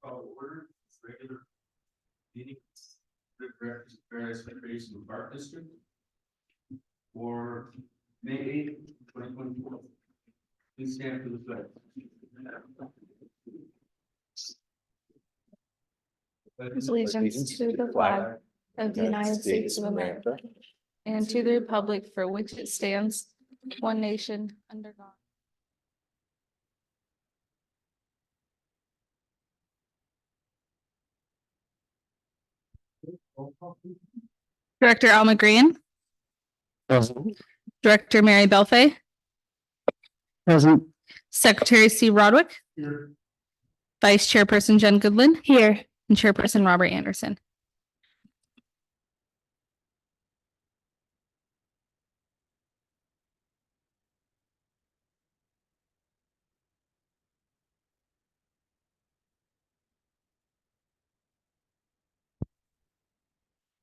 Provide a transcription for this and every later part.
Order regular meeting the directors of various recreation and park district for May 8th, 2024. Please stand for the flag. Allegiance to the flag of the United States of America and to the republic for which it stands, one nation, under God. Director Alma Green. Present. Director Mary Belfay. Present. Secretary Steve Rodwick. Here. Vice Chairperson Jen Goodland. Here. And Chairperson Robert Anderson.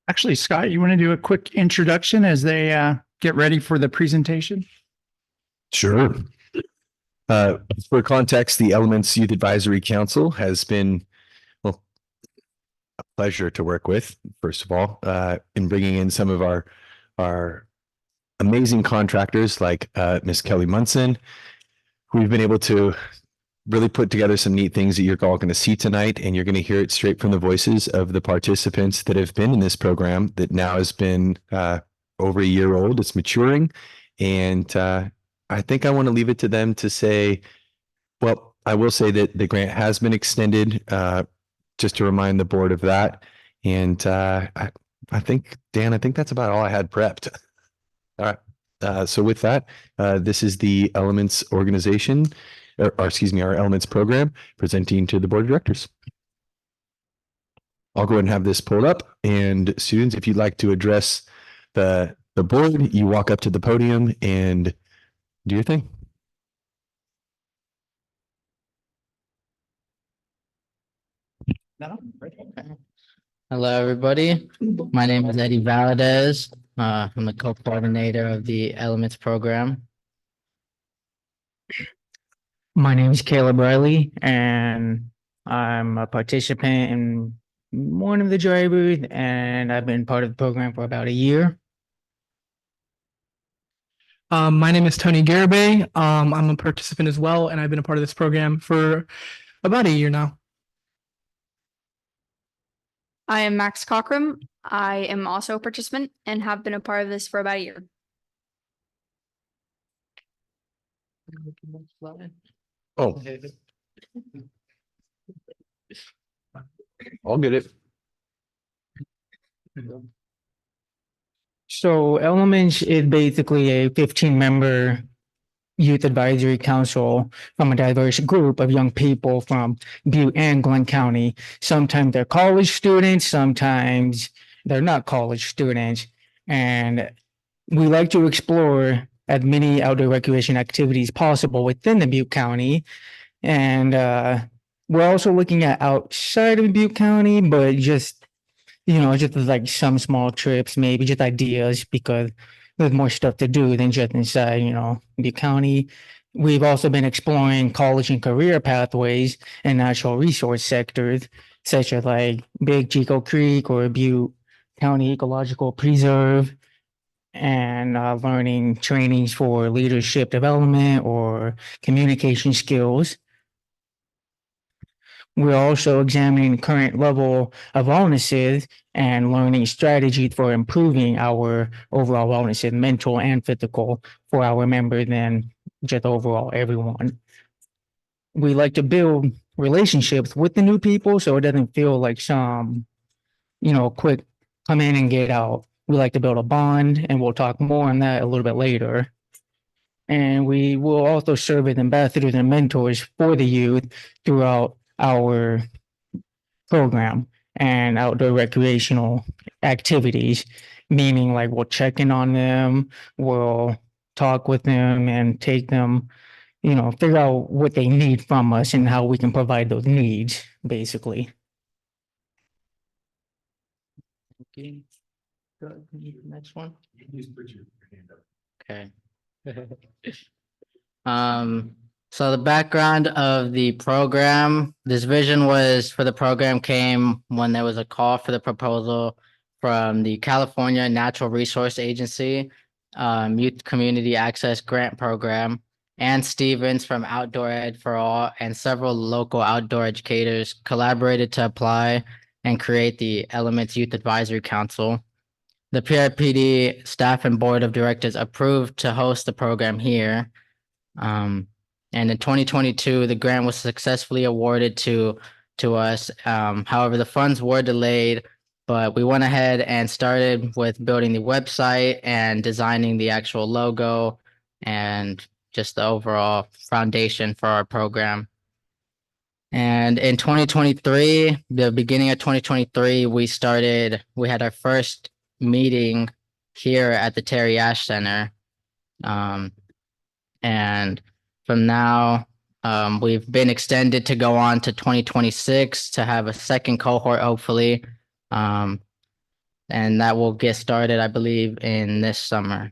Actually, Scott, you want to do a quick introduction as they get ready for the presentation? Sure. For context, the Elements Youth Advisory Council has been, well, a pleasure to work with, first of all, in bringing in some of our amazing contractors like Miss Kelly Munson. We've been able to really put together some neat things that you're all going to see tonight, and you're going to hear it straight from the voices of the participants that have been in this program that now has been over a year old. It's maturing, and I think I want to leave it to them to say, well, I will say that the grant has been extended, just to remind the board of that. And I think, Dan, I think that's about all I had prepped. All right. So with that, this is the Elements organization, or excuse me, our Elements program presenting to the board of directors. I'll go ahead and have this pulled up, and students, if you'd like to address the board, you walk up to the podium and do your thing. Hello, everybody. My name is Eddie Valadez. I'm the co-coordinator of the Elements program. My name is Caleb Riley, and I'm a participant in one of the drivers, and I've been part of the program for about a year. My name is Tony Garibay. I'm a participant as well, and I've been a part of this program for about a year now. I am Max Cockrum. I am also a participant and have been a part of this for about a year. Oh, I'll get it. So Elements is basically a 15-member youth advisory council from a diverse group of young people from Butte and Glenn County. Sometimes they're college students, sometimes they're not college students. And we like to explore as many outdoor recreation activities possible within the Butte County. And we're also looking at outside of Butte County, but just like some small trips, maybe just ideas, because there's more stuff to do than just inside, Butte County. We've also been exploring college and career pathways in natural resource sectors, such as like Big Chico Creek or Butte County Ecological Preserve, and learning trainings for leadership development or communication skills. We're also examining the current level of wellnesses and learning strategies for improving our overall wellness, mental and physical, for our members and just overall everyone. We like to build relationships with the new people so it doesn't feel like some, quick come in and get out. We like to build a bond, and we'll talk more on that a little bit later. And we will also serve as ambassadors and mentors for the youth throughout our program and outdoor recreational activities, meaning like we'll check in on them, we'll talk with them and take them, figure out what they need from us and how we can provide those needs, basically. Okay. Good. Next one. Please put your hand up. Okay. So the background of the program, this vision was for the program came when there was a call for the proposal from the California Natural Resource Agency, Youth Community Access Grant Program, and Stevens from Outdoor Ed for All, and several local outdoor educators collaborated to apply and create the Elements Youth Advisory Council. The PRPD staff and board of directors approved to host the program here. And in 2022, the grant was successfully awarded to us. However, the funds were delayed, but we went ahead and started with building the website and designing the actual logo and just the overall foundation for our program. And in 2023, the beginning of 2023, we had our first meeting here at the Terry Ash Center. And from now, we've been extended to go on to 2026 to have a second cohort, hopefully. And that will get started, I believe, in this summer.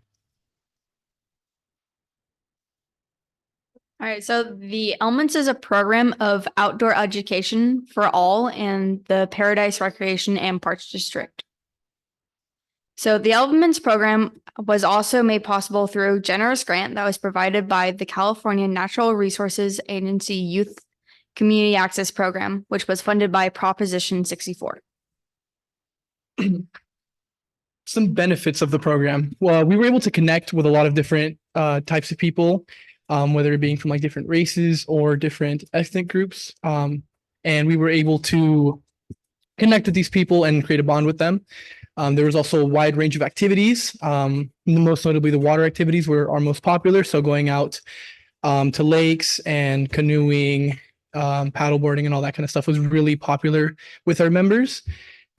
All right, so the Elements is a program of outdoor education for all in the Paradise Recreation and Parks District. So the Elements program was also made possible through a generous grant that was provided by the California Natural Resources Agency Youth Community Access Program, which was funded by Proposition 64. Some benefits of the program. Well, we were able to connect with a lot of different types of people, whether it being from like different races or different ethnic groups. And we were able to connect with these people and create a bond with them. There was also a wide range of activities. Most notably, the water activities were our most popular. So going out to lakes and canoeing, paddleboarding, and all that kind of stuff was really popular with our members.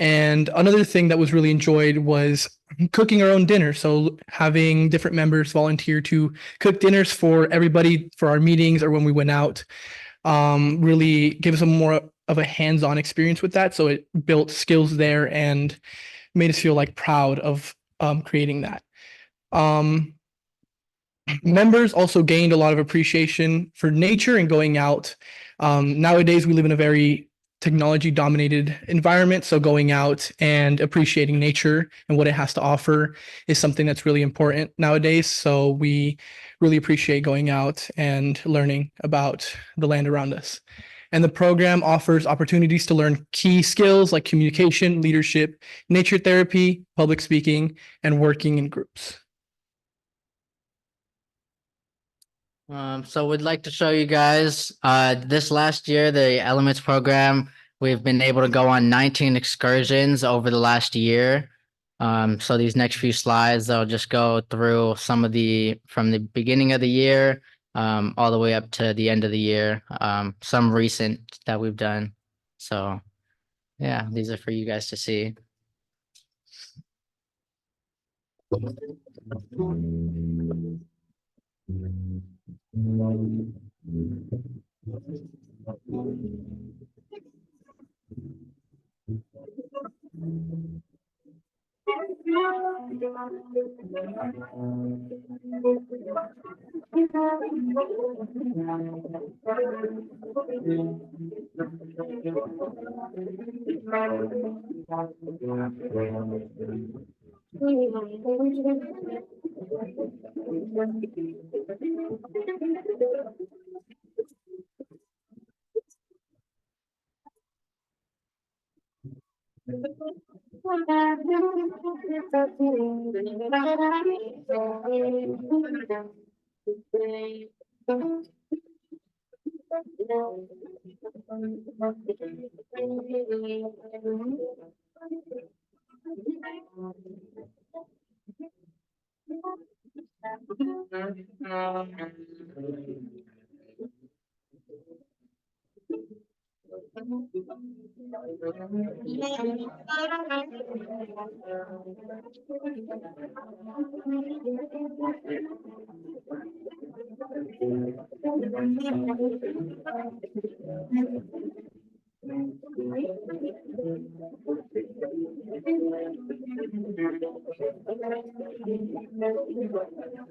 And another thing that was really enjoyed was cooking our own dinner. So having different members volunteer to cook dinners for everybody for our meetings or when we went out really gave us a more of a hands-on experience with that. So it built skills there and made us feel like proud of creating that. Members also gained a lot of appreciation for nature and going out. Nowadays, we live in a very technology dominated environment. So going out and appreciating nature and what it has to offer is something that's really important nowadays. So we really appreciate going out and learning about the land around us. And the program offers opportunities to learn key skills like communication, leadership, nature therapy, public speaking, and working in groups. So we'd like to show you guys, this last year, the Elements program, we've been able to go on 19 excursions over the last year. So these next few slides, I'll just go through some of from the beginning of the year, all the way up to the end of the year, some recent that we've done. So yeah, these are for you guys to see.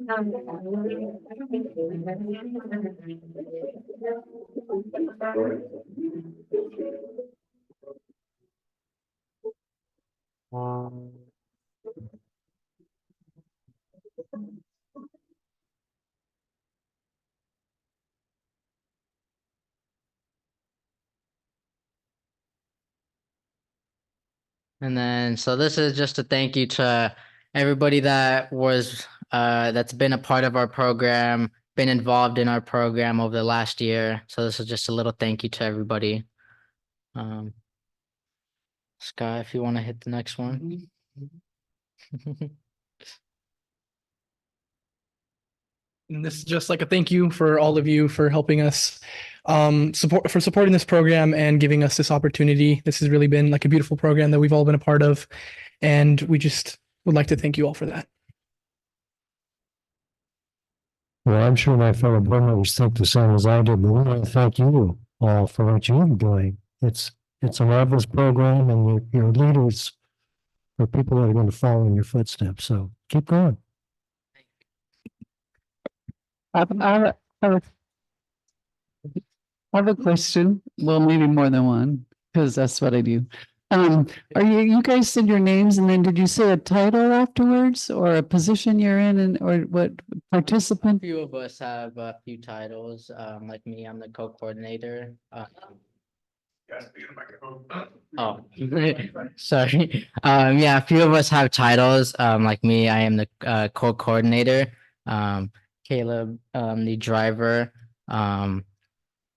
And then, so this is just a thank you to everybody that was, that's been a part of our program, been involved in our program over the last year. So this is just a little thank you to everybody. Sky, if you want to hit the next one. And this is just like a thank you for all of you for helping us supporting this program and giving us this opportunity. This has really been like a beautiful program that we've all been a part of. And we just would like to thank you all for that. Well, I'm sure my fellow board members think the same as I do, but we want to thank you all for what you're doing. It's a marvelous program, and your leaders are people that are going to follow in your footsteps. So keep going. I have a question. Well, maybe more than one, because that's what I do. Are you guys said your names and then did you say a title afterwards or a position you're in and or what A participant? few of us have a few titles. Like me, I'm the co-coordinator. Oh, sorry. Yeah, a few of us have titles. Like me, I am the co-coordinator. Caleb, the driver.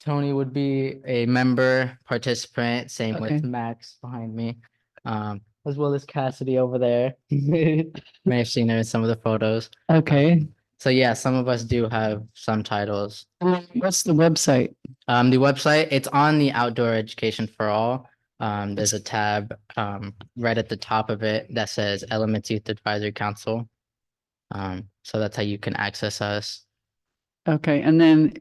Tony would be a member participant. Same Okay. with Max behind me. As well as Cassidy over there. May have seen her in some of the photos. Okay. So yeah, some of us do have some titles. What's the website? The website, it's on the Outdoor Education for All. There's a tab right at the top of it that says Elements Youth Advisory Council. So that's how you can access us. Okay, and then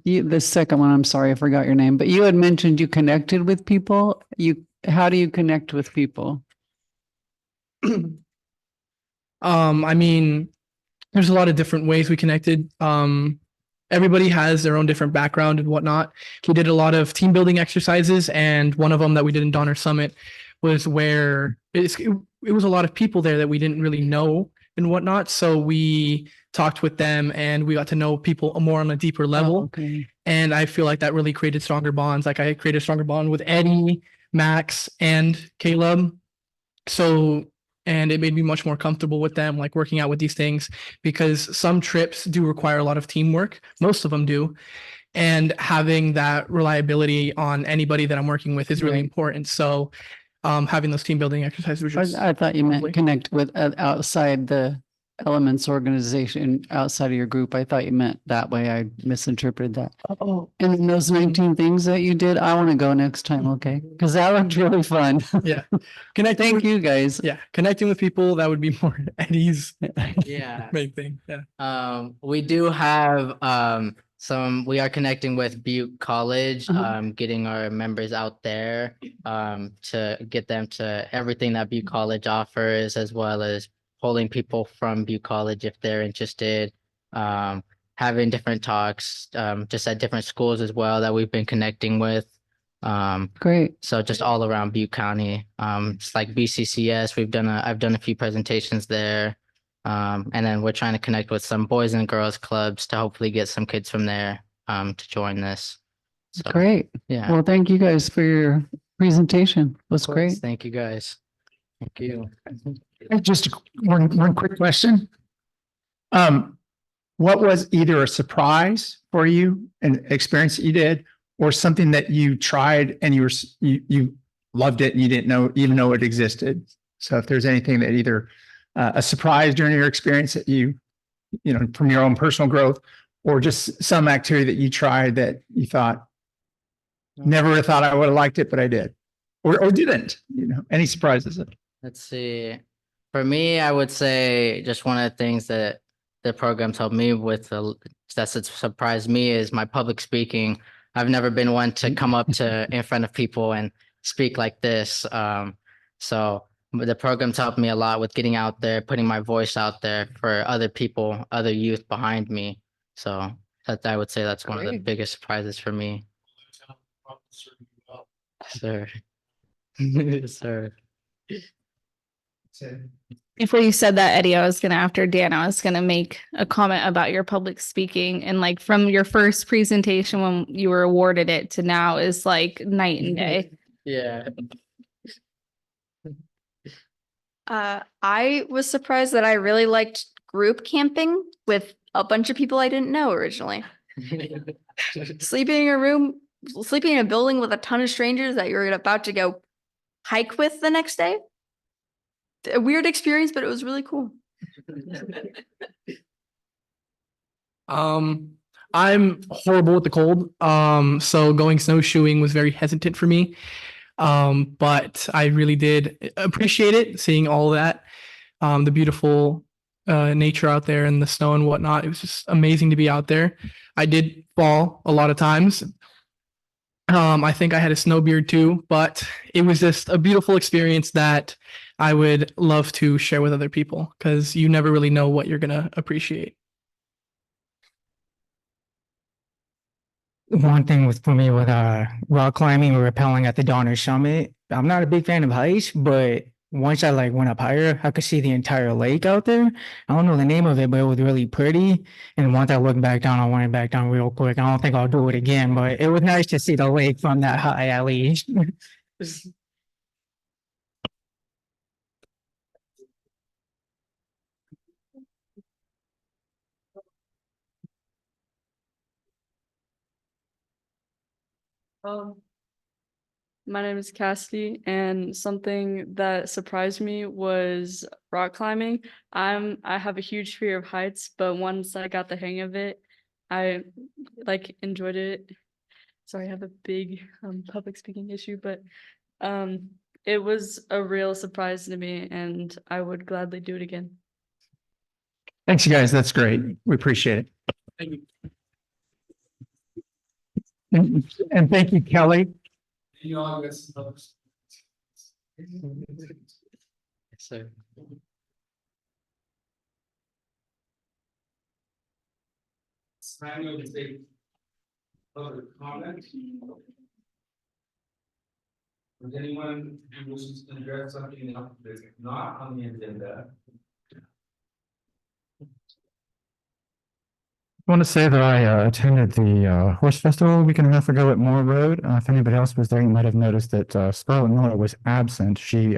the second one, I'm sorry, I forgot your name, but you had mentioned you connected with people. How do you connect with people? I mean, there's a lot of different ways we connected. Everybody has their own different background and whatnot. We did a lot of team building exercises, and one of them that we did in Donner Summit was where it was a lot of people there that we didn't really know and whatnot. So we talked with them and we got to know people more on a deeper level. Oh, okay. And I feel like that really created stronger bonds. Like I created a stronger bond with Eddie, Max, and Caleb. So, and it made me much more comfortable with them, like working out with these things, because some trips do require a lot of teamwork. Most of them do. And having that reliability on anybody that I'm working with is really Right. important. So having those team building exercises was just I thought you meant lovely. connect with outside the Elements organization, outside of your group. I thought you meant that way. I misinterpreted that. Oh, And then those 19 things that you did, I want to go next time, okay? Because that looked really fun. yeah. Connecting Thank with, you, guys. yeah, connecting with people, that would be more Eddie's Yeah. main thing. Yeah. We do have we are connecting with Butte College, getting our members out there to get them to everything that Butte College offers, as well as pulling people from Butte College if they're interested. Having different talks just at different schools as well that we've been connecting with. Great. So just all around Butte County. It's like BCCS. I've done a few presentations there. And then we're trying to connect with some boys and girls clubs to hopefully get some kids from there to join this. So, Great. yeah. Well, thank you guys for your presentation. It was Of course. great. Thank you guys. Thank you. Just one quick question. What was either a surprise for you, an experience that you did, or something that you tried and you loved it and you didn't even know it existed? So if there's anything that either a surprise during your experience that you know, from your own personal growth, or just some activity that you tried that you thought, never would have thought I would have liked it, but I did, or didn't, you know, any surprises? Let's see. For me, I would say just one of the things that the program's helped me with that's surprised me is my public speaking. I've never been one to come up to in front of people and speak like this. So the program's helped me a lot with getting out there, putting my voice out there for other people, other youth behind me. So that I would say that's one of the Great. biggest surprises for me. Sir. Yes, sir. Before you said that, Eddie, I was gonna, after Dan, I was gonna make a comment about your public speaking, and like from your first presentation when you were awarded it to now is like night and day. Yeah. I was surprised that I really liked group camping with a bunch of people I didn't know originally. Sleeping in a building with a ton of strangers that you're about to go hike with the next day. A weird experience, but it was really cool. I'm horrible with the cold. So going snowshoeing was very hesitant for me. But I really did appreciate it, seeing all that, the beautiful nature out there and the snow and whatnot. It was just amazing to be out there. I did fall a lot of times. I think I had a snow beard too, but it was just a beautiful experience that I would love to share with other people because you never really know what you're gonna appreciate. One thing with for me with rock climbing or rappelling at the Donner Summit, I'm not a big fan of heights, but once I like went up higher, I could see the entire lake out there. I don't know the name of it, but it was really pretty. And once I looked back down, I went back down real quick. I don't think I'll do it again, but it was nice to see the lake from that high at least. My name is Cassidy, and something that surprised me was rock climbing. I have a huge fear of heights, but once I got the hang of it, I like enjoyed it. Sorry, I have a big public speaking issue, but it was a real surprise to me, and I would gladly do it again. Thanks, you guys. That's great. We appreciate it. Thank you. And thank you, Kelly. You all get some. Yes, sir. It's time to take other comments. Does anyone who wishes to address something that's not on the agenda? I want to say that I attended the horse festival a week and a half ago at Moore Road. If anybody else was there, you might have noticed that Scarlett Miller was absent. She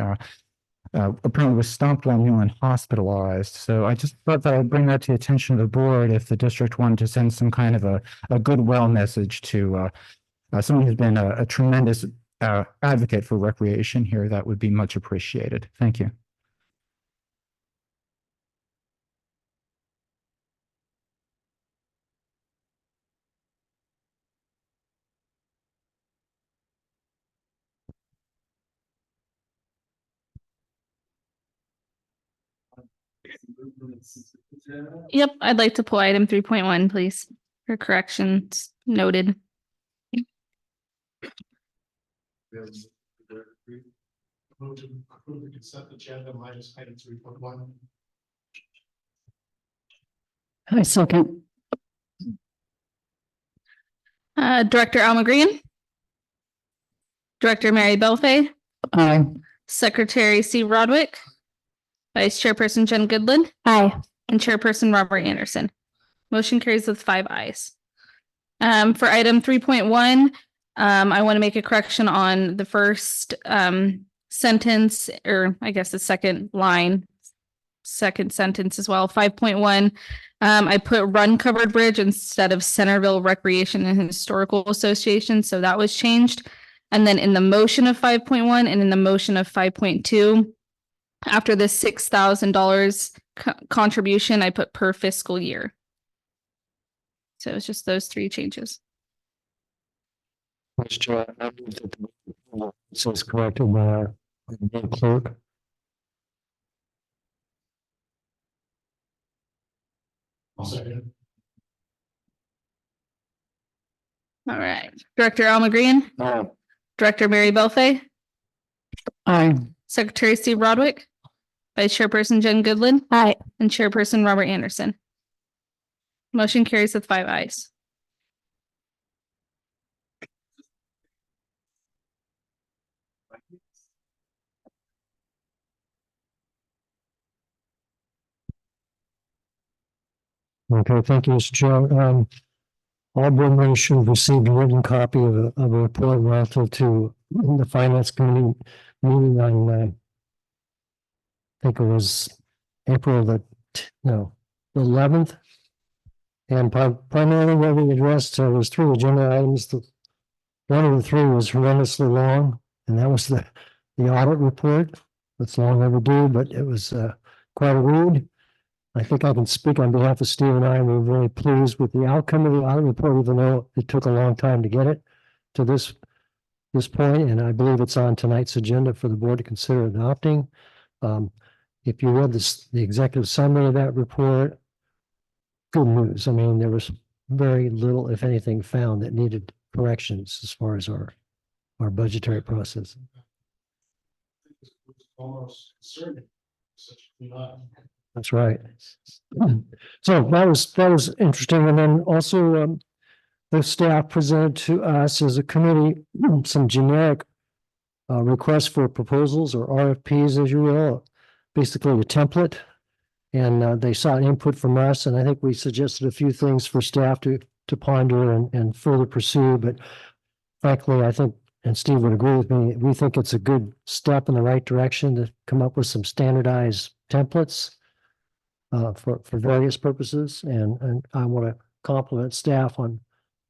apparently was stomped by a mule and hospitalized. So I just thought that I'd bring that to the attention of the board if the district wanted to send some kind of a goodwill message to someone who's been a tremendous advocate for recreation here. That would be much appreciated. Thank you. Yep, I'd like to pull item 3.1, please, for corrections noted. Move to approve the consent agenda minus item 3.1. I second. Director Alma Green. Director Mary Belfay. Aye. Secretary C. Rodwick. Vice Chairperson Jen Goodland. Aye. And Chairperson Robert Anderson. Motion carries with 5 ayes. For item 3.1, I want to make a correction on the first sentence, or I guess the second line, second sentence as well. 5.1, I put Run Covered Bridge instead of Centerville Recreation and Historical Association, so that was changed. And then in the motion of 5.1 and in the motion of 5.2, after the $6,000 contribution, I put per fiscal year. So it's just those 3 changes. Mr. Chair, I move that the so it's corrected by our clerk. I'll second. All right. Director Alma Green. Aye. Director Mary Belfay. Aye. Secretary Steve Rodwick, Vice Chairperson Jen Goodland. Aye. And Chairperson Robert Anderson. Motion carries with 5 ayes. Okay, thank you, Mr. Chair. All board members should have received a written copy of a report relative to the finance committee meeting on, I think it was April the 11th. And primarily what we addressed was 3 agenda items. One of the 3 was horrendously long, and that was the audit report. It's long overdue, but it was quite a read. I think I can speak on behalf of Steve and I. We're very pleased with the outcome of the audit report, even though it took a long time to get it to this point, and I believe it's on tonight's agenda for the board to consider adopting. If you read the executive summary of that report, good news. I mean, there was very little, if anything, found that needed corrections as far as our budgetary process. Almost concerning. Such a lot. That's right. So that was interesting. And then also the staff presented to us as a committee some generic requests for proposals or RFPs, as you will, basically a template. And they sought input from us. And I think we suggested a few things for staff to ponder and further pursue. But frankly, I think, and Steve would agree with me, we think it's a good step in the right direction to come up with some standardized templates for various purposes, and I want to compliment staff on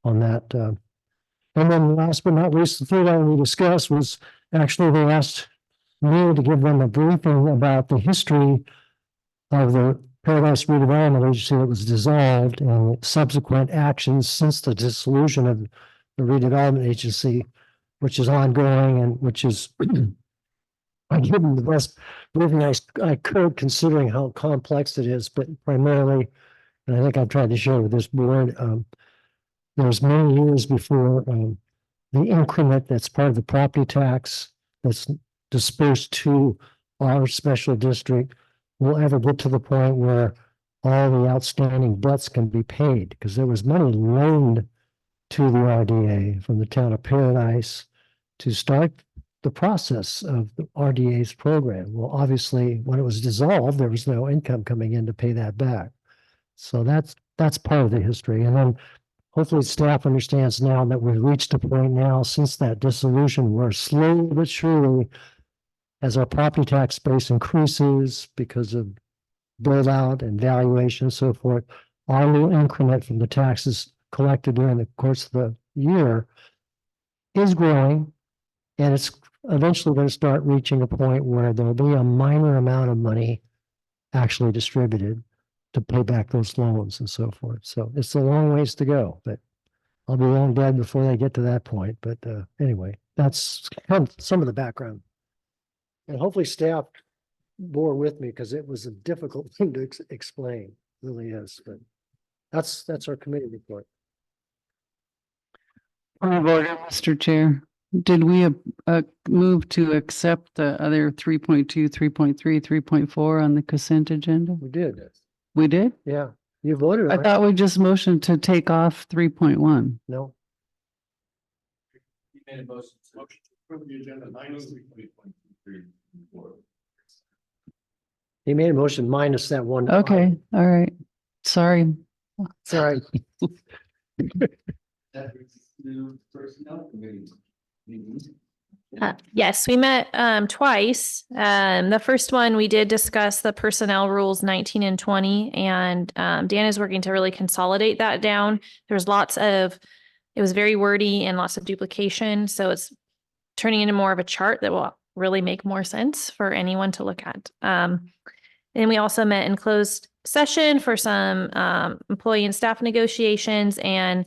that. And then last but not least, the third item we discussed was actually they asked me to give them a briefing about the history of the Paradise Redevelopment Agency that was dissolved and subsequent actions since the dissolution of the redevelopment agency, which is ongoing and which is I give them the best briefing I could, considering how complex it is, but primarily, and I think I've tried to share with this board, there's many years before the increment that's part of the property tax that's dispersed to our special district will ever get to the point where all the outstanding debts can be paid, because there was money loaned to the RDA from the town of Paradise to start the process of the RDA's program. Well, obviously, when it was dissolved, there was no income coming in to pay that back. So that's part of the history. And then hopefully staff understands now that we've reached a point now since that dissolution where slowly but surely, as our property tax base increases because of build out and valuation and so forth, our little increment from the taxes collected during the course of the year is growing. And it's eventually going to start reaching a point where there'll be a minor amount of money actually distributed to pay back those loans and so forth. So it's a long ways to go, but I'll be long dead before they get to that point. But anyway, that's kind of some of the background. And hopefully staff bore with me because it was a difficult thing to explain, it really is. But that's our committee report. Point of order, Mr. Chair. Did we move to accept the other 3.2, 3.3, 3.4 on the consent agenda? We did. We did? Yeah. You voted I on it. thought we just motioned to take off 3.1. No. You made a motion to approve the agenda minus 3.3. He made a motion minus that one. Okay, all right. Sorry. Sorry. That brings us to personnel committee meetings. Yes, we met twice. The first one, we did discuss the personnel rules 19 and 20, and Dan is working to really consolidate that down. There's it was very wordy and lots of duplication, so it's turning into more of a chart that will really make more sense for anyone to look at. And we also met in closed session for some employee and staff negotiations, and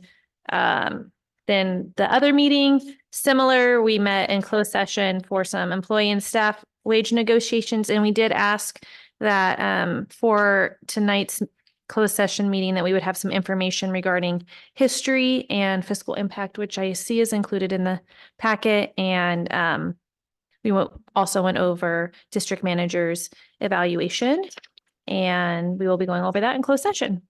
then the other meeting, similar, we met in closed session for some employee and staff wage negotiations. And we did ask that for tonight's closed session meeting that we would have some information regarding history and fiscal impact, which I see is included in the packet. And also went over district manager's evaluation. And we will be going over that in closed session.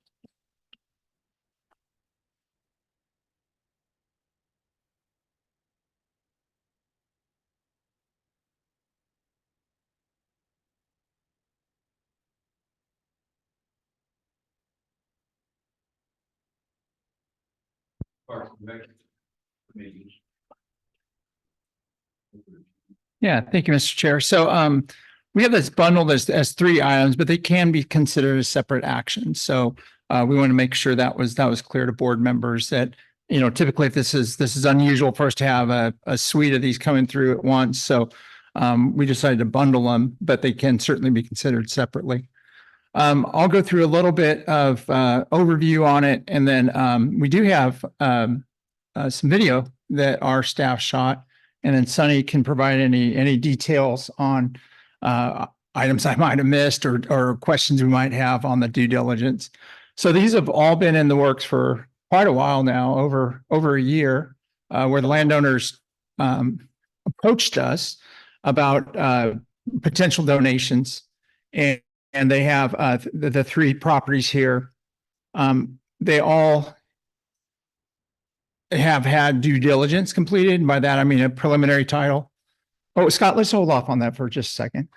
Parks and Rec Committee. Yeah, thank you, Mr. Chair. So we have this bundled as three items, but they can be considered as separate actions. So we want to make sure that was clear to board members that, you know, typically if this is unusual for us to have a suite of these coming through at once. So we decided to bundle them, but they can certainly be considered separately. I'll go through a little bit of overview on it, and then we do have some video that our staff shot. And then Sunny can provide any details on items I might have missed or questions we might have on the due diligence. So these have all been in the works for quite a while now, over a year, where the landowners approached us about potential donations, and they have the three properties here. They all have had due diligence completed. And by that, I mean a preliminary title. Oh, Scott, let's hold off on that for just a second.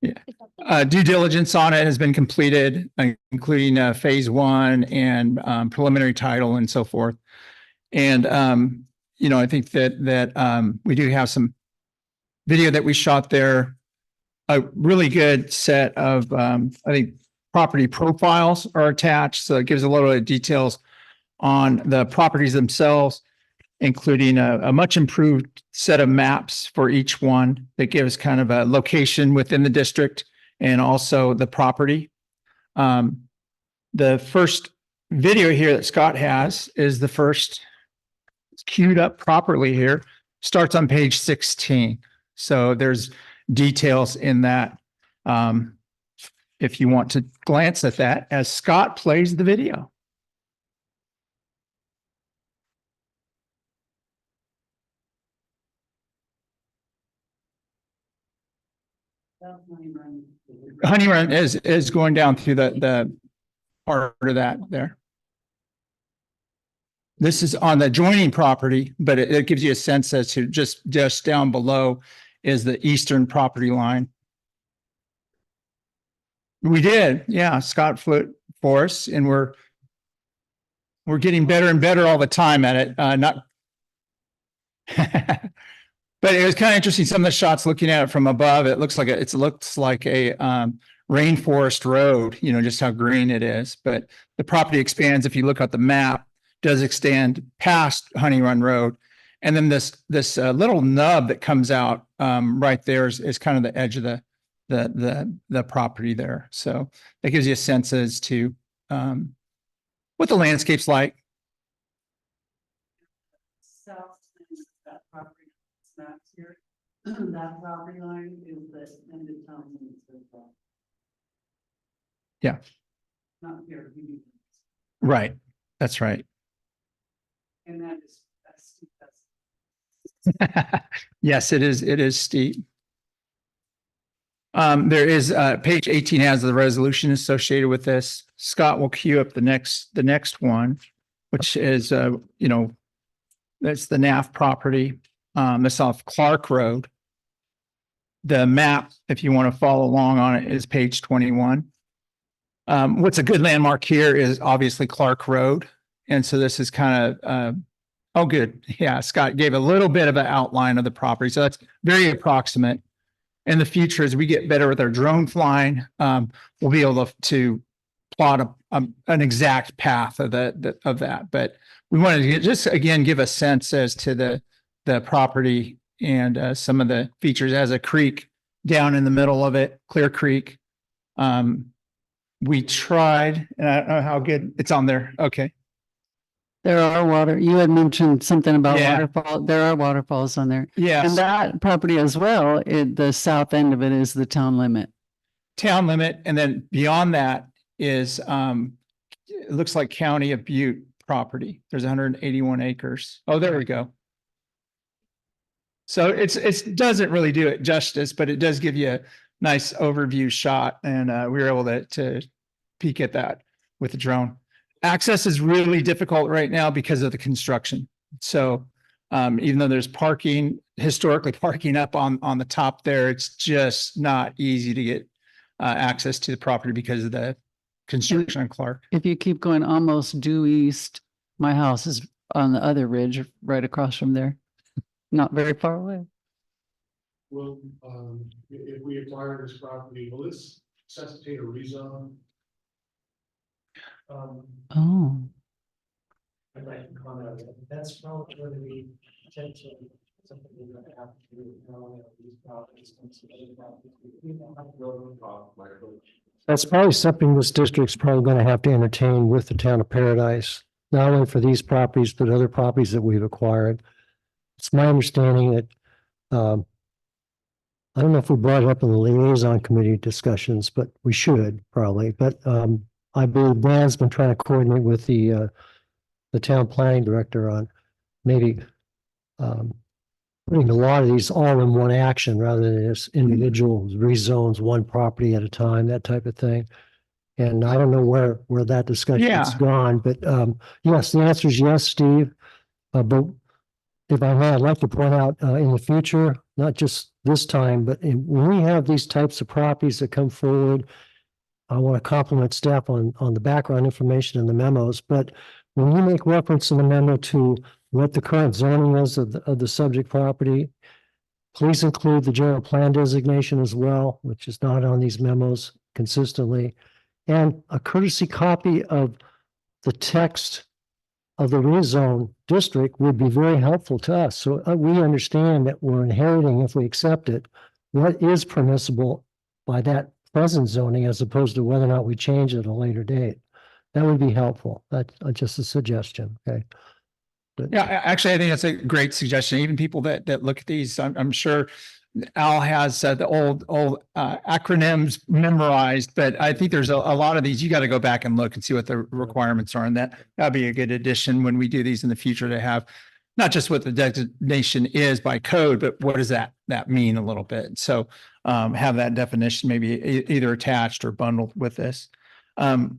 Yeah. Due diligence on it has been completed, including phase one and preliminary title and so forth. And, you know, I think that we do have some video that we shot there, a really good set of, I think, property profiles are attached. So it gives a little bit of details on the properties themselves, including a much improved set of maps for each one that gives kind of a location within the district and also the property. The first video here that Scott has is the first. It's queued up properly here. Starts on page 16. So there's details in that. If you want to glance at that as Scott plays the video. Honey Run is going down through the part of that there. This is on the adjoining property, but it gives you a sense as to just down below is the eastern property line. We did, yeah. Scott flew it for us, and we're getting better and better all the time at it. Not. But it was kind of interesting. Some of the shots looking at it from above, it looks like a rainforest road, you know, just how green it is. But the property expands, if you look at the map, does extend past Honey Run Road. And then this little nub that comes out right there is kind of the edge of the property there. So that gives you a sense as to what the landscape's like. That property snaps here. That property line is the end of town limits as well. Yeah. Not here. Right. That's right. And that's steep. Yes, it is. It is steep. There is page 18 has the resolution associated with this. Scott will queue up the next one, which is you know, that's the NAF property. That's off Clark Road. The map, if you want to follow along on it, is page 21. What's a good landmark here is obviously Clark Road. And so this is kind of, oh, good. Yeah, Scott gave a little bit of an outline of the property. So that's very approximate. In the future, as we get better with our drone flying, we'll be able to plot an exact path of that. But we wanted to just, again, give a sense as to the property and some of the features. As a creek down in the middle of it, Clear Creek. We tried, and I don't know how good it's on there. Okay. There are water. You had mentioned something about Yeah. waterfall. There are waterfalls on there. Yes. And that property as well, the south end of it is the town limit. Town limit. And then beyond that is, it looks like County of Butte property. There's 181 acres. Oh, there we go. So it doesn't really do it justice, but it does give you a nice overview shot. And we were able to peek at that with the drone. Access is really difficult right now because of the construction. So even though there's historically parking up on the top there, it's just not easy to get access to the property because of the construction on Clark. If you keep going almost due east, my house is on the other ridge right across from there. Not very far away. Well, if we acquire this property, will this necessitate a rezone? Oh, I'd like to comment, that's probably going to be potentially something we're going to have to do. These properties, that's probably something this district's probably going to have to entertain with the town of Paradise, not only for these properties, but other properties that we've acquired. It's my understanding that, I don't know if we brought it up in the liaison committee discussions, but we should probably, but, I believe Dan's been trying to coordinate with the town planning director on maybe, putting a lot of these all in one action rather than just individual rezones, one property at a time, that type of thing. And I don't know where that discussion's gone, but, yes, the answer is yes, Steve. But if I may, I'd like to point out, in the future, not just this time, but when we have these types of properties that come forward, I want to compliment staff on the background information in the memos, but when you make reference in the memo to what the current zoning is of the subject property, please include the general plan designation as well, which is not on these memos consistently, and a courtesy copy of the text of the rezone district would be very helpful to us. So we understand that we're inheriting, if we accept it, what is permissible by that present zoning as opposed to whether or not we change it at a later date. That would be helpful. That's just a suggestion. Okay. But, Yeah, actually, I think that's a great suggestion. Even people that look at these, I'm sure Al has the old acronyms memorized, but I think there's a lot of these. You got to go back and look and see what the requirements are, and that'd be a good addition when we do these in the future to have not just what the designation is by code, but what does that mean a little bit. So have that definition maybe either attached or bundled with this. Director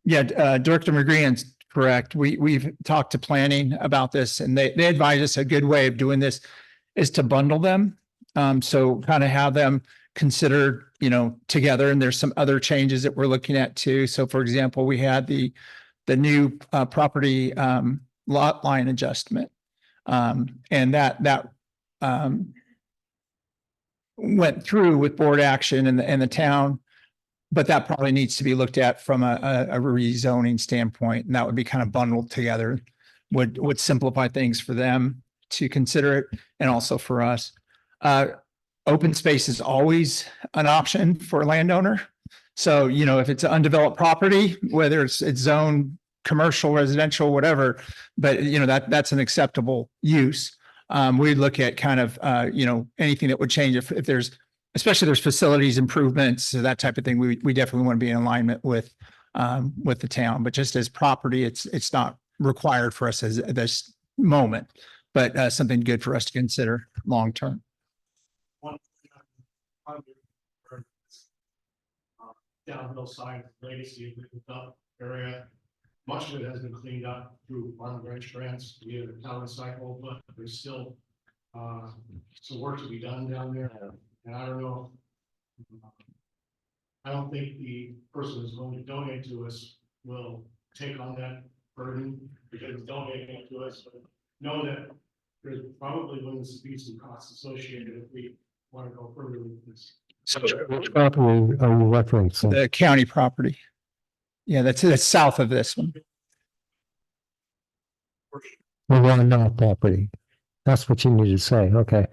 McGreehan's correct. We've talked to planning about this, and they advise us a good way of doing this is to bundle them. So kind of have them considered, together. And there's some other changes that we're looking at too. So for example, we had the new property lot line adjustment. And that went through with board action and the town, but that probably needs to be looked at from a rezoning standpoint. And that would be kind of bundled together, would simplify things for them to consider it and also for us. Open space is always an option for a landowner. So, if it's an undeveloped property, whether it's zone, commercial, residential, whatever, but that's an acceptable use. We look at kind of, anything that would change if there's, especially there's facilities improvements, so that type of thing. We definitely want to be in alignment with the town, but just as property, it's not required for us at this moment, but something good for us to consider long-term. Downhill side legacy of the dump area. Much of it has been cleaned up through farm branch grants via the town cycle, but there's still some work to be done down there. And I don't know. I don't think the person who's going to donate to us will take on that burden because it's donating to us. But know that there's probably going to be some costs associated if we want to go further with this. So which property are you referencing? The county property. Yeah, that's south of this one. The one property. That's what you need to say. Okay.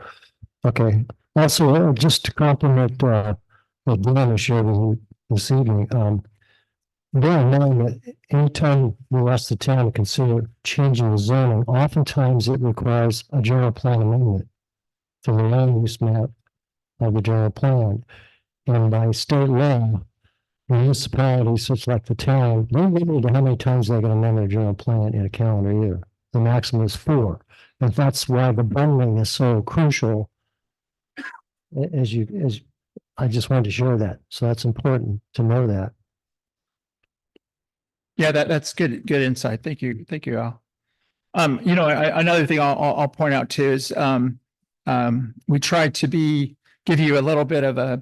Okay. Also, just to compliment what Brian shared with you this evening, bear in mind that anytime we ask the town to consider changing the zoning, oftentimes it requires a general plan amendment to the land use map of the general plan. And by state law, municipalities such like the town, they're limited to how many times they can amend their general plan in a calendar year. the maximum is 4. And that's why the bundling is so crucial. As I just wanted to share that. So that's important to know that. Yeah, that's good insight. Thank you. Thank you, Al. Another thing I'll point out too is, we tried to give you a little bit of a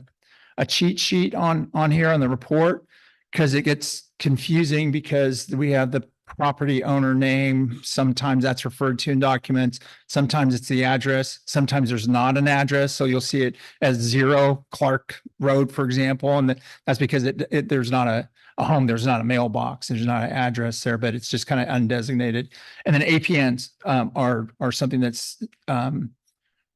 cheat sheet on here on the report, because it gets confusing because we have the property owner name. Sometimes that's referred to in documents. Sometimes it's the address. Sometimes there's not an address. So you'll see it as 0 Clark Road, for example. And that's because there's not a home, there's not a mailbox, there's not an address there, but it's just kind of undesignated. And then APNs are something that's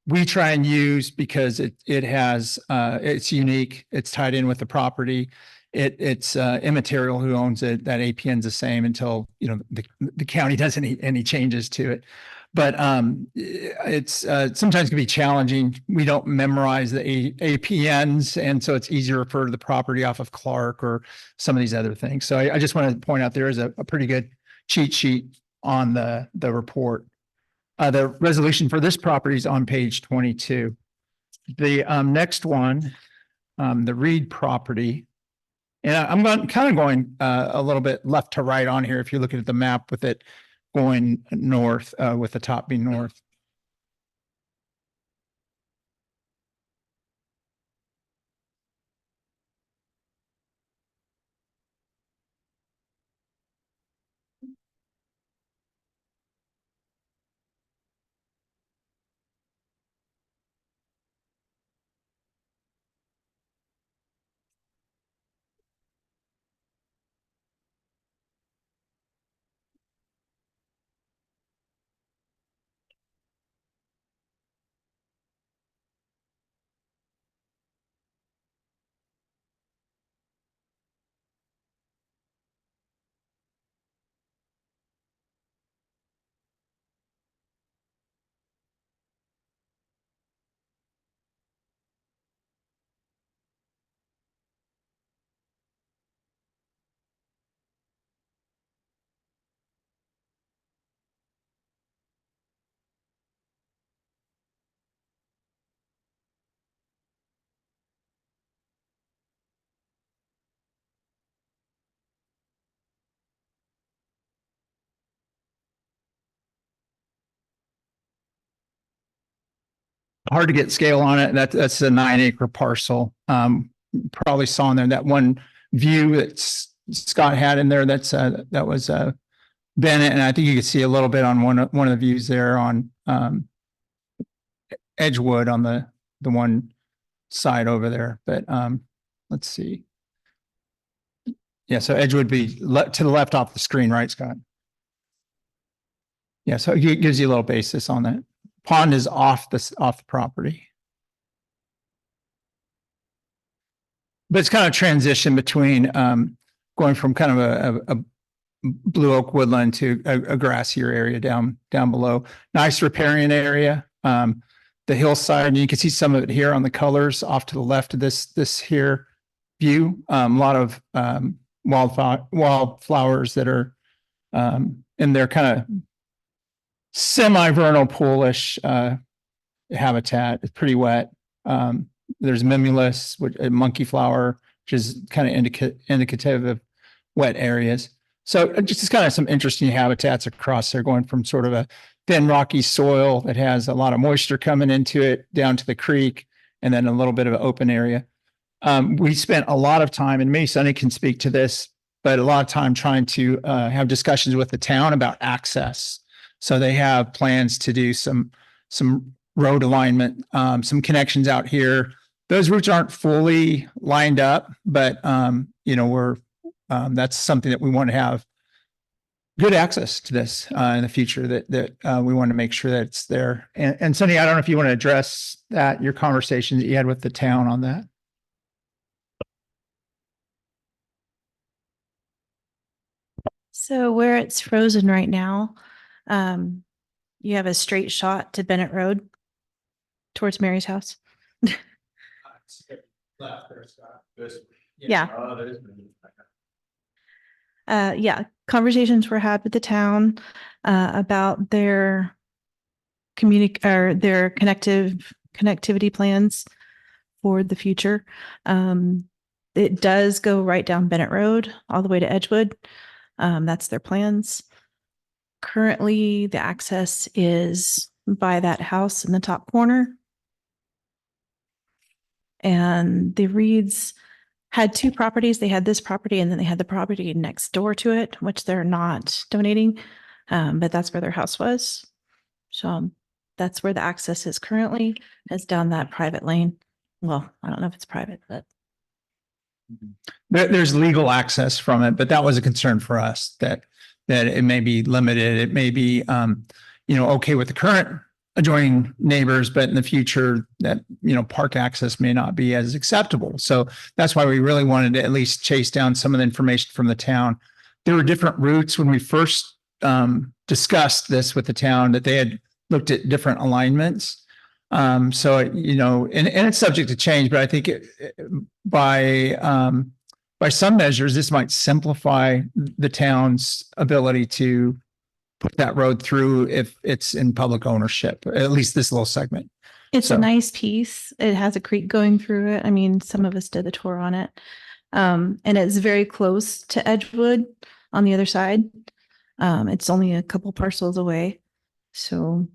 we try and use because it has it's unique, it's tied in with the property. It's immaterial who owns it. That APN is the same until the county does any changes to it. But it's sometimes can be challenging. We don't memorize the APNs, and so it's easier to refer to the property off of Clark or some of these other things. So I just want to point out there is a pretty good cheat sheet on the report. The resolution for this property is on page 22. The next one, the Reed property. And I'm kind of going a little bit left to right on here if you're looking at the map with it going north, with the top being north. Hard to get scale on it. That's a 9-acre parcel. Probably saw in there that one view that Scott had in there. That was Bennett, and I think you can see a little bit on one of the views there on Edgewood on the one side over there. But let's see. Yeah, so Edgewood be to the left off the screen, right, Scott? Yeah, so it gives you a little basis on that. Pond is off the property. But it's kind of transition between going from kind of a blue oak woodland to a grassier area down below. Nice riparian area. The hillside, and you can see some of it here on the colors off to the left of this here view. A lot of wildflowers that are in their kind of semi-vernal poolish habitat. It's pretty wet. There's mimulus, a monkey flower, which is kind of indicative of wet areas. So just kind of some interesting habitats across there, going from sort of a thin rocky soil that has a lot of moisture coming into it down to the creek, and then a little bit of an open area. We spent a lot of time, and maybe Sonny can speak to this, but a lot of time trying to have discussions with the town about access. So they have plans to do some road alignment, some connections out here. Those routes aren't fully lined up, but that's something that we want to have good access to this in the future. That we want to make sure that it's there. And Sonny, I don't know if you want to address that, your conversation that you had with the town on that. So where it's frozen right now, you have a straight shot to Bennett Road towards Mary's house. Yeah. Yeah, conversations were had with the town about their connectivity plans for the future. It does go right down Bennett Road all the way to Edgewood. That's their plans. Currently, the access is by that house in the top corner. And the Reeds had two properties. They had this property and then they had the property next door to it, which they're not donating. But that's where their house was. So that's where the access is currently, is down that private lane. Well, I don't know if it's private, but There's legal access from it, but that was a concern for us that it may be limited. It may be, okay with the current adjoining neighbors, but in the future that, park access may not be as acceptable. So that's why we really wanted to at least chase down some of the information from the town. There were different routes when we first discussed this with the town, that they had looked at different alignments. So, and it's subject to change, but I think by some measures, this might simplify the town's ability to put that road through if it's in public ownership, at least this little segment. it's So- a nice piece. It has a creek going through it. I mean, some of us did the tour on it. And it's very close to Edgewood on the other side. It's only a couple parcels away. So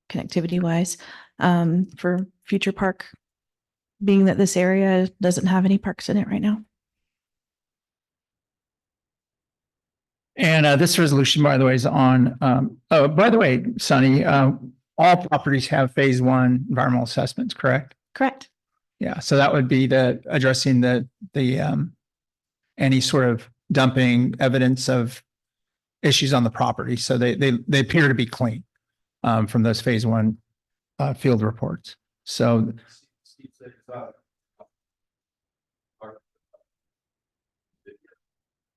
connectivity wise, for future park, being that this area doesn't have any parks in it right now. And this resolution, by the way, is on, by the way, Sonny, all properties have phase one environmental assessments, correct? Correct. Yeah, so that would be addressing the any sort of dumping evidence of issues on the property. So they appear to be clean from those phase one field reports. So Steve said,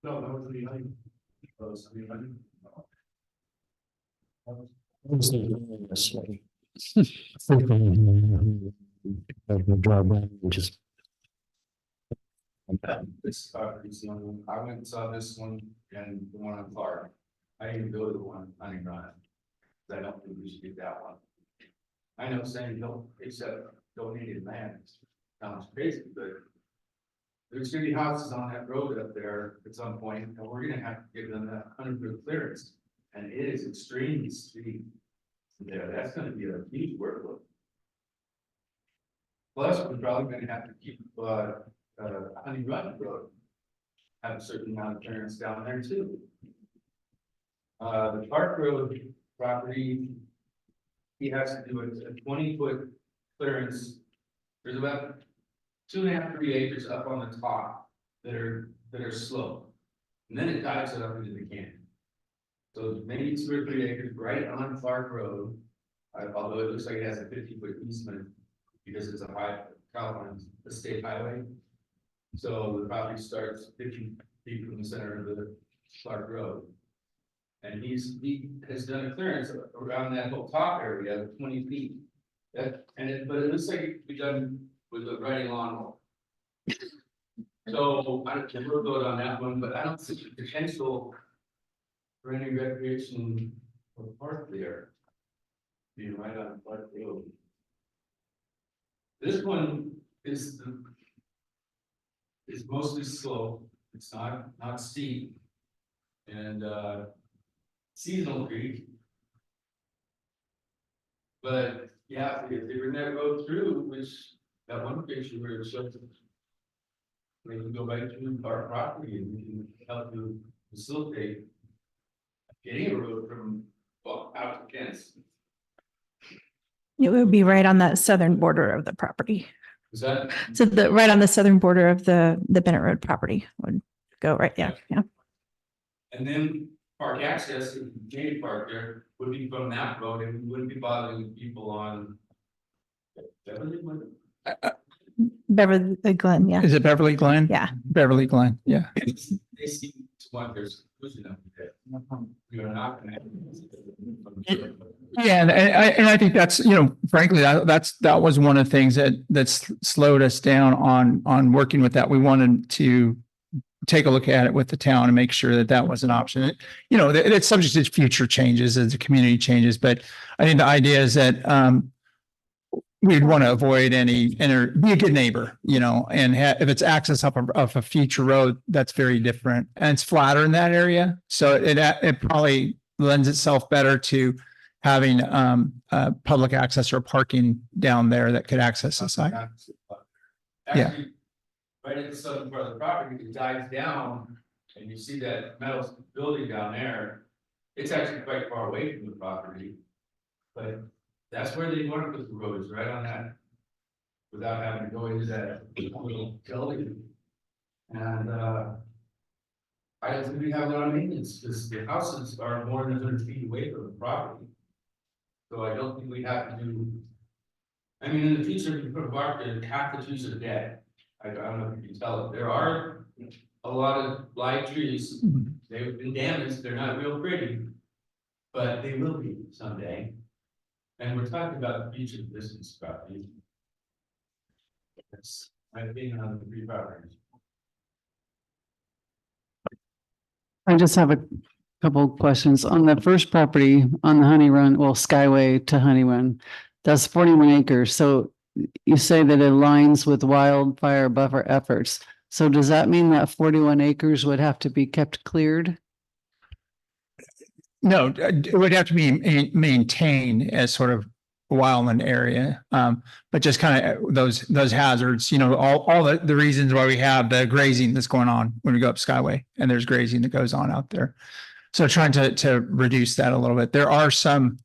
no, that was the honey. Just This property's the only one. I went and saw this one and the one on Clark. I didn't go to the one on Hunting Run. I don't think we should get that one. I know saying don't accept donated land sounds crazy, but there's gonna be houses on that road up there at some point, and we're gonna have to give them that 100-foot clearance. And it is extremely steep there. That's gonna be a huge workload. Plus, we're probably gonna have to keep, Honey Run Road have a certain amount of clearance down there too. The Park Road property, he has to do a 20-foot clearance. There's about 2.5 to 3 acres up on the top that are slow, and then it dives it up into the canyon. So maybe 2 or 3 acres right on Clark Road, although it looks like it has a 50-foot easement because it's a state highway. So the property starts 50 feet from the center of the Clark Road. And he has done a clearance around that whole top area of 20 feet. But it looks like it could be done with a riding lawnmower. So I don't we'll vote on that one, but I don't see the potential for any recreation or park there. Being right on Clark Road. This one is mostly slow. It's not steep. And seasonal creek. But yeah, if they bring that road through, which that one picture where it shows they can go right through our property and we can help to facilitate getting a road from out to Kent's. It would be right on that southern border of the property. Is that? So right on the southern border of the Bennett Road property would go right there. Yeah. And then park access, Jane Park there, would be from that road and we wouldn't be bothering people on. Beverly Glen. Yeah. is it Beverly Glen? Yeah. Beverly Glen, yeah. They seem to want their conclusion up there. We are not gonna. Yeah, and I think that's, frankly, that was one of the things that slowed us down on working with that. We wanted to take a look at it with the town and make sure that that was an option. You know, it's subject to future changes as the community changes, but I think the idea is that we'd want to avoid be a good neighbor, you know, and if it's access up of a future road, that's very different. And it's flatter in that area. So it probably lends itself better to having public access or parking down there that could access the site. Yeah. Actually, right at the southern part of the property, it dives down and you see that metal building down there. It's actually quite far away from the property. But that's where they want to put the roads, right on that. Without having to go into that little gully. And I don't think we have a lot of maintenance because the houses are more than 100 feet away from the property. So I don't think we have to do. I mean, in the future, if you put a bark there, half the trees are dead. I don't know if you can tell it. There are a lot of live trees. They've been damaged. They're not real pretty, but they will be someday. And we're talking about the future of business property. That's my opinion on the three properties. I just have a couple of questions on the first property on the Honey Run, well, Skyway to Honey Run. That's 41 acres. So you say that it aligns with wildfire buffer efforts. So does that mean that 41 acres would have to be kept cleared? No, it would have to be maintained as sort of a wildland area. But just kind of those hazards, you know, all the reasons why we have the grazing that's going on when we go up Skyway, and there's grazing that goes on out there. So trying to reduce that a little bit. There are some,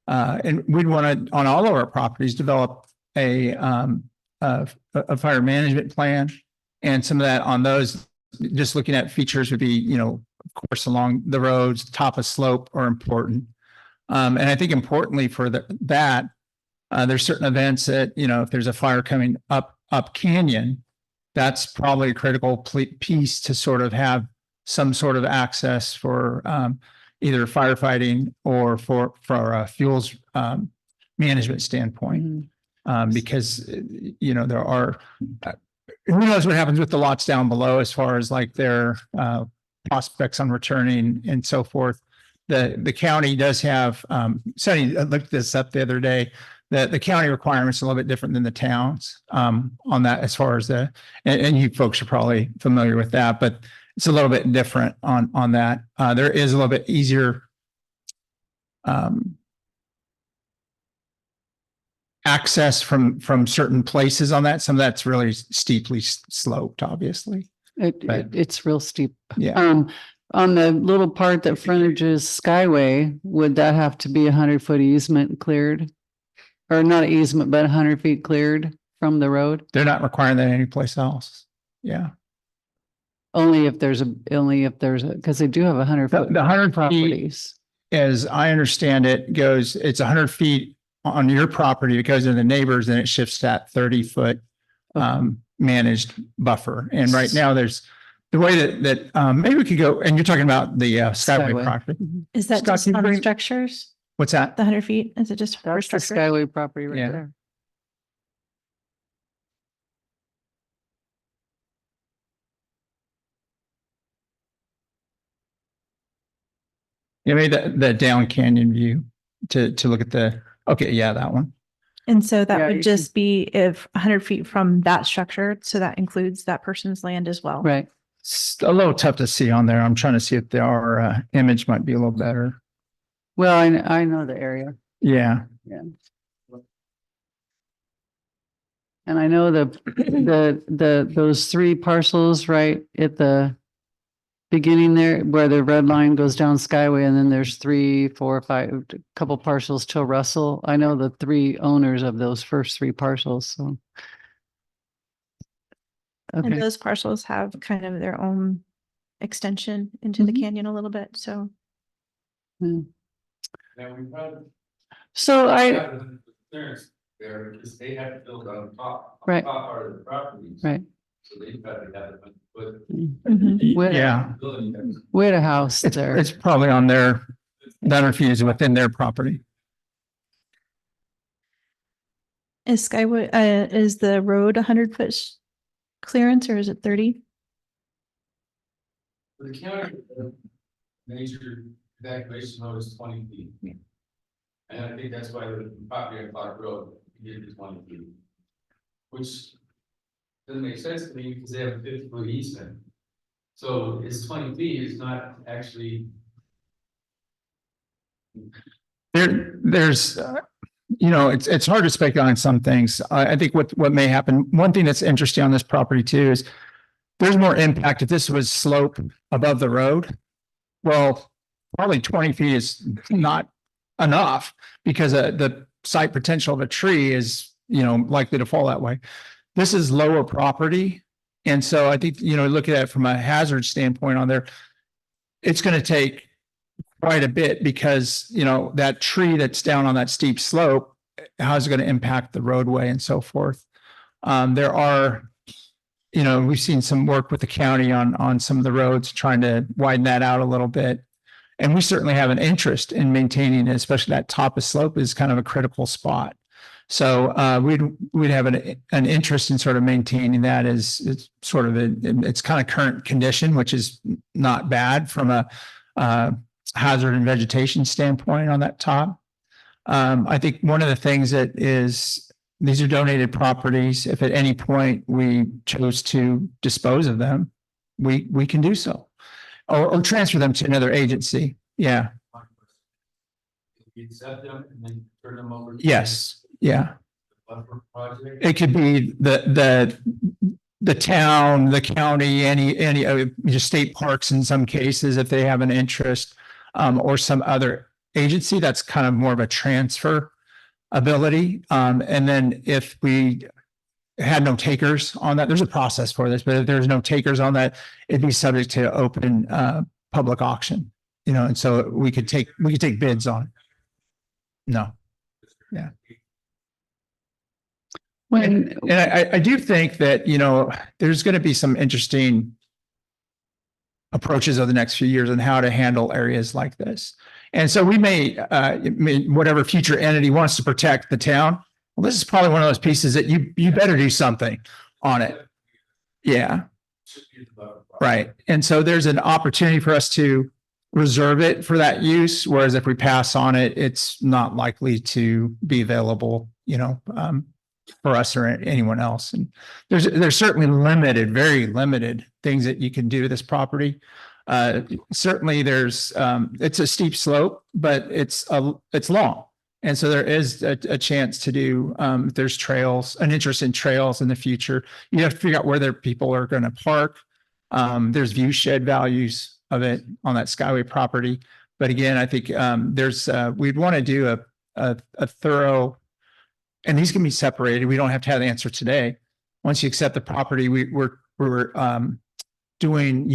and we'd want to, on all of our properties, develop a fire management plan. And some of that on those, just looking at features would be, you know, of course, along the roads, top of slope are important. And I think importantly for that, there's certain events that, you know, if there's a fire coming up canyon, that's probably a critical piece to sort of have some sort of access for either firefighting or for a fuels management standpoint. Because, you know, there are, who knows what happens with the lots down below as far as like their prospects on returning and so forth. The county does have, Sonny looked this up the other day, that the county requirements are a little bit different than the towns on that as far as and you folks are probably familiar with that, but it's a little bit different on that. There is a little bit easier access from certain places on that. Some of that's really steeply sloped, obviously. It's real steep. Yeah. On the little part that frontages Skyway, would that have to be 100-foot easement cleared? Or not easement, but 100 feet cleared from the road? They're not requiring that anyplace else. Yeah. Only if there's because they do have 100-foot The 100 properties. Feet, as I understand it, it's 100 feet on your property. It goes to the neighbors, and it shifts that 30-foot managed buffer. And right now there's the way that maybe we could go, and you're talking about the Skyway property. Is that Scott, just can you on bring- structures? What's that? The 100 feet? Is it just for That's the structures? Skyway property right Yeah. there. Yeah, maybe the down canyon view to look at okay, yeah, that one. And so that Yeah, would you just be if 100 feet from that structure. So that includes that person's land as well. Right. It's a little tough to see on there. I'm trying to see if our image might be a little better. Well, I know the area. Yeah. And I know those three parcels right at the beginning there where the red line goes down Skyway, and then there's 3, 4, 5, a couple parcels till Russell. I know the three owners of those first three parcels. So. And Okay. those parcels have kind of their own extension into the canyon a little bit. So Now we've had. So Clearance there because they had to build on the top. Right. Top part of the properties. Right. So they've got to have it. But Yeah. We had a house It's there. it's probably on their, that refuse within their property. is Skyway, is the road 100 foot clearance or is it 30? For the county, major evacuation mode is 20 feet. Yeah. And I think that's why the property on Clark Road is 20 feet. Which doesn't make sense to me because they have a 50-foot easement. So it's 20 feet, it's not actually. There's, it's hard to speculate on some things. I think what may happen, one thing that's interesting on this property too is there's more impact if this was slope above the road. Well, probably 20 feet is not enough because the site potential of a tree is, likely to fall that way. This is lower property. And so I think, look at it from a hazard standpoint on there, it's going to take quite a bit because, that tree that's down on that steep slope, how's it going to impact the roadway and so forth. There are, we've seen some work with the county on some of the roads, trying to widen that out a little bit. And we certainly have an interest in maintaining it, especially that top of slope is kind of a critical spot. So we'd have an interest in sort of maintaining that as it's sort of it's kind of current condition, which is not bad from a hazard and vegetation standpoint on that top. I think one of the things that is, these are donated properties. If at any point we chose to dispose of them, we can do so, or transfer them to another agency. Yeah. You accept them and then turn them over. Yes. Yeah. Buffer project. It could be the town, the county, any just state parks in some cases, if they have an interest, or some other agency that's kind of more of a transfer ability. And then if we had no takers on that, there's a process for this, but if there's no takers on that, it'd be subject to open public auction, and so we could take bids on it. No. Yeah. And I do think that, there's going to be some interesting approaches over the next few years on how to handle areas like this. And so we may, whatever future entity wants to protect the town, well, this is probably one of those pieces that you better do something on it. Yeah. Right. And so there's an opportunity for us to reserve it for that use. Whereas if we pass on it, it's not likely to be available, for us or anyone else. And there's certainly very limited things that you can do to this property. Certainly there's, it's a steep slope, but it's long. And so there is a chance to do, if there's trails, an interest in trails in the future. You have to figure out where their people are going to park. There's view shed values of it on that Skyway property. But again, I think we'd want to do a thorough, and these can be separated. We don't have to have the answer today. Once you accept the property, we're doing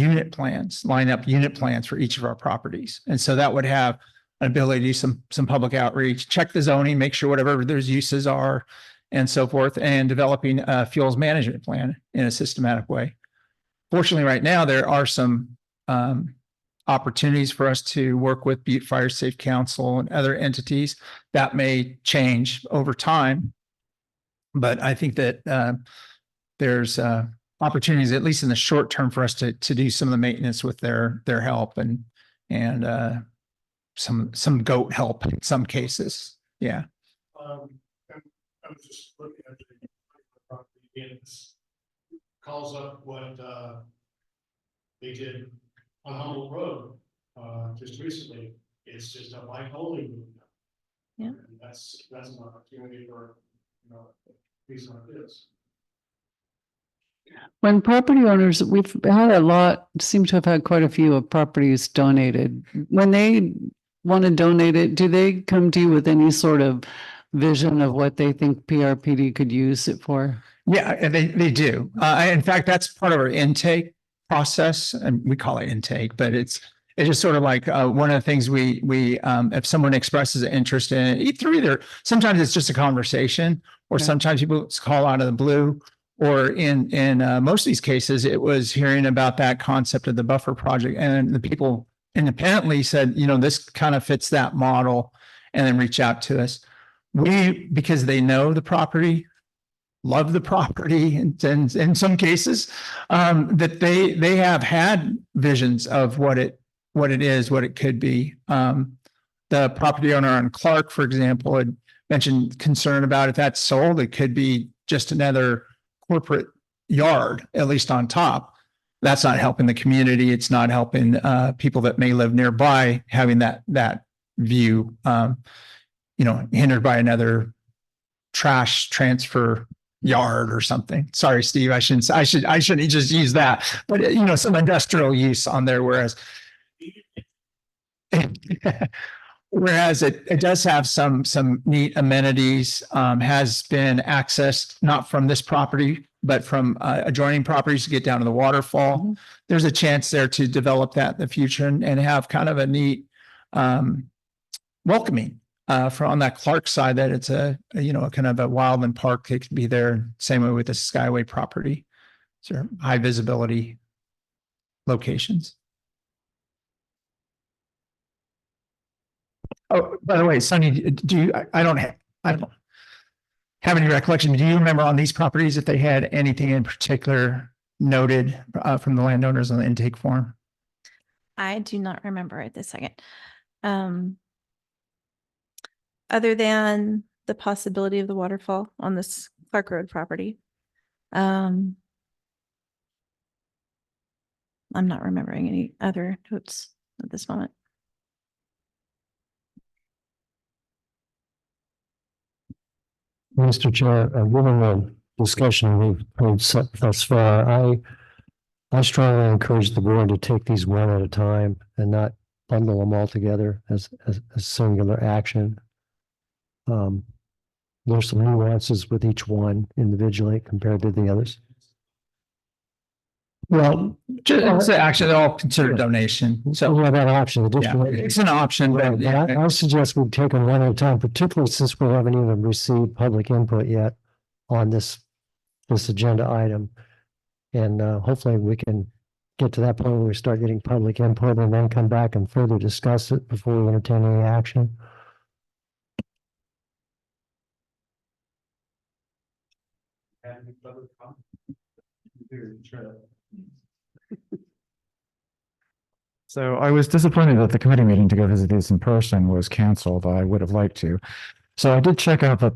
line up unit plans for each of our properties. And so that would have an ability to do some public outreach, check the zoning, make sure whatever there's uses are and so forth, and developing a fuels management plan in a systematic way. Fortunately, right now, there are some opportunities for us to work with Butte Fire Safe Council and other entities. That may change over time, but I think that there's opportunities, at least in the short term, for us to do some of the maintenance with their help and some goat help in some cases. Yeah. I was just looking at the property and it calls up what they did on Humboldt Road just recently. It's just a bike only route now. Yeah. And that's an opportunity for a piece like this. When property owners, we've had seem to have had quite a few of properties donated. When they want to donate it, do they come to you with any sort of vision of what they think PRPD could use it for? Yeah, they do. In fact, that's part of our intake process, and we call it intake, but it's just sort of like one of the things we if someone expresses an interest in it, either sometimes it's just a conversation, or sometimes people call out of the blue, or in most of these cases, it was hearing about that concept of the buffer project, and the people independently said, this kind of fits that model, and then reach out to us. Because they know the property, love the property and in some cases, that they have had visions of what it is, what it could be. The property owner on Clark, for example, had mentioned concern about if that's sold, it could be just another corporate yard, at least on top. That's not helping the community. It's not helping people that may live nearby having that view, hindered by another trash transfer yard or something. Sorry, Steve, I shouldn't just use that, but some industrial use on there, whereas it does have some neat amenities, has been accessed not from this property, but from adjoining properties to get down to the waterfall. There's a chance there to develop that in the future and have kind of a neat welcoming on that Clark side, that it's a kind of a wildland park that could be there. Same way with the Skyway property. So high visibility locations. Oh, by the way, Sonny, I don't have any recollection. Do you remember on these properties if they had anything in particular noted from the landowners on the intake form? I do not remember at this second. Other than the possibility of the waterfall on this Clark Road property. I'm not remembering any other notes at this moment. Mr. Chair, given the discussion we've had thus far, I strongly encourage the board to take these one at a time and not bundle them all together as a singular action. There's some nuances with each one individually compared to the others. Well, it's actually they're all considered donation. So we have that option. Additionally, it's an option, but I suggest we take them one at a time, particularly since we haven't even received public input yet on this agenda item. And hopefully we can get to that point where we start getting public input and then come back and further discuss it before we entertain any action. So I was disappointed that the committee meeting to go visit these in person was canceled. I would have liked to. So I did check out the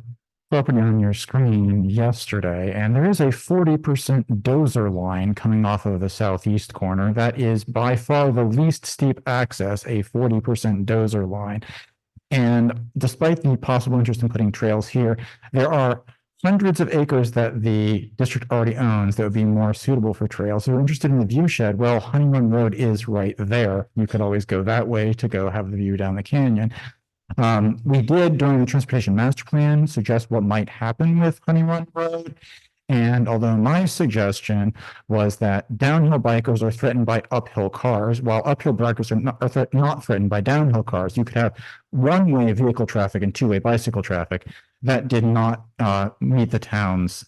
property on your screen yesterday, and there is a 40% dozer line coming off of the southeast corner. That is by far the least steep access, a 40% dozer line. And despite the possible interest in putting trails here, there are hundreds of acres that the district already owns that would be more suitable for trails. So if you're interested in the view shed, well, Honey Run Road is right there. You could always go that way to go have the view down the canyon. We did, during the transportation master plan, suggest what might happen with Honey Run Road. And although my suggestion was that downhill bikers are threatened by uphill cars, while uphill bikers are not threatened by downhill cars, you could have one-way vehicle traffic and two-way bicycle traffic. That did not meet the town's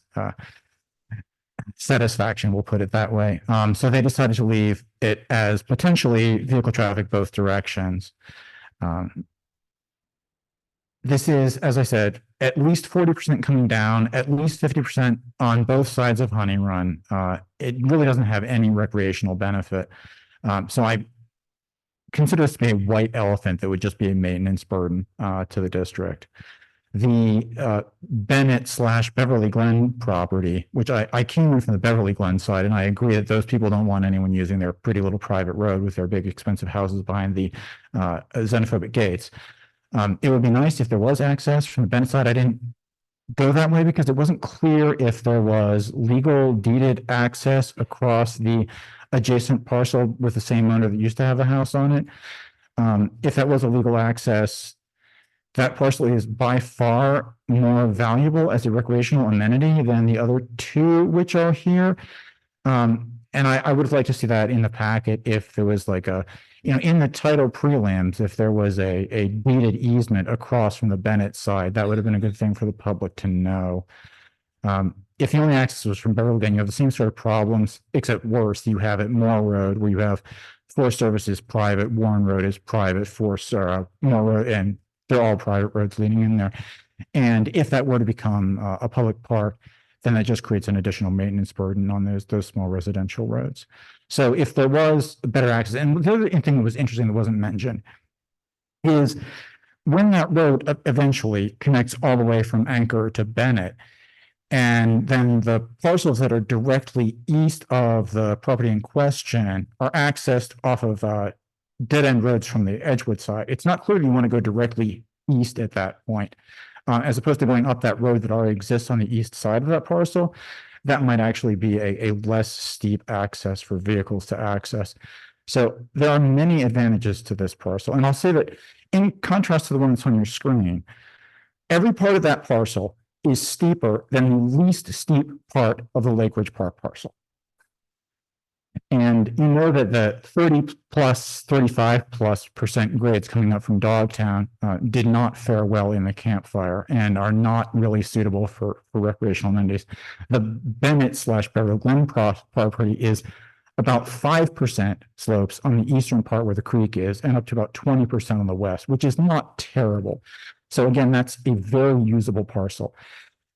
satisfaction, we'll put it that way. So they decided to leave it as potentially vehicle traffic both directions. This is, as I said, at least 40% coming down, at least 50% on both sides of Honey Run. It really doesn't have any recreational benefit. So I consider this to be a white elephant that would just be a maintenance burden to the district. The Bennett/Beverly Glen property, which I came in from the Beverly Glen side, and I agree that those people don't want anyone using their pretty little private road with their big expensive houses behind the xenophobic gates. It would be nice if there was access from the Bennett side. I didn't go that way because it wasn't clear if there was legal deeded access across the adjacent parcel with the same owner that used to have a house on it. If that was a legal access, that parcel is by far more valuable as a recreational amenity than the other two which are here. And I would have liked to see that in the packet if there was like a, in the title prelims, if there was a deeded easement across from the Bennett side, that would have been a good thing for the public to know. If the only access was from Beverly Glen, you have the same sort of problems, except worse. You have at Moore Road where you have Forest Service is private, Warren Road is private, Moore Road, and they're all private roads leading in there. And if that were to become a public park, then that just creates an additional maintenance burden on those small residential roads. So if there was better access, and the other thing that was interesting that wasn't mentioned is when that road eventually connects all the way from Anchor to Bennett, and then the parcels that are directly east of the property in question are accessed off of dead end roads from the Edgewood side. It's not clear you want to go directly east at that point, as opposed to going up that road that already exists on the east side of that parcel. That might actually be a less steep access for vehicles to access. So there are many advantages to this parcel. And I'll say that in contrast to the one that's on your screen, every part of that parcel is steeper than the least steep part of the Lake Ridge Park parcel. And you know that the 35+% grades coming up from Dogtown did not fare well in the campfire and are not really suitable for recreational amenities. The Bennett/Beverly Glen property is about 5% slopes on the eastern part where the creek is, and up to about 20% on the west, which is not terrible. So again, that's a very usable parcel.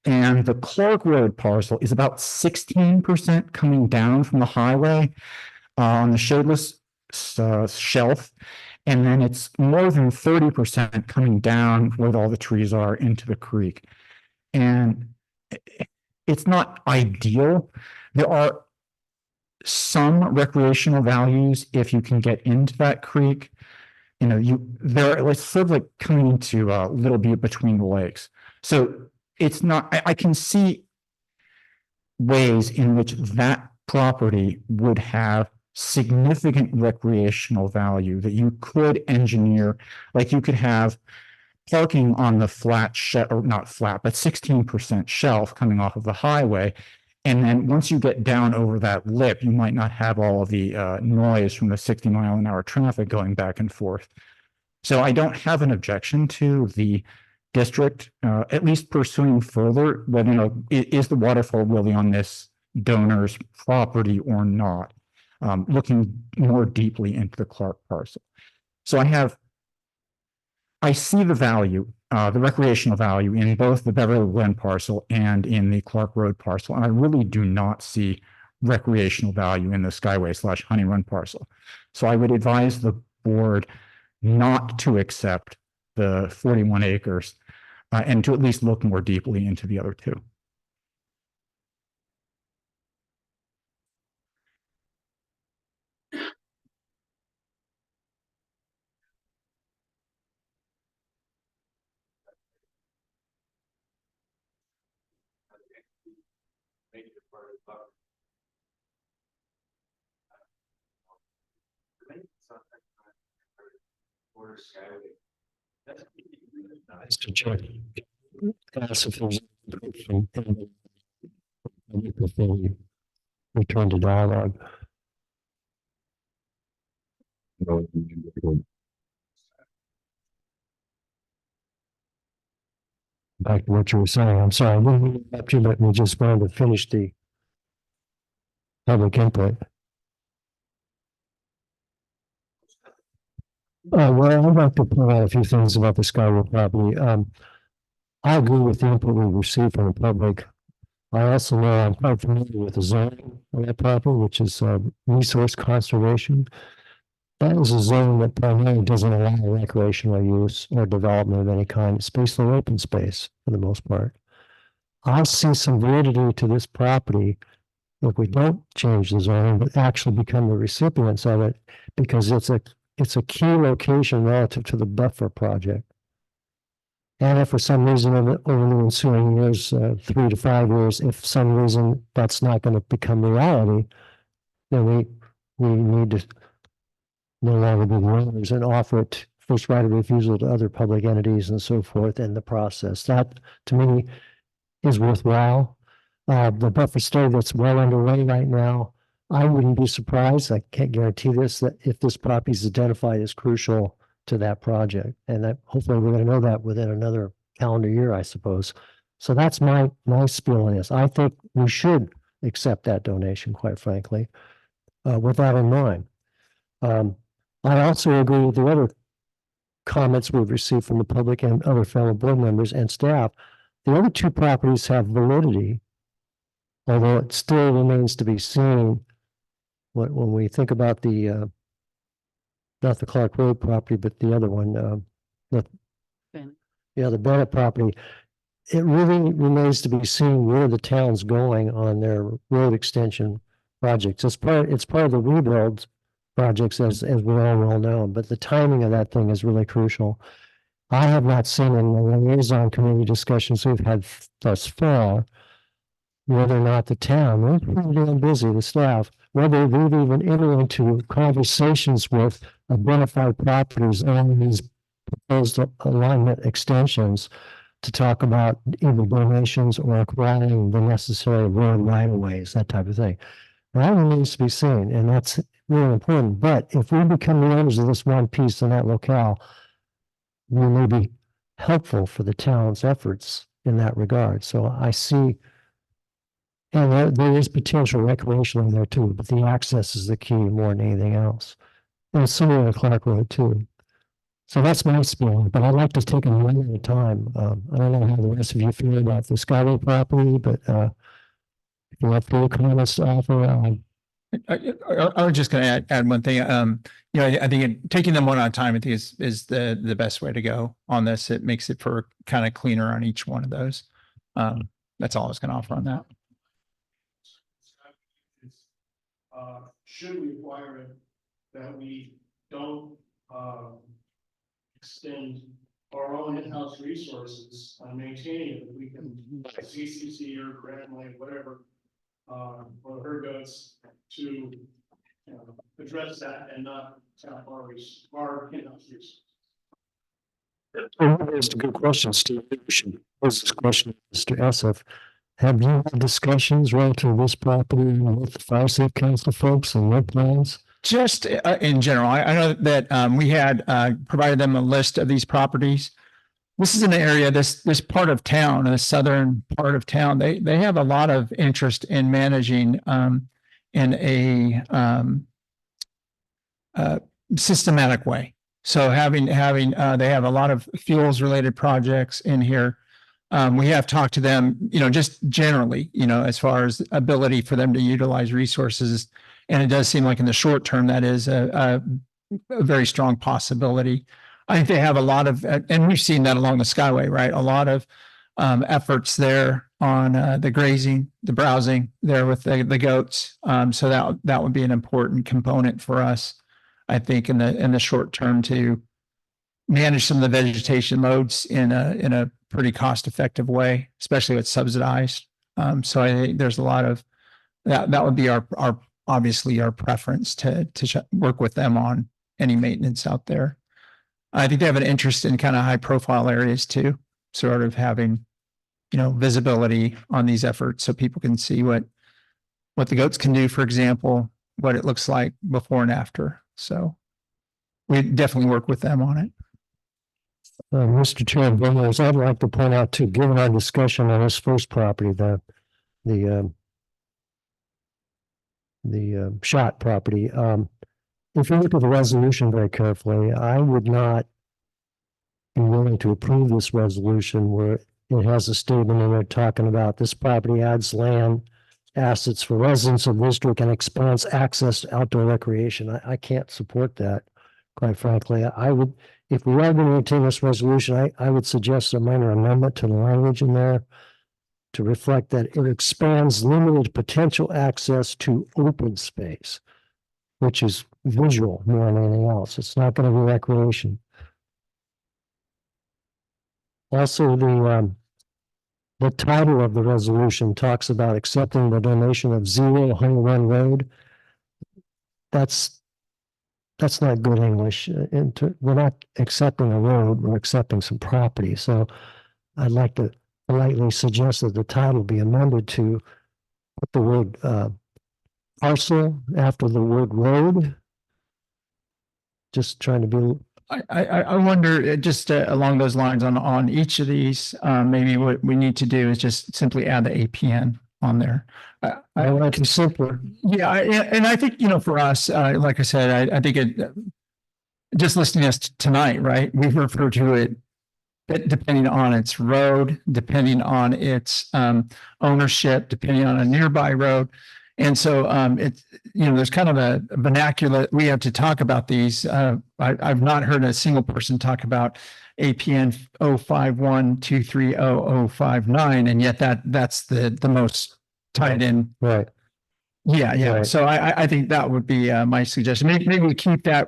And the Clark Road parcel is about 16% coming down from the highway on the shadeless shelf. And then it's more than 30% coming down where all the trees are into the creek. And it's not ideal. There are some recreational values if you can get into that creek. You know, it's sort of like coming into Little Butte between the lakes. So it's not, I can see ways in which that property would have significant recreational value that you could engineer. Like you could have parking on the flat or not flat, but 16% shelf coming off of the highway. And then once you get down over that lip, you might not have all of the noise from the 60-mile-an-hour traffic going back and forth. So I don't have an objection to the district, at least pursuing further, but is the waterfall really on this donor's property or not? Looking more deeply into the Clark parcel. So I see the value, the recreational value in both the Beverly Glen parcel and in the Clark Road parcel. And I really do not see recreational value in the Skyway/Honey Run parcel. So I would advise the board not to accept the 41 acres and to at least look more deeply into the other two. Mr. Chair, ask if there's before we return to dialogue. Back to what you were saying. I'm sorry, I didn't mean to interrupt you, but we just wanted to finish the public input. Well, I'd like to point out a few things about the Skyway property. I agree with the input we received from the public. I also know I'm quite familiar with the zoning of that property, which is resource conservation. That is a zone that primarily doesn't allow recreational use or development of any kind. It's basically open space for the most part. I see some validity to this property if we don't change the zoning, but actually become the recipients of it, because it's a key location relative to the buffer project. And if for some reason over the ensuing years, 3 to 5 years, if for some reason that's not going to become reality, then we need to no longer be the owners and offer it first right of refusal to other public entities and so forth in the process. That, to me, is worthwhile. The buffer study that's well underway right now, I wouldn't be surprised, I can't guarantee this, that if this property is identified as crucial to that project, and that hopefully we're going to know that within another calendar year, I suppose. So that's my spiel on this. I think we should accept that donation, quite frankly, with that in mind. I also agree with the other comments we've received from the public and other fellow board members and staff. The other two properties have validity Although it still remains to be seen when we think about the not the Clark Road property, but the other one, the Bennett. yeah, the Bennett property. It really remains to be seen where the town's going on their road extension projects. It's part of the rebuild projects as we all well know, but the timing of that thing is really crucial. I have not seen in the liaison committee discussions we've had thus far whether or not the town, they're pretty damn busy, the staff, whether they've even entered into conversations with identified properties on these proposed alignment extensions to talk about either donations or acquiring the necessary road right of ways, that type of thing. That remains to be seen, and that's really important. But if we become the owners of this one piece in that locale, we may be helpful for the town's efforts in that regard. So I see, and there is potential recreation in there too, but the access is the key more than anything else. And it's similar to Clark Road too. So that's my spin, but I'd like to take them one at a time. I don't know how the rest of you feel about the Skyway property, but if you have further comments to offer, I was just going to add one thing. I think taking them one at a time, I think is the best way to go on this. It makes it for kind of cleaner on each one of those. That's all I was going to offer on that. Should we require it that we don't extend our own in-house resources on maintaining it, if we can CCC or grant money, whatever, or her goes to address that and not tap our in-house resources. That's a good question, Steve. We should pose this question to Mr. Essef. Have you had discussions relative to this property with the Fire Safe Council folks and their plans? Just in general, I know that we had provided them a list of these properties. This is an area, this part of town, the southern part of town. They have a lot of interest in managing in a systematic way. So having they have a lot of fuels related projects in here. We have talked to them, just generally, as far as ability for them to utilize resources. And it does seem like in the short term, that is a very strong possibility. I think they have a lot of, and we've seen that along the Skyway, right? A lot of efforts there on the grazing, the browsing there with the goats. So that would be an important component for us, I think, in the short term to manage some of the vegetation loads in a pretty cost effective way, especially with subsidized. So I think there's a lot of that would be our obviously our preference to work with them on any maintenance out there. I think they have an interest in kind of high profile areas too, sort of having, visibility on these efforts so people can see what the goats can do, for example, what it looks like before and after. So we definitely work with them on it. Mr. Chair, I'd like to point out too, given our discussion on this first property, the shot property, if you look at the resolution very carefully, I would not be willing to approve this resolution where it has a statement in there talking about this property adds land assets for residents of the district and expands access to outdoor recreation. I can't support that, quite frankly. I would, if we are going to maintain this resolution, I would suggest a minor amendment to the language in there to reflect that it expands limited potential access to open space, which is visual more than anything else. It's not going to be recreation. Also, the title of the resolution talks about accepting the donation of 0 Honey Run Road. That's not good English. We're not accepting a road, we're accepting some property. So I'd like to politely suggest that the title be amended to put the word parcel after the word road. Just trying to be. I wonder, just along those lines on each of these, maybe what we need to do is just simply add the APN on there. I like it simpler. Yeah, and I think, for us, like I said, I think just listening to us tonight, right? We refer to it depending on its road, depending on its ownership, depending on a nearby road. And so it's, there's kind of a vernacular, we have to talk about these. I've not heard a single person talk about APN 051230059, and yet that's the most tied in. Right. Yeah. Right. So I think that would be my suggestion. Maybe we keep that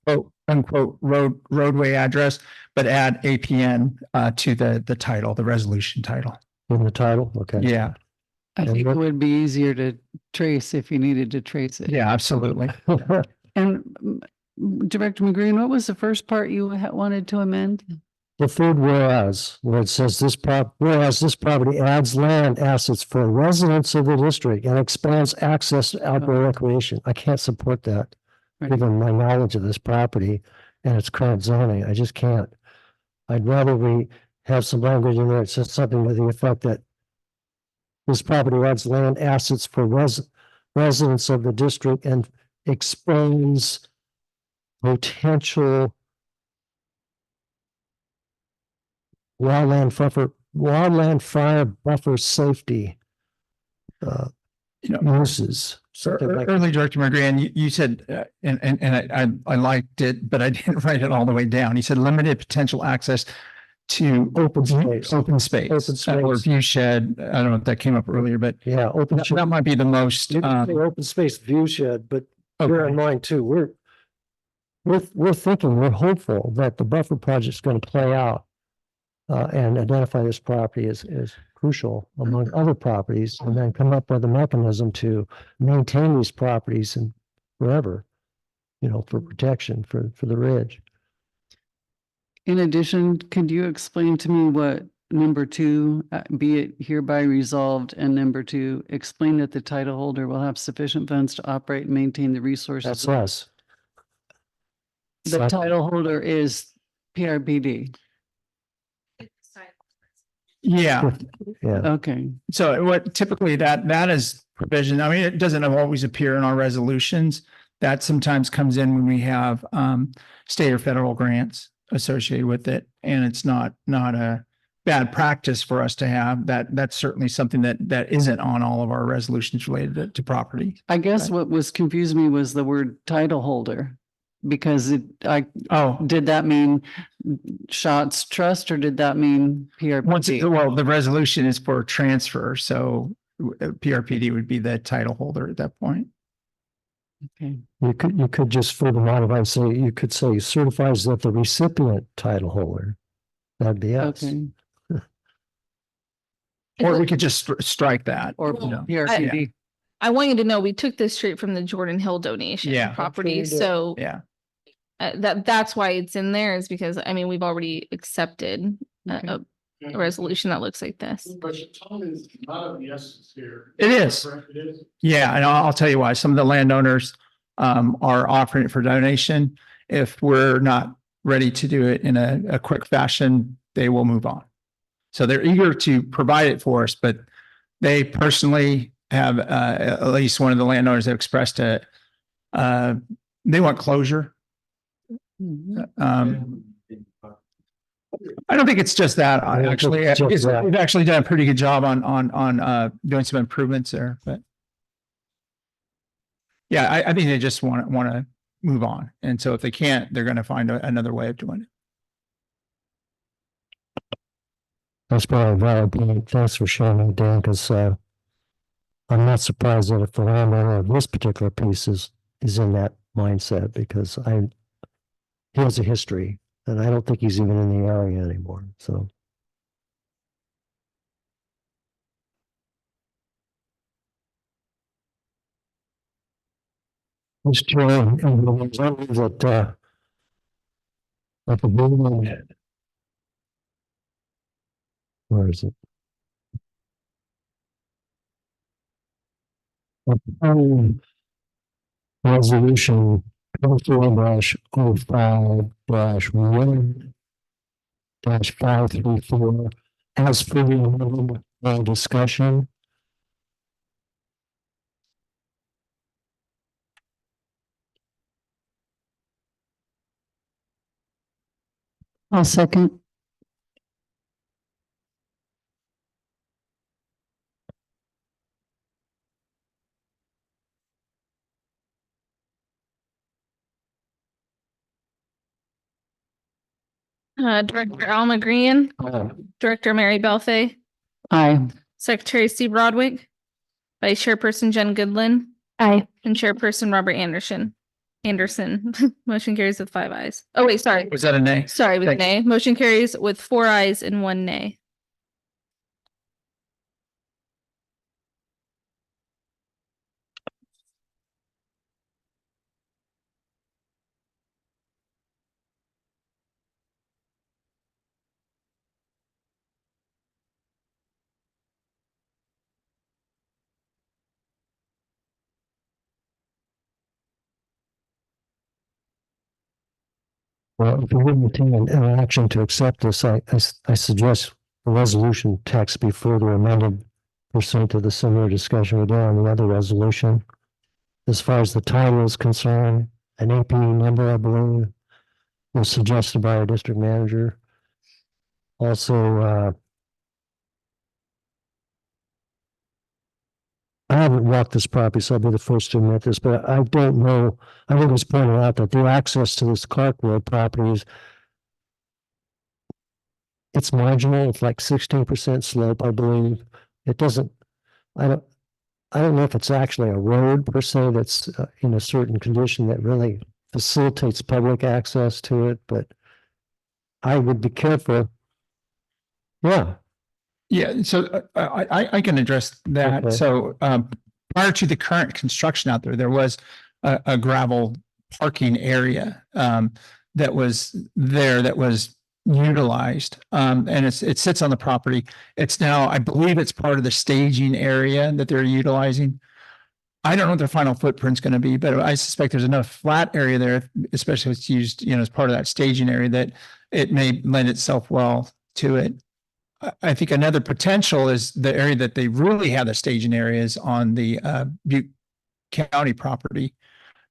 quote unquote roadway address, but add APN to the title, the resolution title. In the title, okay. Yeah. I think it would be easier to trace if you needed to trace it. Yeah, absolutely. And Director McGreen, what was the first part you wanted to amend? The third whereas, where it says whereas this property adds land assets for residents of the district and expands access to outdoor recreation. I can't support that, given my knowledge of this property and its current zoning. I just can't. I'd rather we have some language in there that says something to the effect that this property adds land assets for residents of the district and expands potential wildland fire buffer safety uses. Something like Early Director McGran, you said, and I liked it, but I didn't write it all the way down. He said limited potential access to open space. open space, or view shed. I don't know if that came up earlier, but Yeah, open. that might be the most. You can say open space view shed, but bear in mind too, we're thinking, we're hopeful that the buffer project is going to play out and identify this property as crucial among other properties, and then come up with a mechanism to maintain these properties and forever, for protection for the ridge. In addition, could you explain to me what number 2, be it hereby resolved, and number 2, explain that the title holder will have sufficient funds to operate and maintain the resources? That's us. The title holder is PRPD. Yeah. Yeah. Okay. So what typically that is provision. I mean, it doesn't always appear in our resolutions. That sometimes comes in when we have state or federal grants associated with it, and it's not a bad practice for us to have that. That's certainly something that isn't on all of our resolutions related to property. I guess what was confused me was the word title holder, because did that mean Shots Trust or did that mean PRPD? Well, the resolution is for transfer, so PRPD would be the title holder at that point. Okay. You could just further modify, you could say certifies that the recipient title holder. That'd be us. Okay. Or we could just strike that. Or PRPD. I want you to know we took this straight from the Jordan Hill donation Yeah. property. So Yeah. That's why it's in there, is because we've already accepted a resolution that looks like this. But time is not of the essence here. It is. Correct, it is. Yeah, and I'll tell you why. Some of the landowners are offering it for donation. If we're not ready to do it in a quick fashion, they will move on. So they're eager to provide it for us, but they personally have at least one of the landowners have expressed they want closure. I don't think it's just that. We've actually done a pretty good job on doing some improvements there, but yeah, I think they just want to move on, and so if they can't, they're going to find another way of doing it. That's probably a valid point. Thanks for sharing that, Dan, because I'm not surprised that if the landowner of this particular piece is in that mindset, because he has a history, and I don't think he's even in the area anymore. So. Mr. Chair, and that at the beginning, where is it? Resolution 24-05-1-534 as per the amendment discussion. I'll second. Director Alma Green, Director Mary Belfay, Aye. Secretary Steve Rodwick, Vice Chairperson Jen Goodlin. Aye. And Chairperson Robert Anderson. Motion carries with 5 ayes. Oh, wait, sorry. Was that a nay? Sorry, with Thanks. nay. Motion carries with 4 ayes and 1 nay. Well, if you wouldn't take an action to accept this, I suggest the resolution text be further amended pursuant to the similar discussion we did on the other resolution. As far as the title is concerned, an AP number, I believe, was suggested by our district manager. Also, I haven't walked this property, so I'll be the first to admit this, but I don't know. I think it was pointed out that the access to this Clark Road property is it's marginal. It's like 16% slope, I believe. It doesn't, I don't know if it's actually a road per se that's in a certain condition that really facilitates public access to it, but I would be careful. Yeah. Yeah, so I can address that. Okay. So prior to the current construction out there, there was a gravel parking area that was there that was utilized. And it sits on the property. It's now, I believe it's part of the staging area that they're utilizing. I don't know what their final footprint's going to be, but I suspect there's enough flat area there, especially if it's used, as part of that staging area, that it may lend itself well to it. I think another potential is the area that they really have the staging areas on the Butte County property,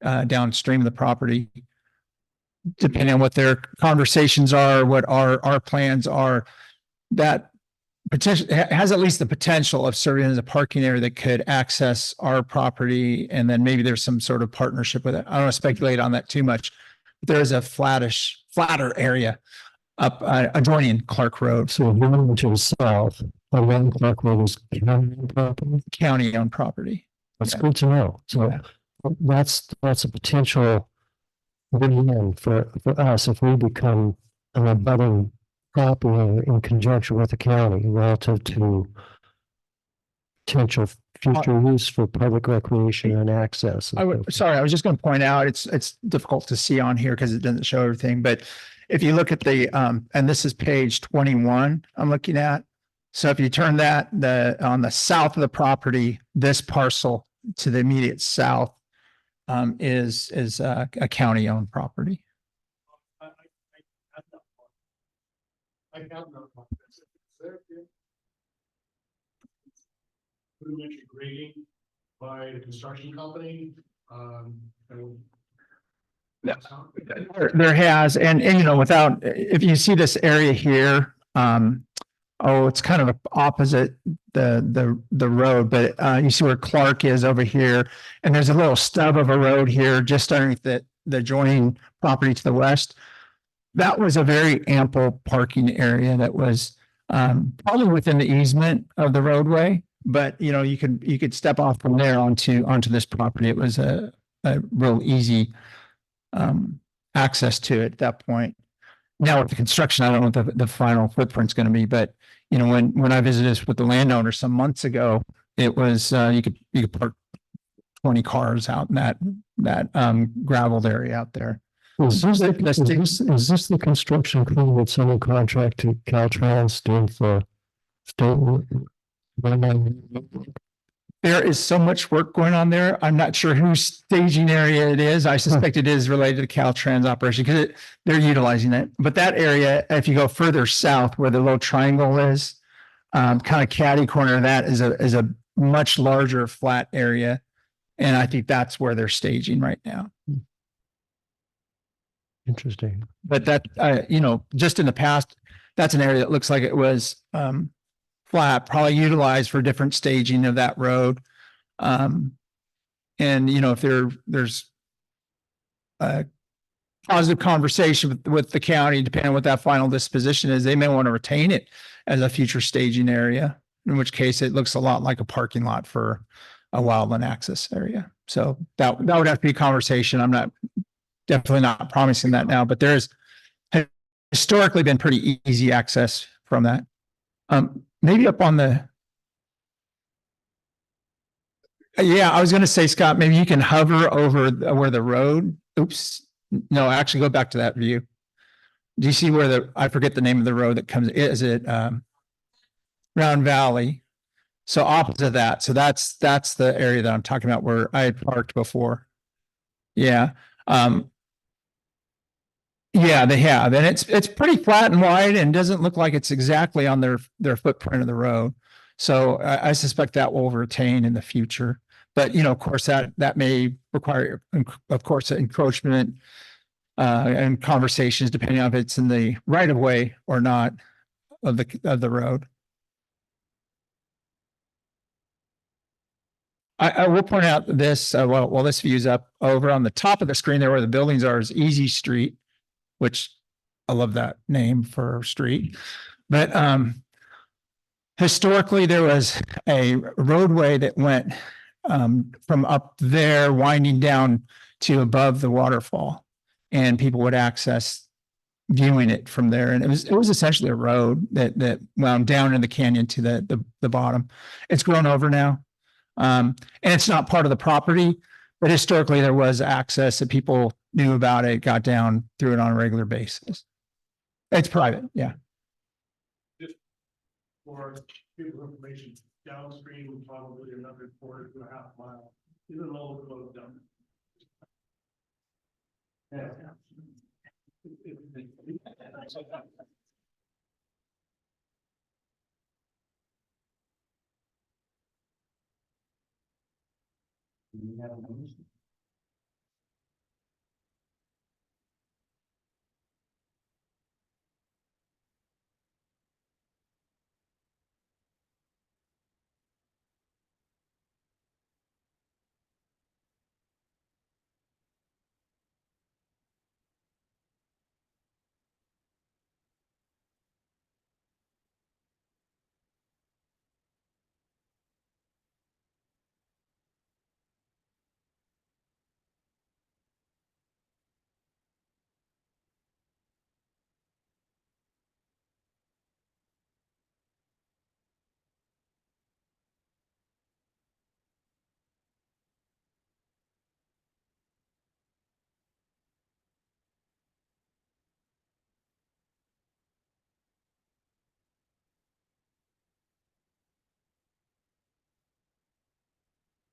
downstream of the property. Depending on what their conversations are, what our plans are, that potential has at least the potential of serving as a parking area that could access our property, and then maybe there's some sort of partnership with it. I don't want to speculate on that too much. There is a flatter area up adjoining Clark Road. So moving to the south, around Clark Road is county-owned property. County-owned property. That's Yeah. good to know. So Yeah. that's a potential win-win for us if we become an abutting property in conjunction with the county relative to potential future use for public recreation and access. I was just going to point out, it's difficult to see on here because it doesn't show everything, but if you look at the, and this is page 21 I'm looking at. So if you turn that, on the south of the property, this parcel to the immediate south, is a county-owned property. I have no confidence. We mentioned grading by the construction company. There has, and without, if you see this area here, it's kind of opposite the road, but you see where Clark is over here, and there's a little stub of a road here just underneath the adjoining property to the west. That was a very ample parking area that was probably within the easement of the roadway, but you could step off from there onto this property. It was a real easy access to it at that point. Now with the construction, I don't know what the final footprint's going to be, but when I visited this with the landowner some months ago, it was you could park 20 cars out in that graveled area out there. Is this the construction crew that's under contract to Caltrans doing for state? There is so much work going on there. I'm not sure whose staging area it is. I suspect it is related to Caltrans operation because they're utilizing it. But that area, if you go further south where the little triangle is, kind of catty corner of that is a much larger flat area. And I think that's where they're staging right now. Interesting. But that, just in the past, that's an area that looks like it was, flat, probably utilized for different staging of that road. And if there's a positive conversation with the county, depending on what that final disposition is, they may want to retain it as a future staging area, in which case it looks a lot like a parking lot for a wildland access area. So that would have to be a conversation. I'm definitely not promising that now, but there's historically been pretty easy access from that. Maybe up on the, yeah, I was going to say, Scott, maybe you can hover over where the road, oops, no, actually go back to that view. Do you see where I forget the name of the road that comes, is it Round Valley? So opposite of that. So that's the area that I'm talking about where I had parked before. Yeah. Yeah, they have. And it's pretty flat and wide and doesn't look like it's exactly on their footprint of the road. So I suspect that will retain in the future. But, of course, that may require, of course, encroachment and conversations depending on if it's in the right of way or not of the road. I will point out this, while this view's up, over on the top of the screen there where the buildings are is Easy Street, which I love that name for a street. But historically, there was a roadway that went from up there winding down to above the waterfall, and people would access viewing it from there. And it was essentially a road that wound down in the canyon to the bottom. It's grown over now. And it's not part of the property, but historically there was access that people knew about it, got down through it on a regular basis. It's private, yeah. Just for people information, downstream, probably another 1.5 mile, even though it's closed down. Yeah.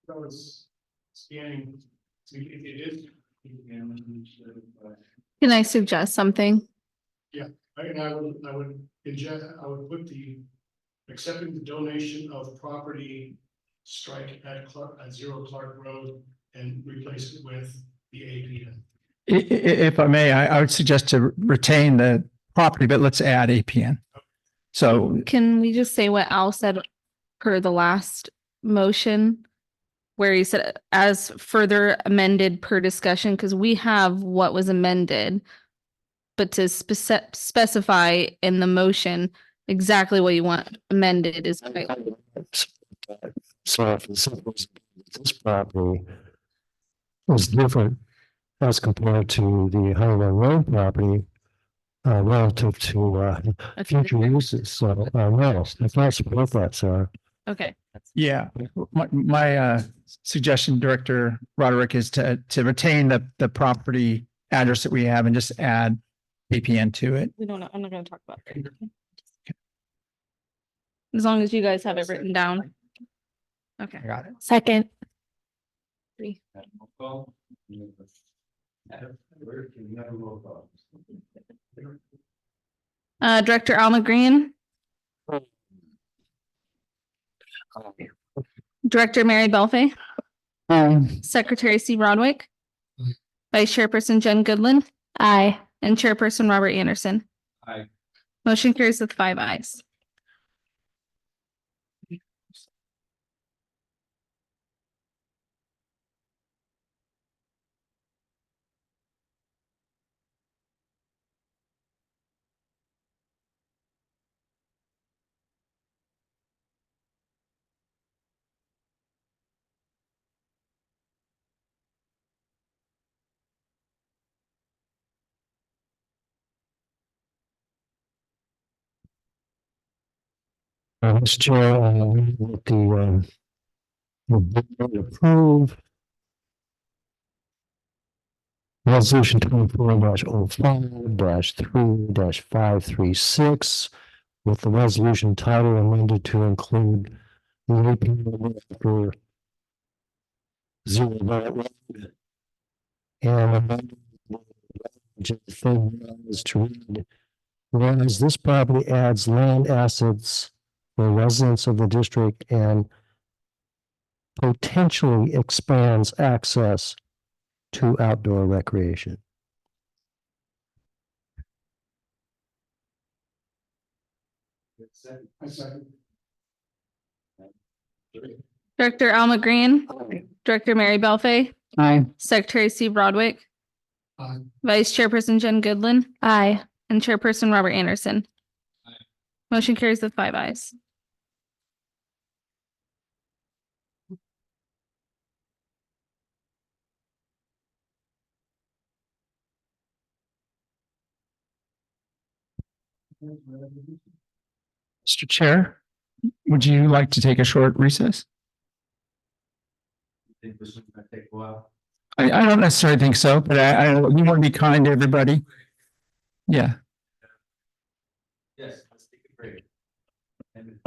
So it's scanning, so it is. Can I suggest something? Yeah, and I would put accepting the donation of property strike at 0 Clark Road and replace it with the APN. If I may, I would suggest to retain the property, but let's add APN. So Can we just say what Al said per the last motion? Where he said as further amended per discussion, because we have what was amended. But to specify in the motion exactly what you want amended is. So if this property was different as compared to the Highway Road property relative to future uses. So no, if I support that, sir. Okay. yeah, my suggestion, Director Roderick, is to retain the property address that we have and just add APN to it. We don't know. I'm not going to talk about it. As long as you guys have it written down. Okay. I got it. Second. 3. Director Alma Green. Director Mary Belfay. Secretary C. Rodwick. Vice Chairperson Jen Goodland. Aye. and Chairperson Robert Anderson. Aye. Motion carries with 5 ayes. Mr. Chair, with the board approve resolution 24-05-3-536 with the resolution title amended to include the APL after Zero Bullet Road and amended the thing is to read, whereas this property adds land assets for residents of the district and potentially expands access to outdoor recreation. I second. Director Alma Green, Director Mary Belfay, Aye. Secretary Steve Broadwick, Aye. Vice Chairperson Jen Goodlin. Aye. And Chairperson Robert Anderson. Aye. Motion carries with 5 ayes. Mr. Chair, would you like to take a short recess? I think this is gonna take a while. I don't necessarily think so, but we want to be kind to everybody. Yeah. Yes, let's take a break. And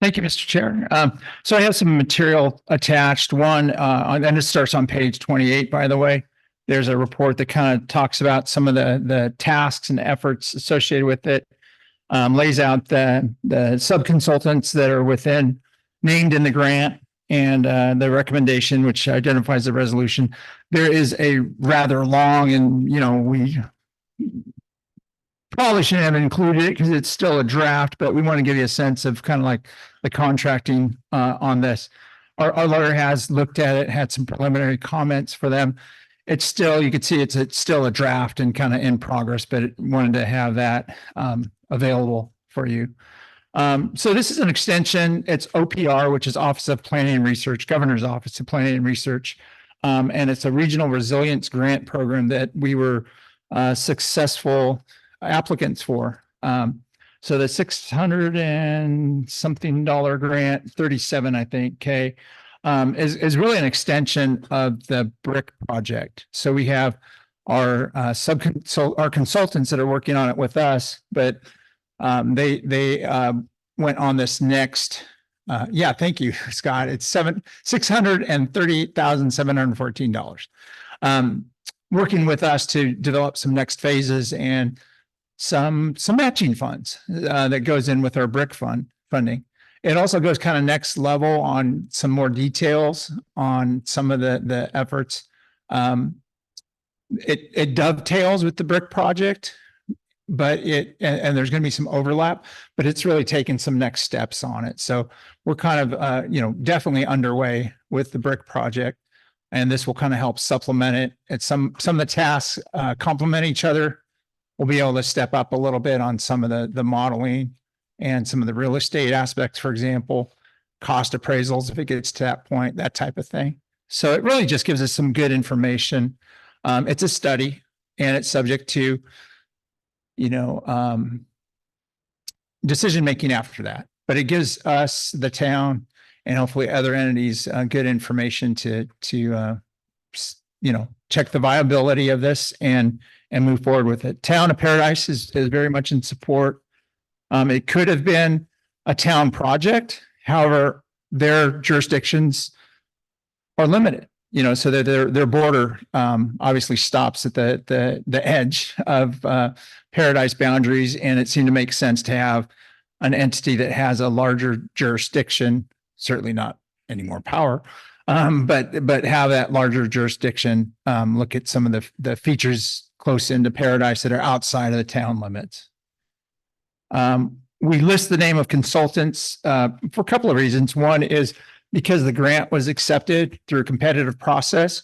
Thank you, Mr. Chair. So I have some material attached. One, and it starts on page 28, by the way. There's a report that kind of talks about some of the tasks and efforts associated with it. Lays out the sub-consultants that are named in the grant and the recommendation, which identifies the resolution. There is a rather long and, we probably shouldn't have included it because it's still a draft, but we want to give you a sense of kind of like the contracting on this. Our lawyer has looked at it, had some preliminary comments for them. It's still, you can see it's still a draft and kind of in progress, but it wanted to have that available for you. So this is an extension. It's OPR, which is Office of Planning and Research, Governor's Office of Planning and Research. And it's a regional resilience grant program that we were successful applicants for. So the 600 and something dollar grant, 37, I think, K, is really an extension of the BRIC project. So we have our our consultants that are working on it with us, but they went on this next. Yeah, thank you, Scott. It's $638,714. Working with us to develop some next phases and some matching funds that goes in with our BRIC funding. It also goes kind of next level on some more details on some of the efforts. It dovetails with the BRIC project, but and there's going to be some overlap, but it's really taken some next steps on it. So we're kind of definitely underway with the BRIC project, and this will kind of help supplement it. It's some of the tasks complement each other. We'll be able to step up a little bit on some of the modeling and some of the real estate aspects, for example, cost appraisals, if it gets to that point, that type of thing. So it really just gives us some good information. It's a study and it's subject to, decision-making after that, but it gives us, the town, and hopefully other entities, good information to check the viability of this and move forward with it. Town of Paradise is very much in support. It could have been a town project. However, their jurisdictions are limited, so that their border obviously stops at the edge of Paradise boundaries, and it seemed to make sense to have an entity that has a larger jurisdiction, certainly not any more power, but have that larger jurisdiction, look at some of the features close into Paradise that are outside of the town limits. We list the name of consultants for a couple of reasons. One is because the grant was accepted through a competitive process.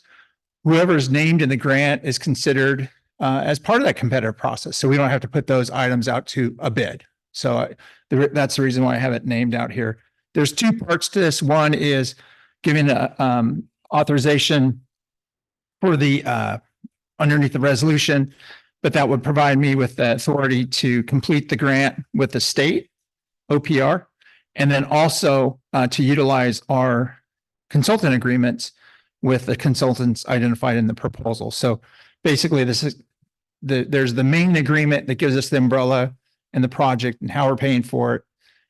Whoever is named in the grant is considered as part of that competitive process. So we don't have to put those items out to a bid. So that's the reason why I have it named out here. There's two parts to this. One is giving authorization for the underneath the resolution, but that would provide me with the authority to complete the grant with the state OPR, and then also to utilize our consultant agreements with the consultants identified in the proposal. So basically, this is there's the main agreement that gives us the umbrella and the project and how we're paying for it,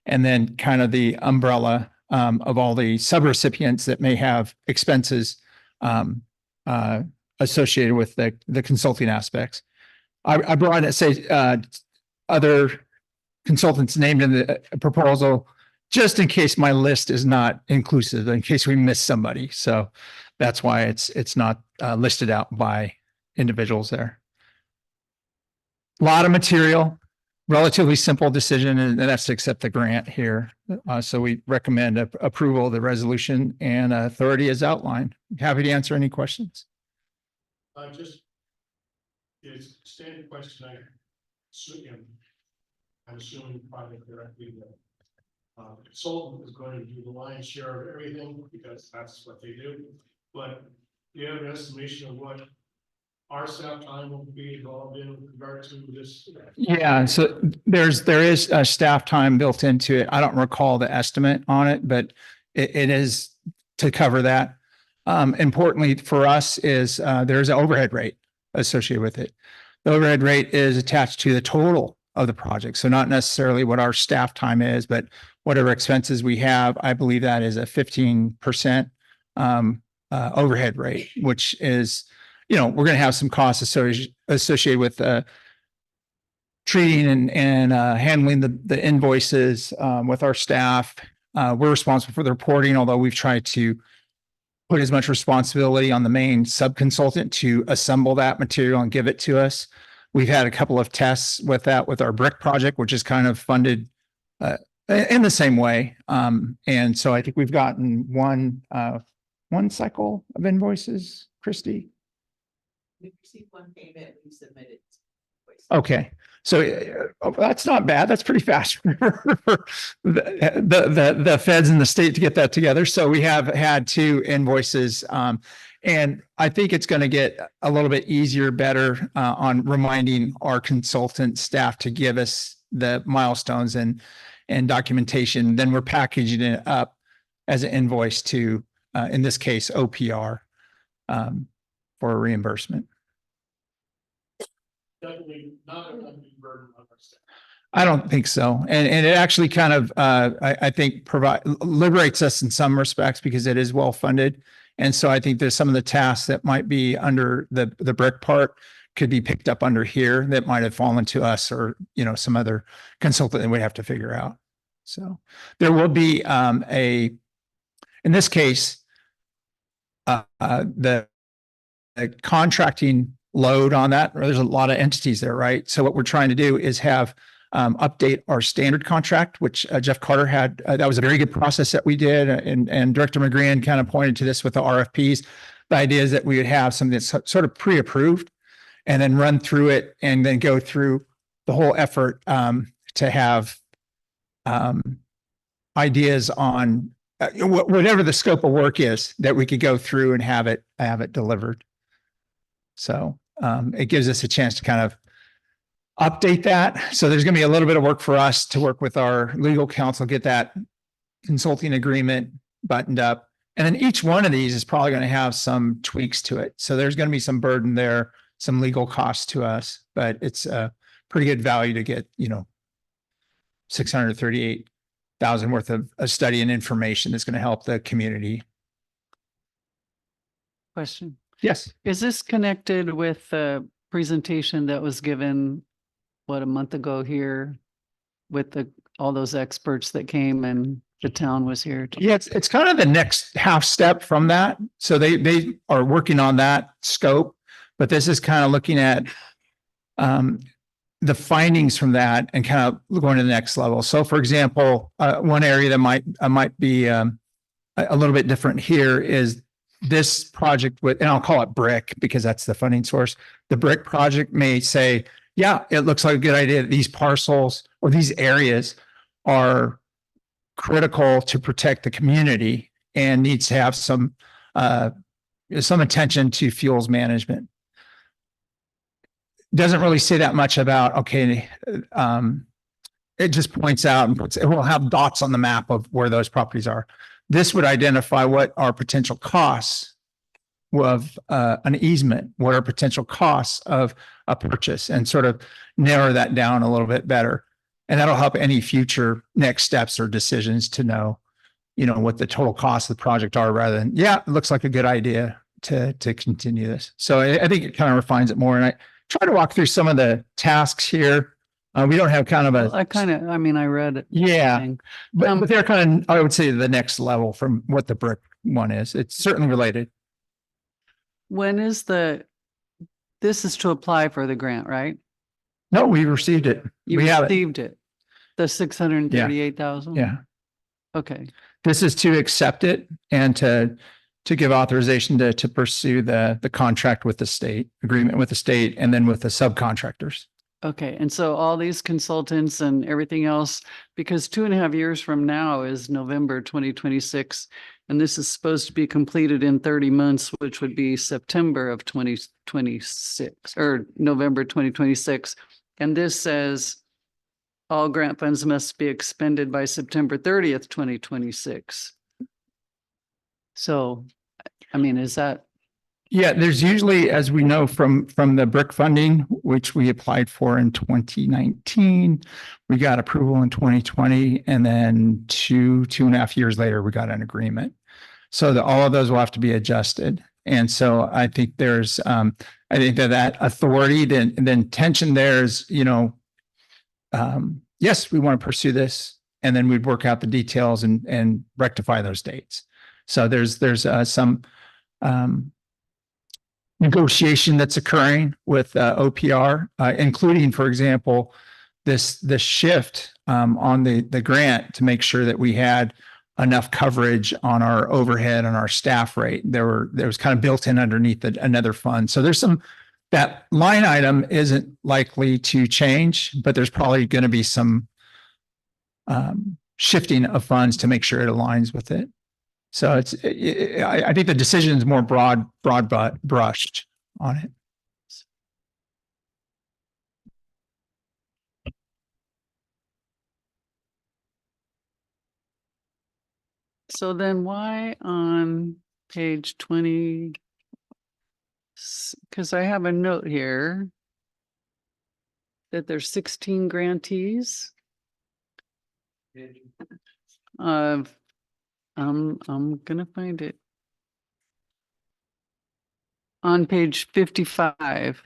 and then kind of the umbrella of all the subrecipients that may have expenses associated with the consulting aspects. I brought it, say, other consultants named in the proposal, just in case my list is not inclusive, in case we miss somebody. So that's why it's not listed out by individuals there. A lot of material, relatively simple decision, and that's to accept the grant here. So we recommend approval of the resolution and authority as outlined. Happy to answer any questions. It's a standard question. I'm assuming probably directly the consultant is going to do the lion's share of everything because that's what they do. But do you have an estimation of what our staff time will be involved in regard to this? Yeah, so there is a staff time built into it. I don't recall the estimate on it, but it is to cover that. Importantly for us is there's an overhead rate associated with it. The overhead rate is attached to the total of the project. So not necessarily what our staff time is, but whatever expenses we have. I believe that is a 15% overhead rate, which is, we're going to have some costs associated with treating and handling the invoices with our staff. We're responsible for the reporting, although we've tried to put as much responsibility on the main sub-consultant to assemble that material and give it to us. We've had a couple of tests with that with our brick project, which is kind of funded in the same way. And so I think we've gotten one cycle of invoices, Christy. We received one payment, we submitted. Okay. So that's not bad. That's pretty fast for the feds and the state to get that together. So we have had two invoices, and I think it's going to get a little bit easier, better on reminding our consultant staff to give us the milestones and documentation. Then we're packaging it up as an invoice to, in this case, OPR for reimbursement. Definitely not a burden on our staff. I don't think so. And it actually kind of, I think liberates us in some respects because it is well funded. And so I think there's some of the tasks that might be under the brick part could be picked up under here that might have fallen to us or, some other consultant that we have to figure out. So there will be in this case, the contracting load on that. There's a lot of entities there, right? So what we're trying to do is have update our standard contract, which Jeff Carter had. That was a very good process that we did. And Director McGrean kind of pointed to this with the RFPs. The idea is that we would have something that's sort of pre-approved and then run through it and then go through the whole effort to have ideas on whatever the scope of work is that we could go through and have it delivered. So it gives us a chance to kind of update that. So there's going to be a little bit of work for us to work with our legal counsel, get that consulting agreement buttoned up, And then each one of these is probably going to have some tweaks to it. So there's going to be some burden there, some legal costs to us, but it's a pretty good value to get, 638,000 worth of a study and information that's going to help the community. Question. Yes. Is this connected with the presentation that was given, a month ago here with all those experts that came and the town was here? Yeah, it's kind of the next half step from that. So they are working on that scope, but this is kind of looking at the findings from that and kind of going to the next level. So for example, one area that might be a little bit different here is this project with, and I'll call it BRIC because that's the funding source. The BRIC project may say, yeah, it looks like a good idea that these parcels or these areas are critical to protect the community and needs to have some attention to fuels management. Doesn't really say that much about, okay, it just points out and it will have dots on the map of where those properties are. This would identify what are potential costs of an easement, what are potential costs of a purchase, and sort of narrow that down a little bit better. And that'll help any future next steps or decisions to know, what the total costs of the project are rather than, yeah, it looks like a good idea to continue this. So I think it kind of refines it more. And I try to walk through some of the tasks here. We don't have kind of a. I read it. Yeah, but they're kind of, I would say, the next level from what the BRIC one is. It's certainly related. When is this is to apply for the grant, right? No, we received it. You we received it. The 638,000? Yeah. Okay. This is to accept it and to give authorization to pursue the contract with the state, agreement with the state, and then with the subcontractors. Okay. And so all these consultants and everything else, because 2.5 years from now is November 2026, and this is supposed to be completed in 30 months, which would be September of 2026 or November 2026. And this says all grant funds must be expended by September 30th, 2026. So, is that? Yeah, there's usually, as we know from the BRIC funding, which we applied for in 2019, we got approval in 2020, and then 2.5 years later, we got an agreement. So all of those will have to be adjusted. And so I think there's, I think that authority, the intention there is, yes, we want to pursue this, and then we'd work out the details and rectify those dates. So there's some negotiation that's occurring with OPR, including, for example, the shift on the grant to make sure that we had enough coverage on our overhead and our staff rate. There was kind of built in underneath another fund. So there's that line item isn't likely to change, but there's probably going to be some shifting of funds to make sure it aligns with it. So I think the decision is more broad brushed on it. So then why on page 20? Because I have a note here that there's 16 grantees. I'm gonna find it. On page 55,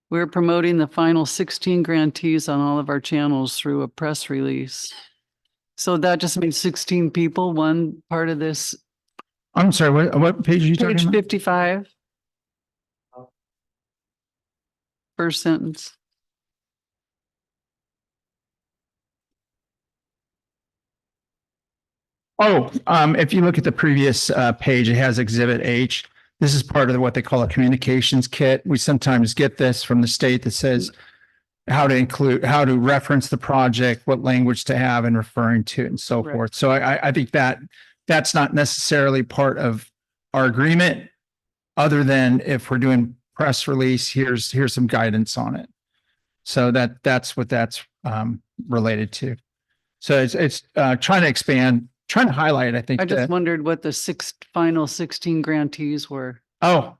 we're promoting the final 16 grantees on all of our channels through a press release. So that just means 16 people, one part of this. I'm sorry, what page are you talking Page about? 55. First sentence. Oh, if you look at the previous page, it has Exhibit H. This is part of what they call a communications kit. We sometimes get this from the state that says how to reference the project, what language to have and referring to it and so forth. So I think that's not necessarily part of our agreement, other than if we're doing press release, here's some guidance on it. So that's what that's related to. So it's trying to expand trying to highlight, I think. I just wondered what the final 16 grantees were. Oh,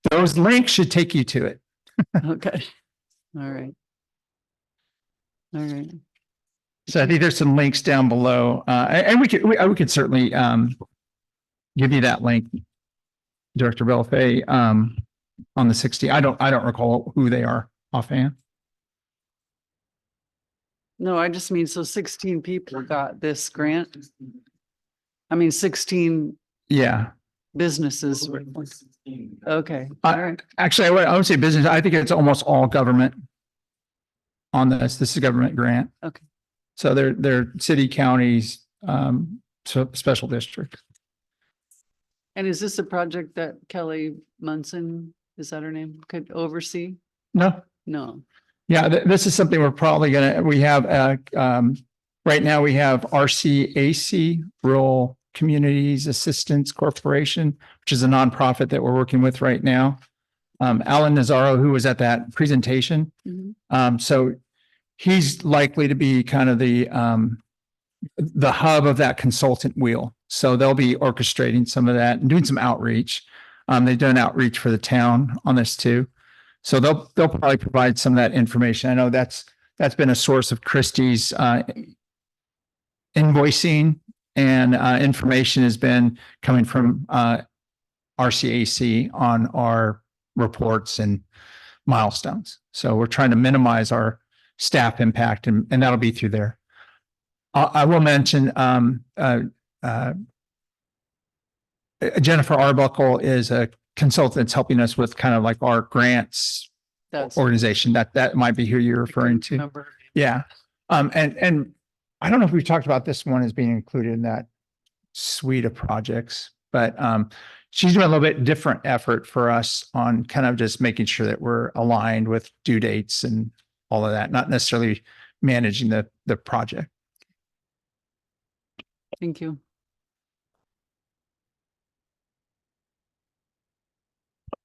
those links should take you to it. Okay. All right. All right. So I think there's some links down below, and we could certainly give you that link, Director Belfay, on the 60. I don't recall who they are offhand. No, I just mean, so 16 people got this grant. I mean, 16 Yeah. businesses. Okay. All right. Actually, I would say business. I think it's almost all government on this. This is a government grant. Okay. So they're city, counties, so special districts. And is this a project that Kelly Munson, is that her name, could oversee? No. No. Yeah, this is something we're probably we have, right now we have RCAC, Rural Communities Assistance Corporation, which is a nonprofit that we're working with right now. Alan Nazaro, who was at that presentation. So he's likely to be kind of the hub of that consultant wheel. So they'll be orchestrating some of that and doing some outreach. They've done outreach for the town on this too. So they'll probably provide some of that information. I know that's been a source of Christie's invoicing, and information has been coming from RCAC on our reports and milestones. So we're trying to minimize our staff impact, and that'll be through there. I will mention Jennifer Arbuckle is a consultant that's helping us with kind of like our grants organization. That might be who you're referring to. Yeah. And I don't know if we've talked about this one as being included in that suite of projects, but she's doing a little bit different effort for us on kind of just making sure that we're aligned with due dates and all of that, not necessarily managing the project. Thank you.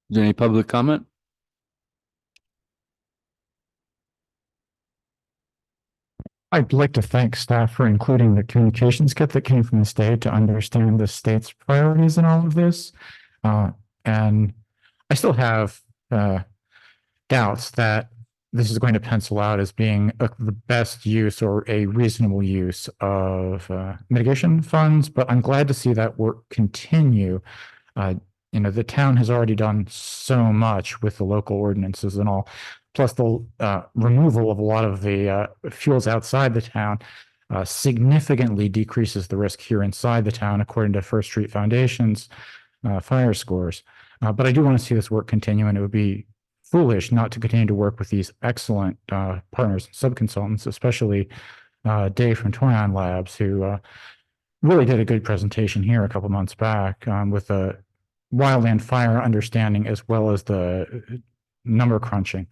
Is there any public comment? I'd like to thank staff for including the communications kit that came from the state to understand the state's priorities in all of this. And I still have doubts that this is going to pencil out as being the best use or a reasonable use of mitigation funds, but I'm glad to see that work continue. The town has already done so much with the local ordinances and all, plus the removal of a lot of the fuels outside the town significantly decreases the risk here inside the town, according to First Street Foundation's fire scores. But I do want to see this work continue, and it would be foolish not to continue to work with these excellent partners, subconsultants, especially Dave from Toyon Labs, who really did a good presentation here a couple months back with a wildland fire understanding, as well as the number crunching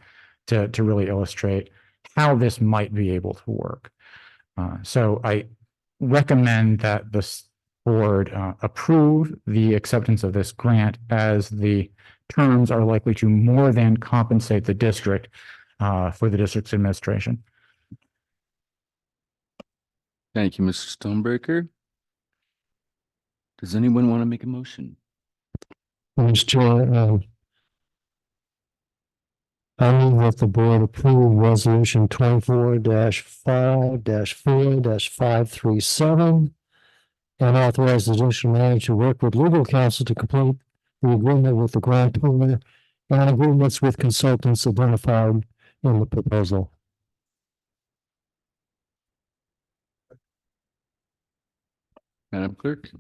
to really illustrate how this might be able to work. So I recommend that the board approve the acceptance of this grant, as the terms are likely to more than compensate the district for the district's administration. Thank you, Mr. Stonebreaker. Does anyone want to make a motion? Mr. Chair, I move that the board approve resolution 24-5-4-537 and authorize the district manager to work with legal counsel to complete the agreement with the grantor and agreements with consultants identified in the proposal. Madam Clerk?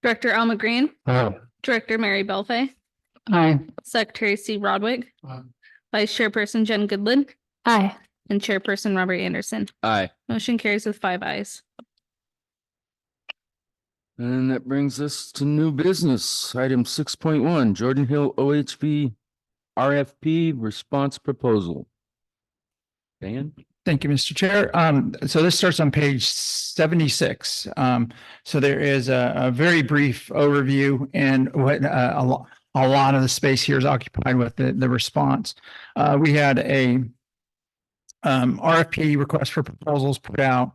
Director Alma Green. Aye. Director Mary Belfay. Aye. Secretary C. Rodwig. Vice Chairperson Jen Goodland. Aye. And Chairperson Robert Anderson. Aye. Motion carries with 5 ayes. And that brings us to new business. Item 6.1, Jordan Hill OHV RFP response proposal. Dan? Thank you, Mr. Chair. So this starts on page 76. So there is a very brief overview, and what a lot of the space here is occupied with the response. We had a RFP, request for proposals, put out.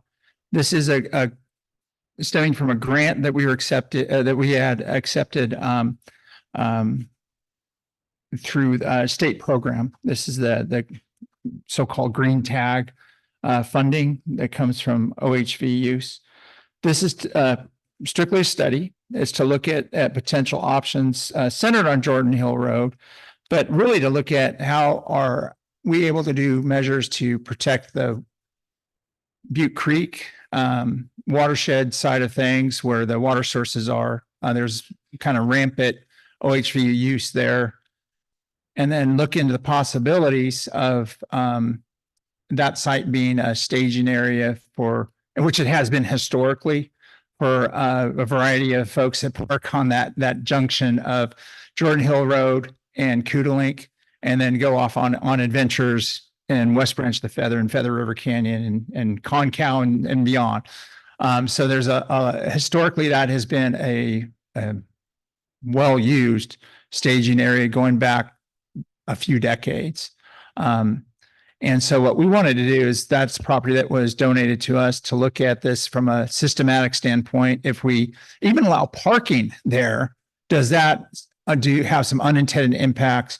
This is a stemming from a grant that we were accepted, that we had accepted through a state program. This is the so-called green tag funding that comes from OHV use. This is strictly a study. It's to look at potential options centered on Jordan Hill Road, but really to look at how are we able to do measures to protect the Butte Creek watershed side of things where the water sources are. There's kind of rampant OHV use there. And then look into the possibilities of that site being a staging area for, which it has been historically, for a variety of folks that park on that junction of Jordan Hill Road and Koodalink, and then go off on adventures in West Branch to Feather and Feather River Canyon and Concow and beyond. So there's historically that has been a well-used staging area going back a few decades. And so what we wanted to do is that's property that was donated to us to look at this from a systematic standpoint. If we even allow parking there, does that do you have some unintended impacts?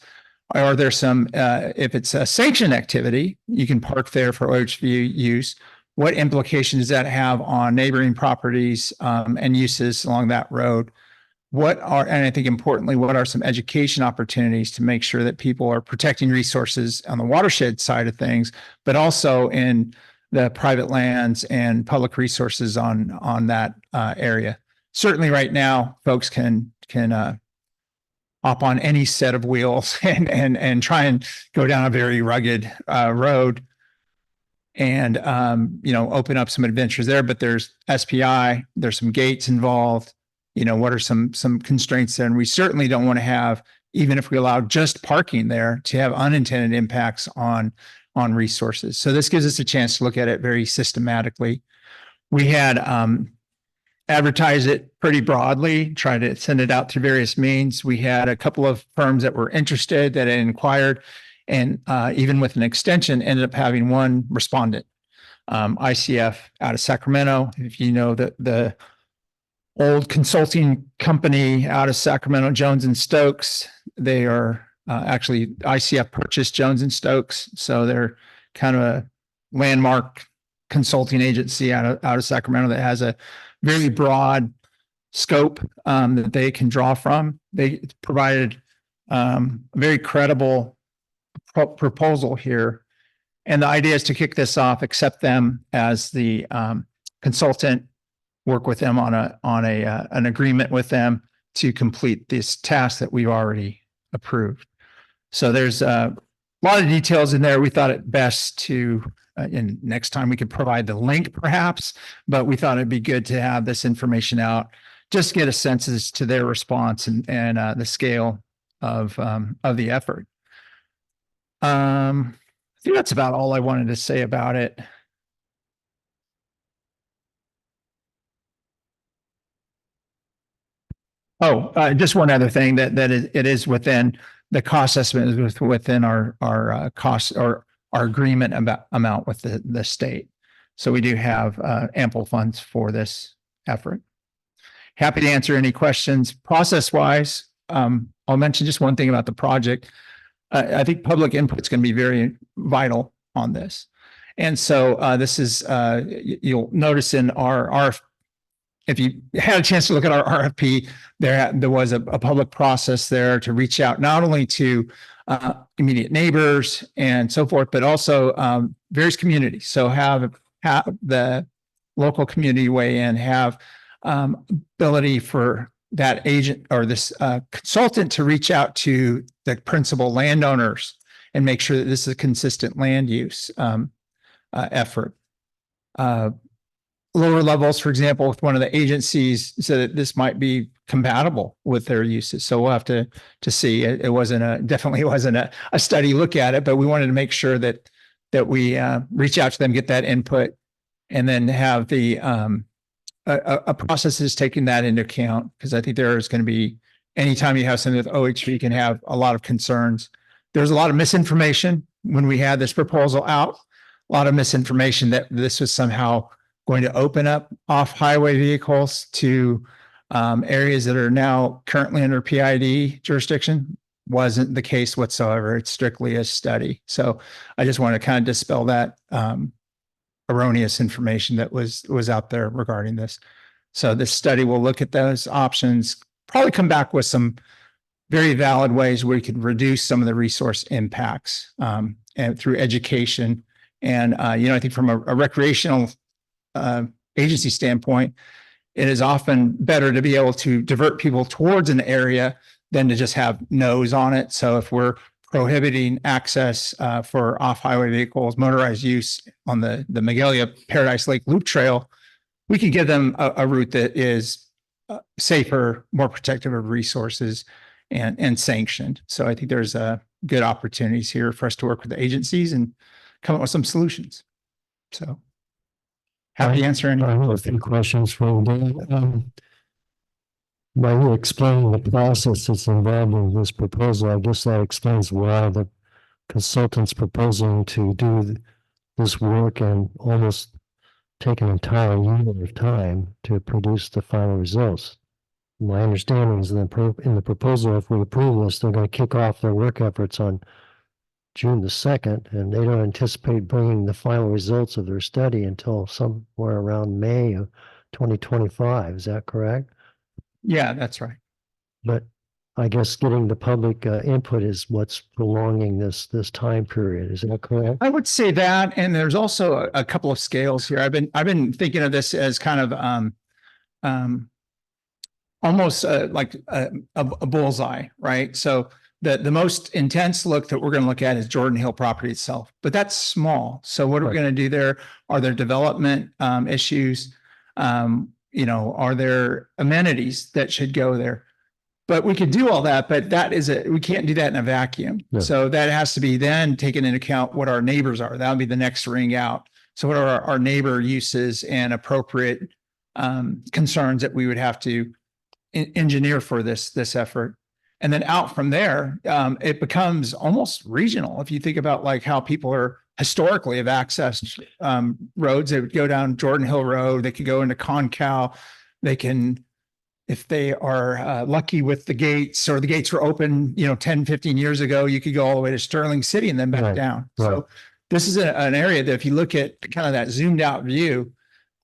Are there some, if it's a sanctioned activity, you can park there for OHV use. What implication does that have on neighboring properties and uses along that road? And I think importantly, what are some education opportunities to make sure that people are protecting resources on the watershed side of things, but also in the private lands and public resources on that area? Certainly right now, folks can hop on any set of wheels and try and go down a very rugged road and open up some adventures there. But there's SPI, there's some gates involved. What are some constraints there? And we certainly don't want to have, even if we allow just parking there, to have unintended impacts on resources. So this gives us a chance to look at it very systematically. We had advertised it pretty broadly, try to send it out through various means. We had a couple of firms that were interested, that had inquired, and even with an extension, ended up having one respondent, ICF out of Sacramento. If you know the old consulting company out of Sacramento, Jones and Stokes, they are actually ICF purchased Jones and Stokes. So they're kind of a landmark consulting agency out of Sacramento that has a very broad scope that they can draw from. They provided a very credible proposal here. And the idea is to kick this off, accept them as the consultant, work with them on an agreement with them to complete this task that we've already approved. So there's a lot of details in there. We thought it best to, and next time we could provide the link perhaps, but we thought it'd be good to have this information out, just to get a sense as to their response and the scale of the effort. I think that's about all I wanted to say about it. Just one other thing it is within the cost estimate, is within our costs or our agreement amount with the state. So we do have ample funds for this effort. Happy to answer any questions. Process wise, I'll mention just one thing about the project. I think public input is going to be very vital on this. And so this is, you'll notice in our if you had a chance to look at our RFP, there was a public process there to reach out not only to immediate neighbors and so forth, but also various communities. So have the local community weigh in, have ability for that agent or this consultant to reach out to the principal landowners and make sure that this is a consistent land use effort. Lower levels, for example, with one of the agencies said that this might be compatible with their uses. So we'll have to see. It definitely wasn't a study look at it, but we wanted to make sure that we reach out to them, get that input, and then have the a process is taking that into account, because I think there is going to be, anytime you have something with OHV, can have a lot of concerns. There's a lot of misinformation when we had this proposal out, a lot of misinformation that this was somehow going to open up off-highway vehicles to areas that are now currently under PID jurisdiction. Wasn't the case whatsoever. It's strictly a study. So I just want to kind of dispel that erroneous information that was out there regarding this. So this study will look at those options, probably come back with some very valid ways where we could reduce some of the resource impacts and through education. And I think from a recreational agency standpoint, it is often better to be able to divert people towards an area than to just have no's on it. So if we're prohibiting access for off-highway vehicles, motorized use on the Magalia Paradise Lake Loop Trail, we can give them a route that is safer, more protective of resources and sanctioned. So I think there's good opportunities here for us to work with the agencies and come up with some solutions. So happy to answer any. I have a few questions for you, Dan. By you explaining the process that's involved in this proposal, I guess that explains why the consultant's proposing to do this work and almost take an entire year of time to produce the final results. My understanding is that in the proposal, if we approve this, they're going to kick off their work efforts on June the 2nd, and they don't anticipate bringing the final results of their study until somewhere around May of 2025. Is that correct? Yeah, that's right. But I guess getting the public input is what's prolonging this time period. Is that correct? I would say that, and there's also a couple of scales here. I've been thinking of this as kind of almost like a bullseye, right? So the most intense look that we're going to look at is Jordan Hill property itself, but that's small. So what are we going to do there? Are there development issues? Are there amenities that should go there? But we could do all that, but we can't do that in a vacuum. No. So that has to be then taken into account what our neighbors are. That would be the next ring out. So what are our neighbor uses and appropriate concerns that we would have to engineer for this effort? And then out from there, it becomes almost regional. If you think about like how people historically have accessed roads, they would go down Jordan Hill Road, they could go into Concow, they can, if they are lucky with the gates, or the gates were open, 10, 15 years ago, you could go all the way to Sterling City and then back down. Right. So this is an area that if you look at kind of that zoomed out view,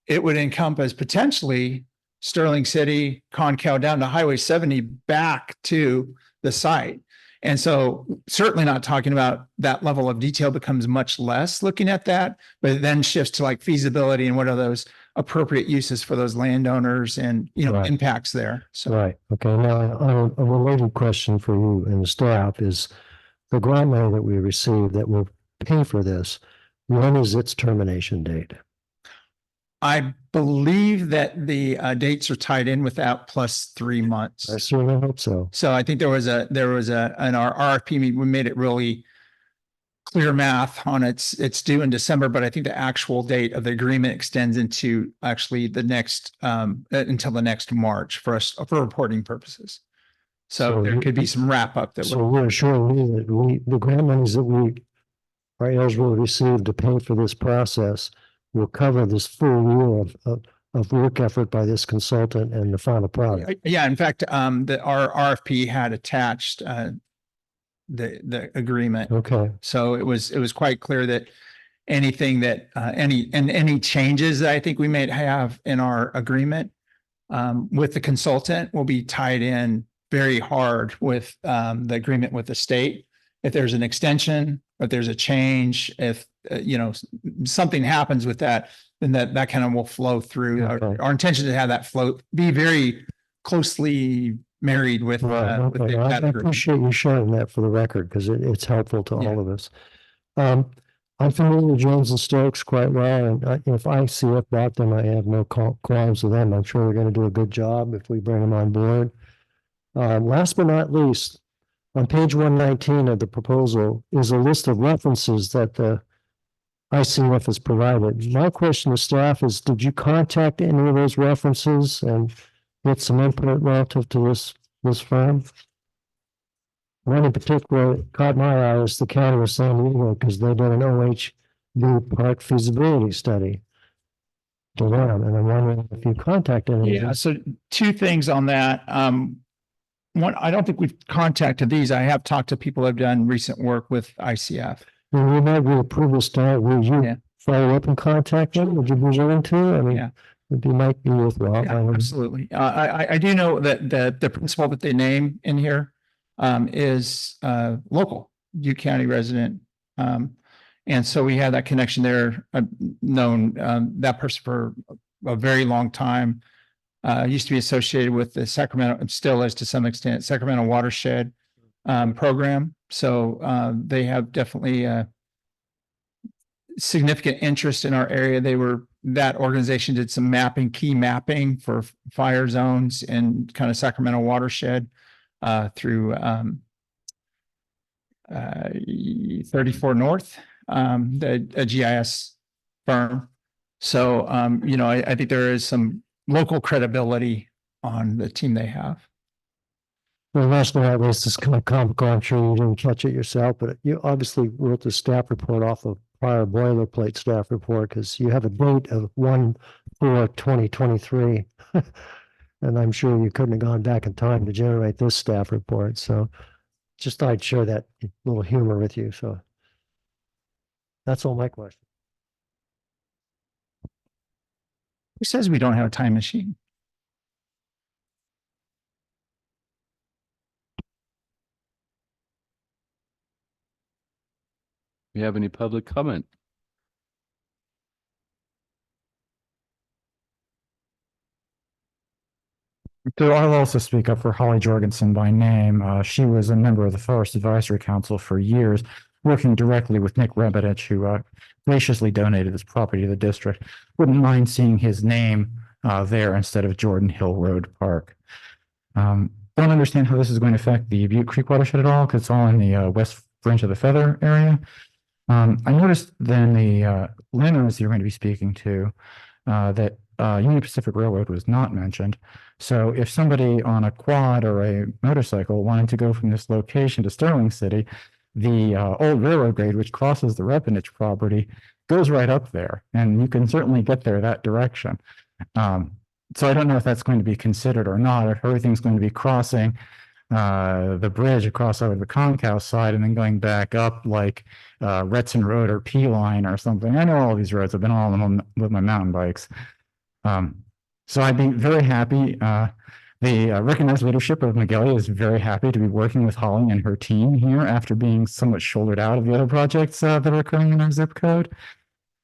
it would encompass potentially Sterling City, Concow down to Highway 70 back to the site. And so certainly not talking about that level of detail, becomes much less looking at that, but it then shifts to like feasibility and what are those appropriate uses for those landowners and, Right. impacts there. So Right. Okay. Now, a related question for you and the staff is the grant money that we received that will pay for this. When is its termination date? I believe that the dates are tied in with that plus 3 months. I certainly hope so. So I think there was in our RFP meeting, we made it really clear math on it's due in December, but I think the actual date of the agreement extends into actually the next until the next March for reporting purposes. So there could be some wrap up that. So we're assuring me that the grant monies that we are eligible to receive to pay for this process will cover this full year of work effort by this consultant and the final product. Yeah, in fact, our RFP had attached the agreement. Okay. So it was quite clear that anything that any changes that I think we may have in our agreement with the consultant will be tied in very hard with the agreement with the state. If there's an extension, or if there's a change, if something happens with that, then that kind of will flow through. Okay. Our intention is to have that flow be very closely married with. Right. Okay. I appreciate you sharing that for the record because it's helpful to all of us. I'm familiar with Jones and Stokes quite well, and if I see it brought them, I have no qualms with them. I'm sure they're going to do a good job if we bring them on board. Last but not least, on page 119 of the proposal is a list of references that the ICF has provided. My question to staff is, did you contact any of those references and get some input relative to this firm? One in particular caught my eye is the County of San Diego because they did an OHV park feasibility study. to them, and I'm wondering if you contacted any of Yeah, them. so two things on that. One, I don't think we've contacted these. I have talked to people who have done recent work with ICF. When we met, we approved this start, will Yeah. you follow up and contact them? Would you be willing to? I mean, Yeah. it might be worthwhile. Yeah, absolutely. I do know that the principal that they name in here is local, Butte County resident. And so we had that connection there. I've known that person for a very long time. Used to be associated with the Sacramento, and still is to some extent, Sacramento Watershed program. So they have definitely significant interest in our area. That organization did some key mapping for fire zones and kind of Sacramento Watershed through 34 North, a GIS firm. So, I think there is some local credibility on the team they have. Well, last night, at least, it's kind of comical. I'm sure you didn't catch it yourself, but you obviously wrote the staff report off of prior boilerplate staff report because you have a date of 1/4/2023. And I'm sure you couldn't have gone back in time to generate this staff report. So just thought I'd share that little humor with you. So that's all my question. Who says we don't have a time machine? You have any public comment? So I'll also speak up for Holly Jorgensen by name. She was a member of the Forest Advisory Council for years, working directly with Nick Rebedich, who graciously donated this property to the district. Wouldn't mind seeing his name there instead of Jordan Hill Road Park. Don't understand how this is going to affect the Butte Creek watershed at all, because it's all in the west fringe of the Feather area. I noticed then the landowners you're going to be speaking to that Union Pacific Railroad was not mentioned. So if somebody on a quad or a motorcycle wanted to go from this location to Sterling City, the old railroad grade, which crosses the Repenich property, goes right up there, and you can certainly get there that direction. So I don't know if that's going to be considered or not, or if everything's going to be crossing the bridge across over the Concow side and then going back up like Retson Road or P Line or something. I know all these roads. I've been all of them with my mountain bikes. So I'd be very happy. The recognized leadership of Magalia is very happy to be working with Holly and her team here after being somewhat shouldered out of the other projects that are occurring in our zip code.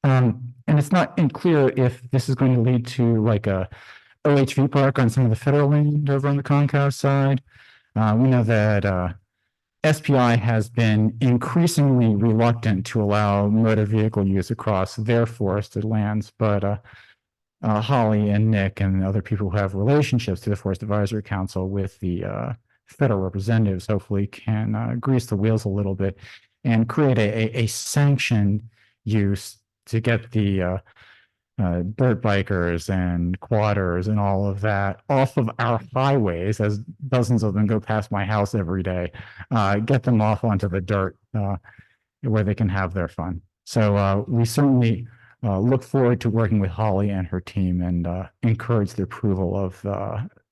And it's not clear if this is going to lead to like a OHV park on some of the federal land over on the Concow side. We know that SPI has been increasingly reluctant to allow motor vehicle use across their forested lands, but Holly and Nick and other people who have relationships to the Forest Advisory Council with the federal representatives hopefully can grease the wheels a little bit and create a sanctioned use to get the dirt bikers and quadders and all of that off of our highways, as dozens of them go past my house every day, get them off onto the dirt where they can have their fun. So we certainly look forward to working with Holly and her team and encourage the approval of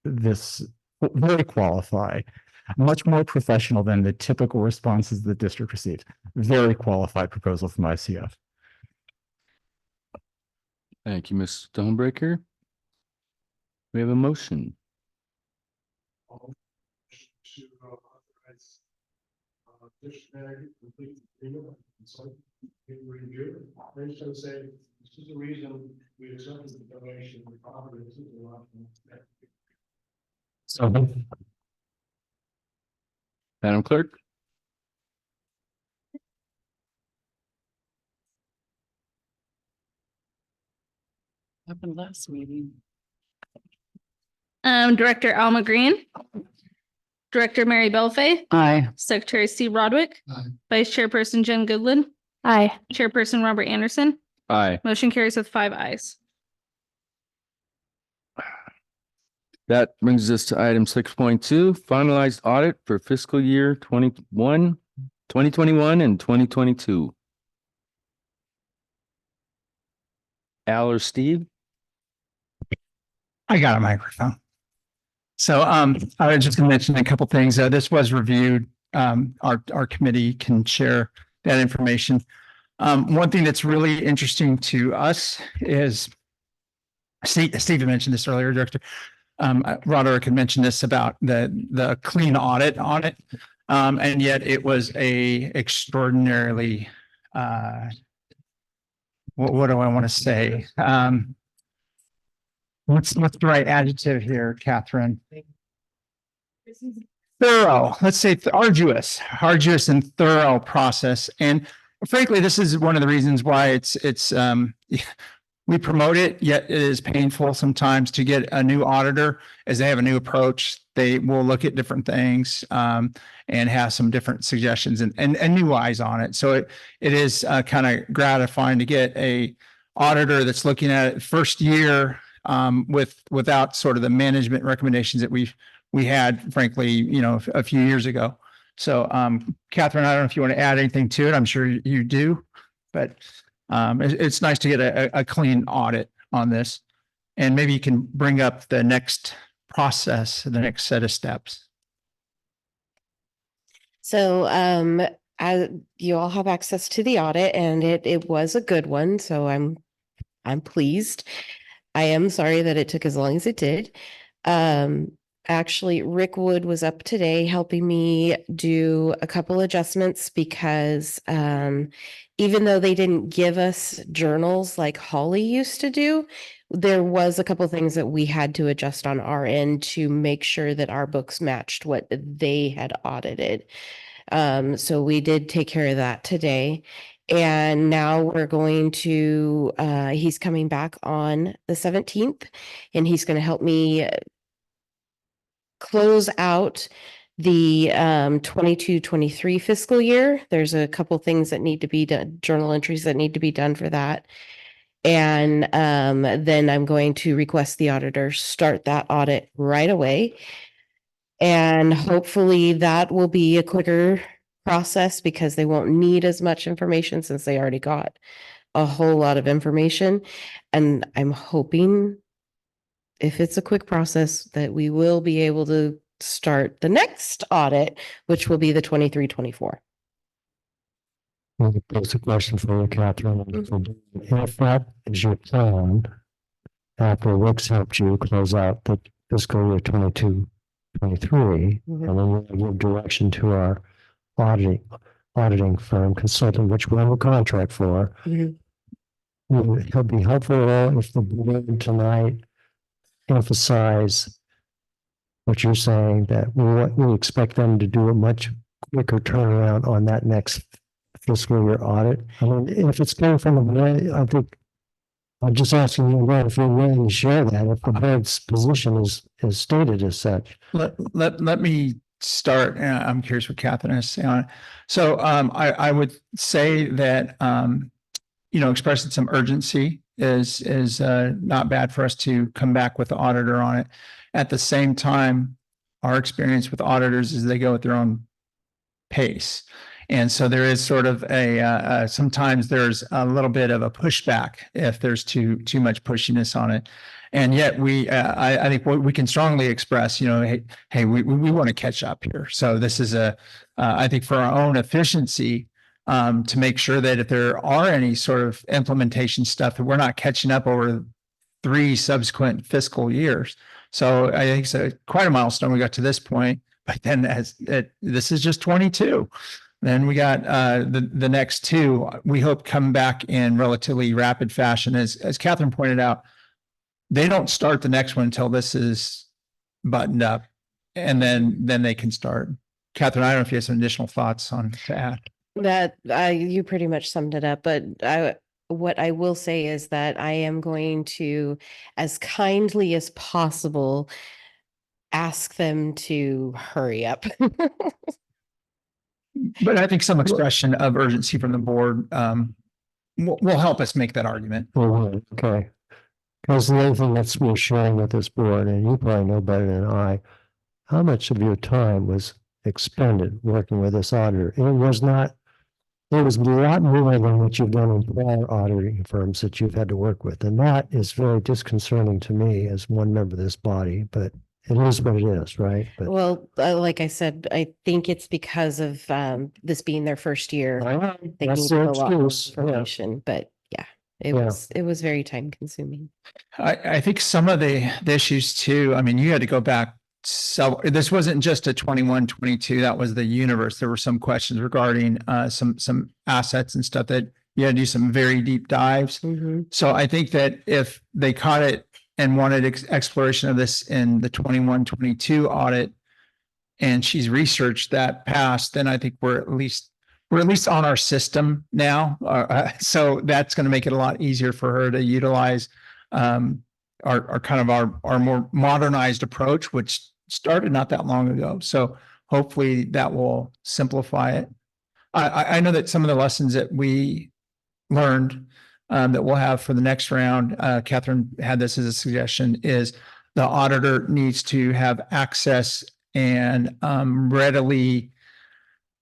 this very qualified, much more professional than the typical responses the district receives. Very qualified proposal from ICF. Thank you, Ms. Stonebreaker. We have a motion. To authorize dictionary complete agreement and so review. They should say this is the reason we accepted the donation of the property. This is a lot. So Madam Clerk? Happened last meeting. Director Alma Green. Director Mary Belfay. Aye. Secretary Steve Rodwick. Aye. Vice Chairperson Jen Goodland. Aye. Chairperson Robert Anderson. Aye. Motion carries with 5 ayes. That brings us to item 6.2, finalized audit for fiscal year 2021 and 2022. Al or Steve? I got a microphone. So I was just going to mention a couple things. This was reviewed. Our committee can share that information. One thing that's really interesting to us is Steve mentioned this earlier, Director. Roderick had mentioned this about the clean audit on it. And yet it was a extraordinarily what do I want to say? What's the right adjective here, Catherine? Thorough. Let's say arduous and thorough process. And frankly, this is one of the reasons why it's we promote it, yet it is painful sometimes to get a new auditor as they have a new approach. They will look at different things and have some different suggestions and new eyes on it. So it is kind of gratifying to get a auditor that's looking at it first year without sort of the management recommendations that we had, frankly, a few years ago. So Catherine, I don't know if you want to add anything to it. I'm sure you do, but it's nice to get a clean audit on this. And maybe you can bring up the next process, the next set of steps. So you all have access to the audit, and it was a good one. So I'm pleased. I am sorry that it took as long as it did. Actually, Rick Wood was up today helping me do a couple adjustments because even though they didn't give us journals like Holly used to do, there was a couple things that we had to adjust on our end to make sure that our books matched what they had audited. So we did take care of that today. And now we're going to, he's coming back on the 17th, and he's going to help me close out the 22-23 fiscal year. There's a couple things that need to be done, journal entries that need to be done for that. And then I'm going to request the auditor start that audit right away. And hopefully that will be a quicker process because they won't need as much information since they already got a whole lot of information. And I'm hoping if it's a quick process that we will be able to start the next audit, which will be the 23-24. That's a question for you, Catherine. If that is your plan, after Rick's helped you close out the fiscal year 22-23, and then we'll give direction to our auditing firm consultant, which we have a contract for. It'll be helpful if the board tonight emphasize what you're saying, that we expect them to do a much quicker turnaround on that next fiscal year audit. I mean, if it's coming from the board, I think I'm just asking you again if you're willing to share that, if the board's position is stated as such. Let me start. I'm curious what Catherine has to say on it. So I would say that expressing some urgency is not bad for us to come back with the auditor on it. At the same time, our experience with auditors is they go at their own pace. And so there is sort of sometimes there's a little bit of a pushback if there's too much pushiness on it. And yet I think we can strongly express, hey, we want to catch up here. So this is I think for our own efficiency, to make sure that if there are any sort of implementation stuff that we're not catching up over 3 subsequent fiscal years. So I think it's quite a milestone we got to this point, but then this is just 22. Then we got the next 2, we hope come back in relatively rapid fashion. As Catherine pointed out, they don't start the next one until this is buttoned up, and then they can start. Catherine, I don't know if you have some additional thoughts to add. That you pretty much summed it up, but what I will say is that I am going to, as kindly as possible, ask them to hurry up. But I think some expression of urgency from the board will help us make that argument. Okay. Because the other thing that's we're sharing with this board, and you probably know better than I, how much of your time was expended working with this auditor? It it was a lot more than what you've done in prior auditing firms that you've had to work with. And that is very disconcerting to me as one member of this body, but it is what it is, right? But Well, like I said, I think it's because of this being their first year. They that's needed their a lot more excuse. Yeah. information, but yeah, it was very time consuming. I think some of the issues too, I mean, you had to go back. So this wasn't just a 21, 22. That was the universe. There were some questions regarding some assets and stuff that you had to do some very deep dives. So I think that if they caught it and wanted exploration of this in the 21, 22 audit, and she's researched that past, then I think we're at least on our system now. So that's going to make it a lot easier for her to utilize our kind of our more modernized approach, which started not that long ago. So hopefully that will simplify it. I know that some of the lessons that we learned that we'll have for the next round, Catherine had this as a suggestion, is the auditor needs to have access and readily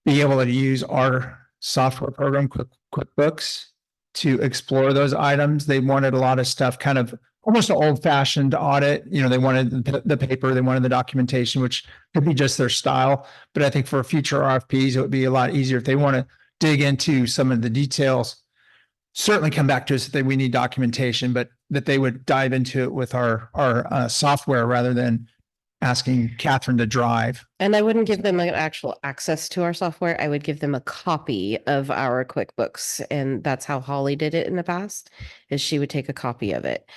be able to use our software program, QuickBooks, to explore those items. They wanted a lot of stuff kind of almost an old fashioned audit. You know, they wanted the paper, they wanted the documentation, which could be just their style. But I think for future RFPs, it would be a lot easier if they want to dig into some of the details. Certainly come back to us if we need documentation, but that they would dive into it with our software rather than asking Catherine to drive. And I wouldn't give them an actual access to our software. I would give them a copy of our QuickBooks. And that's how Holly did it in the past, is she would take a copy of it.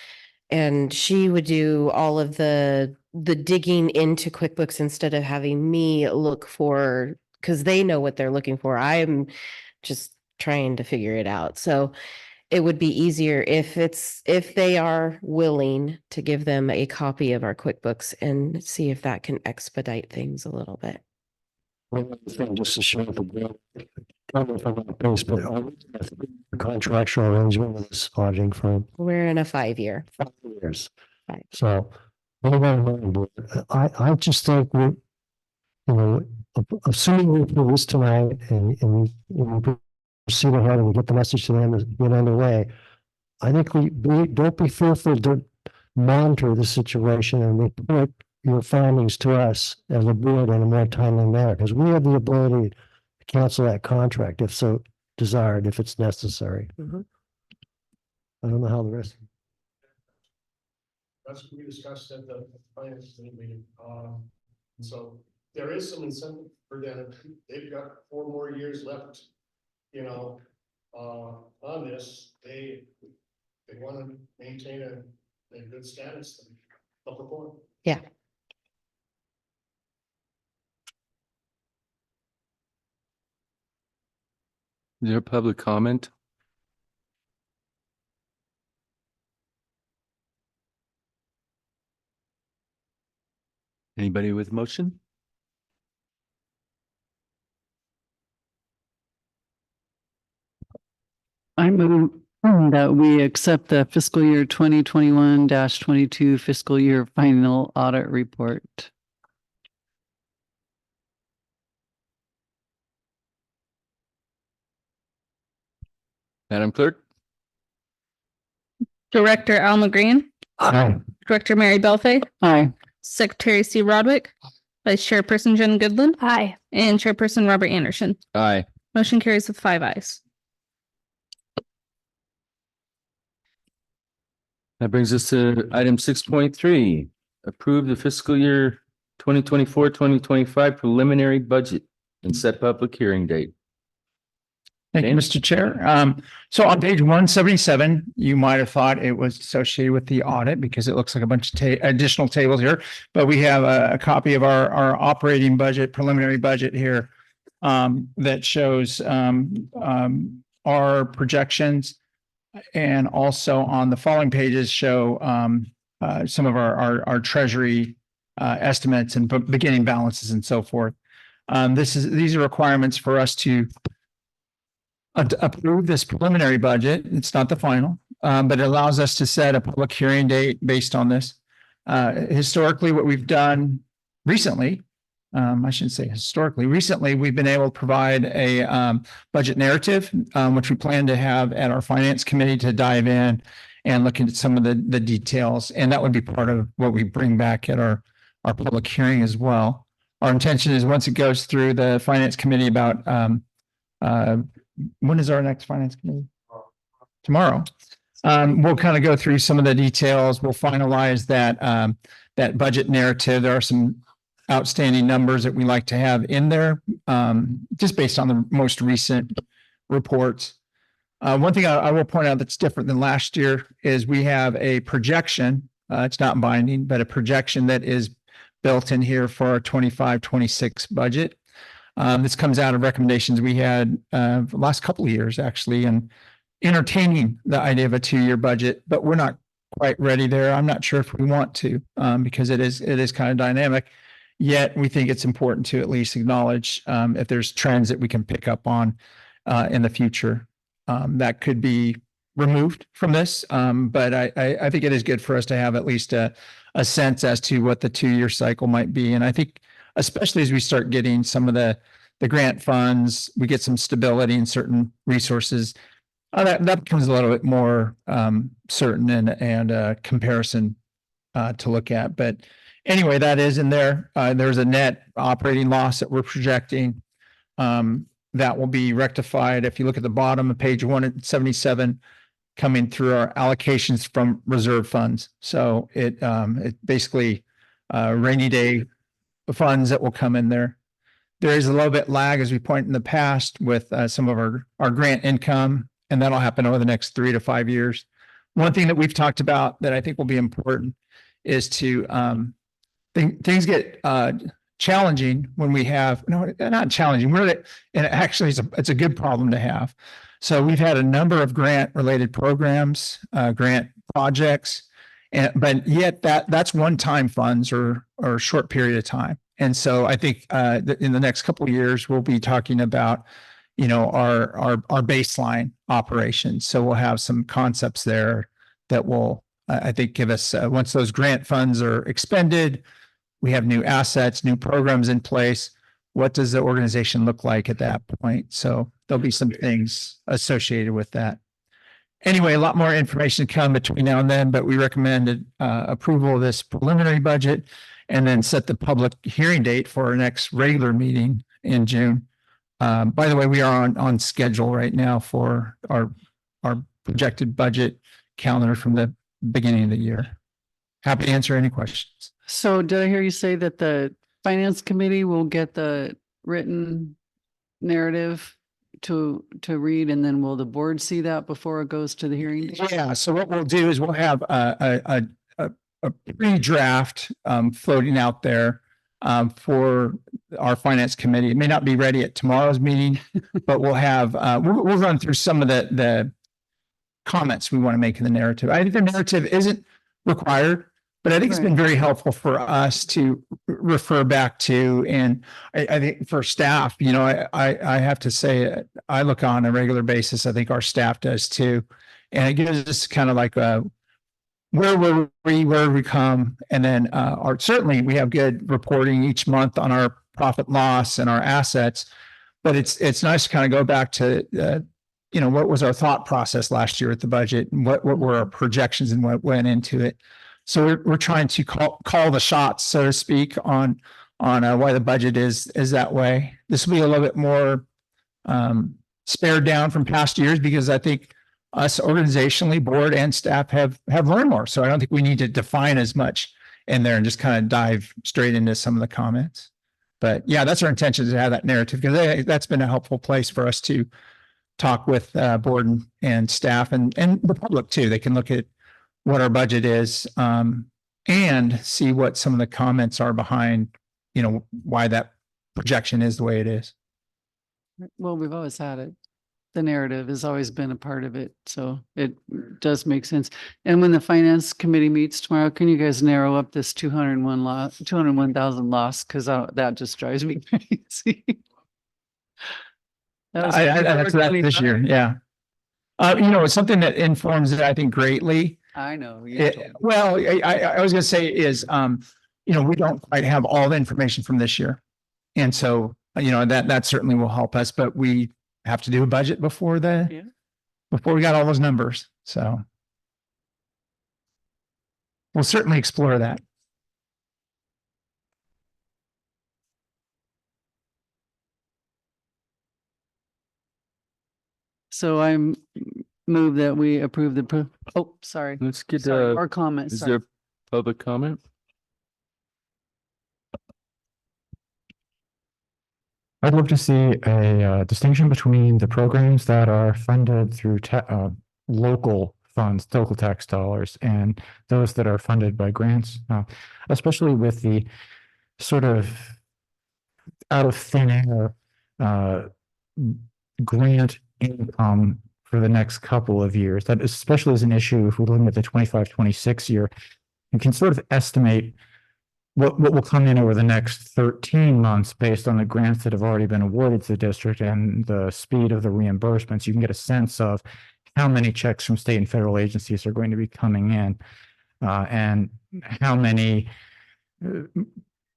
And she would do all of the digging into QuickBooks instead of having me look for, because they know what they're looking for. I'm just trying to figure it out. So it would be easier if they are willing to give them a copy of our QuickBooks and see if that can expedite things a little bit. one other thing, just to show the bill, tell me if I'm not based, but are we in a contractual arrangement with this auditing firm? We're in a 5-year. 5 years. Right. So, I just think we, assuming we do this tonight and we proceed ahead and we get the message to them and get underway, I think we don't be fearful to monitor the situation and report your findings to us as a board in a more timely manner, because we have the ability to cancel that contract if so desired, if it's necessary. I don't know how the rest. That's what we discussed at the finance committee meeting. And so there is some incentive for them. They've got 4 more years left, on this. They want to maintain a good status and help perform. Yeah. Is there public comment? Anybody with motion? I move that we accept the fiscal year 2021-22 fiscal year final audit report. Madam Clerk? Director Alma Green. Aye. Director Mary Belfay. Aye. Secretary C. Roderick. Vice Chairperson Jen Goodland. Aye. And Chairperson Robert Anderson. Aye. Motion carries with 5 ayes. That brings us to item 6.3. Approve the fiscal year 2024-2025 preliminary budget and set public hearing date. Thank you, Mr. Chair. So on page 177, you might have thought it was associated with the audit because it looks like a bunch of additional tables here, but we have a copy of our operating budget, preliminary budget here that shows our projections, and also on the following pages show some of our treasury estimates and beginning balances and so forth. These are requirements for us to approve this preliminary budget. It's not the final, but it allows us to set a public hearing date based on this. Historically, what we've done recently I shouldn't say historically, recently, we've been able to provide a budget narrative, which we plan to have at our finance committee to dive in and look into some of the details. And that would be part of what we bring back at our public hearing as well. Our intention is once it goes through the finance committee about when is our next finance committee? Tomorrow. We'll kind of go through some of the details. We'll finalize that budget narrative. There are some outstanding numbers that we like to have in there, just based on the most recent reports. One thing I will point out that's different than last year is we have a projection. It's not binding, but a projection that is built in here for our 25-26 budget. This comes out of recommendations we had the last couple of years, actually, and entertaining the idea of a 2-year budget, but we're not quite ready there. I'm not sure if we want to, because it is kind of dynamic. Yet we think it's important to at least acknowledge if there's trends that we can pick up on in the future that could be removed from this. But I think it is good for us to have at least a sense as to what the 2-year cycle might be. And I think especially as we start getting some of the grant funds, we get some stability in certain resources. That becomes a little bit more certain and comparison to look at. But anyway, that is in there. There's a net operating loss that we're projecting that will be rectified. If you look at the bottom of page 177, coming through our allocations from reserve funds. So it basically rainy day funds that will come in there. There is a little bit lag, as we pointed in the past, with some of our grant income, and that'll happen over the next 3 to 5 years. One thing that we've talked about that I think will be important is to things get challenging when we have, no, not challenging. And actually it's a good problem to have. So we've had a number of grant related programs, grant projects, but yet that's one-time funds or a short period of time. And so I think in the next couple of years, we'll be talking about, our baseline operations. So we'll have some concepts there that will, I think, give us, once those grant funds are expended, we have new assets, new programs in place. What does the organization look like at that point? So there'll be some things associated with that. Anyway, a lot more information to come between now and then, but we recommended approval of this preliminary budget and then set the public hearing date for our next regular meeting in June. By the way, we are on schedule right now for our projected budget calendar from the beginning of the year. Happy to answer any questions. So did I hear you say that the finance committee will get the written narrative to read, and then will the board see that before it goes to the hearing? Yeah. So what we'll do is we'll have a pre-draft floating out there for our finance committee. It may not be ready at tomorrow's meeting, but we'll have we'll run through some of the comments we want to make in the narrative. I think the narrative isn't required, but I think it's been very helpful for us to refer back to. And I think for staff, I have to say, I look on a regular basis. I think our staff does too. And it gives us kind of like where were we, where we come. And then certainly we have good reporting each month on our profit loss and our assets. But it's nice to kind of go back to, what was our thought process last year at the budget, and what were our projections and what went into it. So we're trying to call the shots, so to speak, on why the budget is that way. This will be a little bit more spared down from past years, because I think us organizationally, board and staff have learned more. So I don't think we need to define as much in there and just kind of dive straight into some of the comments. But yeah, that's our intention, to have that narrative, because that's been a helpful place for us to talk with board and staff and the public too. They can look at what our budget is and see what some of the comments are behind, why that projection is the way it is. Well, we've always had it. The narrative has always been a part of it. So it does make sense. And when the finance committee meets tomorrow, can you guys narrow up this 201,000 loss? Because that just drives me crazy. That's this year. Yeah. It's something that informs it, I think, greatly. I know. Well, I was going to say is, we don't quite have all the information from this year. And so, that certainly will help us, but we have to do a budget before before we got all those numbers. So we'll certainly explore that. So I'm move that we approve oh, sorry. Let's get, Sorry, or comments. is sorry. there public comment? I'd love to see a distinction between the programs that are funded through local funds, local tax dollars, and those that are funded by grants, especially with the sort of out of thin air grant income for the next couple of years. That especially is an issue if we're looking at the 25-26 year. You can sort of estimate what will come in over the next 13 months based on the grants that have already been awarded to the district and the speed of the reimbursements. You can get a sense of how many checks from state and federal agencies are going to be coming in, and how many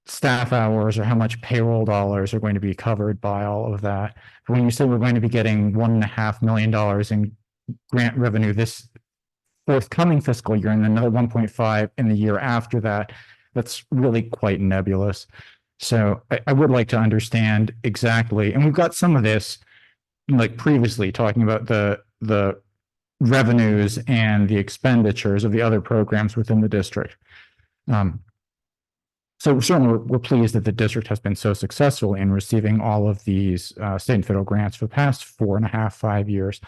staff hours or how much payroll dollars are going to be covered by all of that. When you say we're going to be getting $1.5 million in grant revenue this forthcoming fiscal year and another 1.5 in the year after that, that's really quite nebulous. So I would like to understand exactly, and we've got some of this like previously talking about the revenues and the expenditures of the other programs within the district. So certainly we're pleased that the district has been so successful in receiving all of these state and federal grants for the past 4.5, 5 years.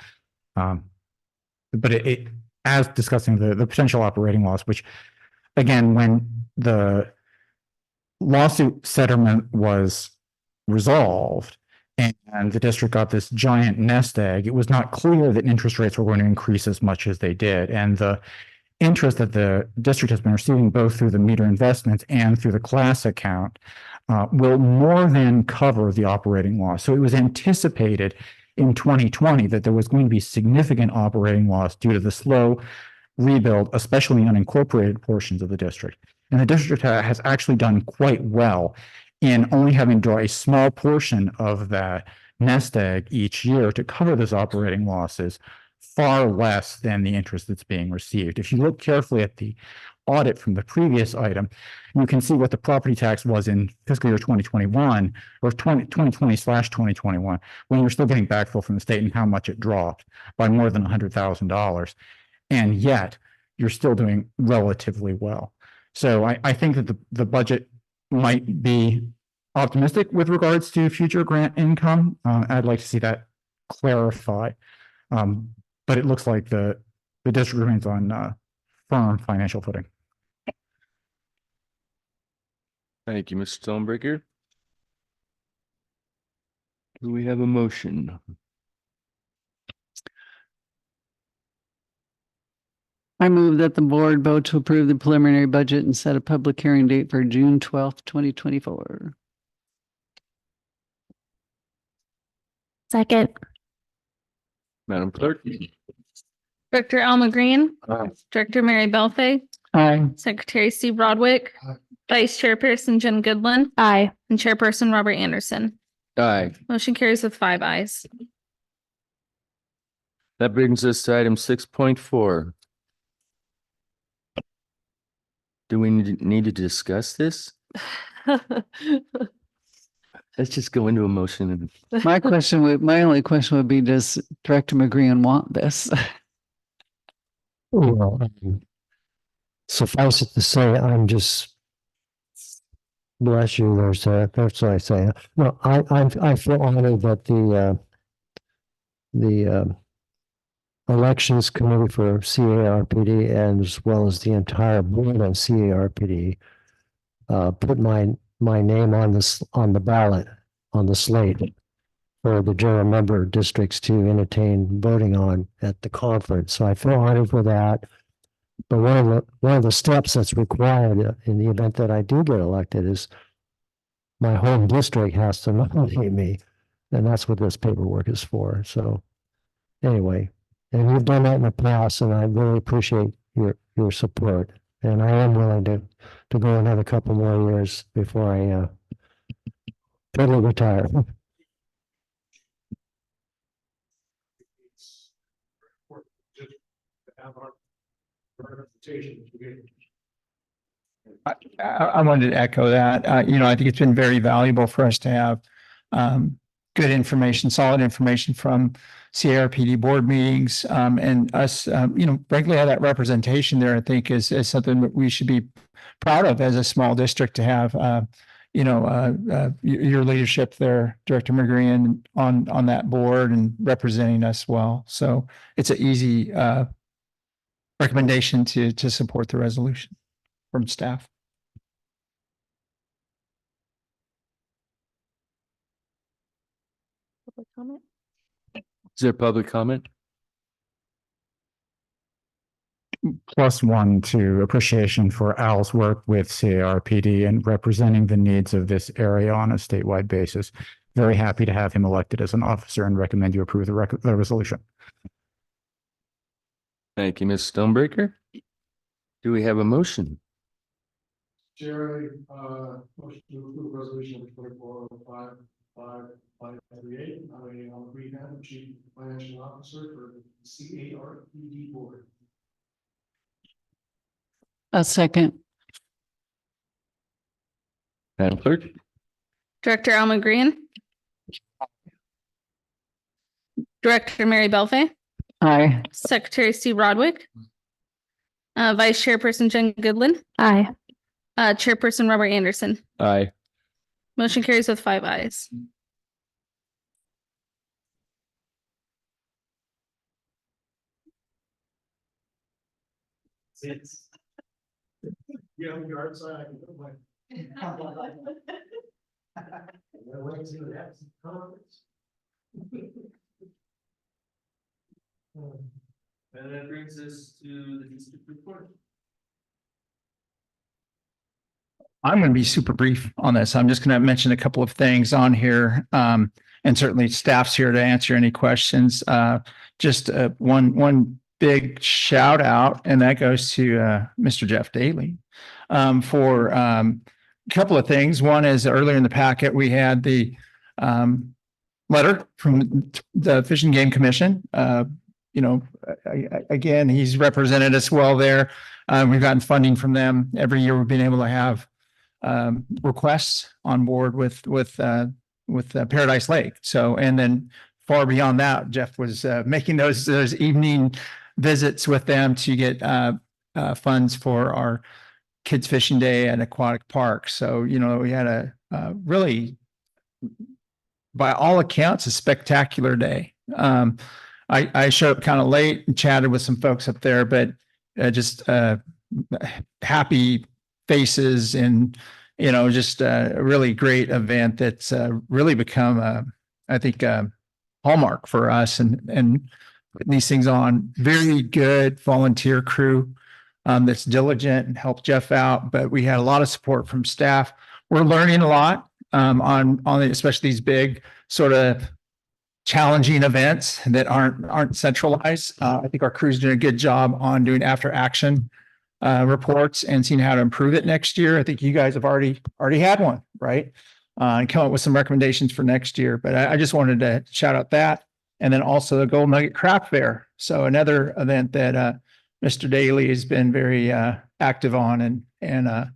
But it as discussing the potential operating loss, which again, when the lawsuit settlement was resolved and the district got this giant nest egg, it was not clear that interest rates were going to increase as much as they did. And the interest that the district has been receiving both through the meter investments and through the class account will more than cover the operating loss. So it was anticipated in 2020 that there was going to be significant operating loss due to the slow rebuild, especially in unincorporated portions of the district. And the district has actually done quite well in only having to draw a small portion of that nest egg each year to cover those operating losses, far less than the interest that's being received. If you look carefully at the audit from the previous item, you can see what the property tax was in fiscal year 2021 or 2020/2021, when you're still getting backfill from the state and how much it dropped by more than $100,000. And yet you're still doing relatively well. So I think that the budget might be optimistic with regards to future grant income. I'd like to see that clarified. But it looks like the district remains on firm financial footing. Thank you, Mr. Stonebreaker. Do we have a motion? I move that the board vote to approve the preliminary budget and set a public hearing date for June 12th, 2024. Second. Madam Clerk? Director Alma Green. Aye. Director Mary Belfay. Aye. Secretary Steve Broadwick. Aye. Vice Chairperson Jen Goodland. Aye. And Chairperson Robert Anderson. Aye. Motion carries with 5 ayes. That brings us to item 6.4. Do we need to discuss this? Let's just go into a motion. My only question would be, does Director McGrean want this? Well, suffice it to say, I'm just, bless you, that's what I say. No, I feel honored that the Elections Committee for CARPD, and as well as the entire board on CARPD, put my name on the ballot, on the slate for the general member districts to entertain voting on at the conference. So I feel honored for that. But one of the steps that's required in the event that I do get elected is my home district has to nominate me, and that's what this paperwork is for. So anyway, and you've done that in the past, and I really appreciate your support. And I am willing to go another couple more years before I totally retire. It's important just to have our representation. I wanted to echo that. I think it's been very valuable for us to have good information, solid information from CRPD board meetings, and us, frankly, have that representation there, I think is something that we should be proud of as a small district to have, your leadership there, Director McGrean, on that board and representing us well. So it's an easy recommendation to support the resolution from staff. Public comment? Is there public comment? +1 to appreciation for Al's work with CARPD and representing the needs of this area on a statewide basis. Very happy to have him elected as an officer and recommend you approve the resolution. Thank you, Ms. Stonebreaker. Do we have a motion? Jerry, motion to approve resolution 24055538, I'll rehab chief financial officer for CARPD board. A second. Madam Clerk? Director Alma Green. Director Mary Belvay. Aye. Secretary Steve Rodwick. Vice Chairperson Jen Goodland. Aye. Chairperson Robert Anderson. Aye. Motion carries with 5 ayes. Since. Yeah, on your side. And that brings us to the district report. I'm going to be super brief on this. I'm just going to mention a couple of things on here. And certainly staff's here to answer any questions. Just one big shout out, and that goes to Mr. Jeff Daly for a couple of things. One is earlier in the packet, we had the letter from the Fish and Game Commission. Again, he's represented us well there. We've gotten funding from them. Every year we've been able to have requests on board with Paradise Lake. So, and then far beyond that, Jeff was making those evening visits with them to get funds for our kids fishing day at aquatic park. So, we had a really, by all accounts, a spectacular day. I showed up kind of late and chatted with some folks up there, but just happy faces and, just a really great event that's really become, I think, a hallmark for us and putting these things on. Very good volunteer crew that's diligent and helped Jeff out, but we had a lot of support from staff. We're learning a lot on especially these big sort of challenging events that aren't centralized. I think our crew's doing a good job on doing after action reports and seeing how to improve it next year. I think you guys have already had one, right? And come up with some recommendations for next year. But I just wanted to shout out that. And then also the Gold Nugget Craft Fair. So another event that Mr. Daly has been very active on and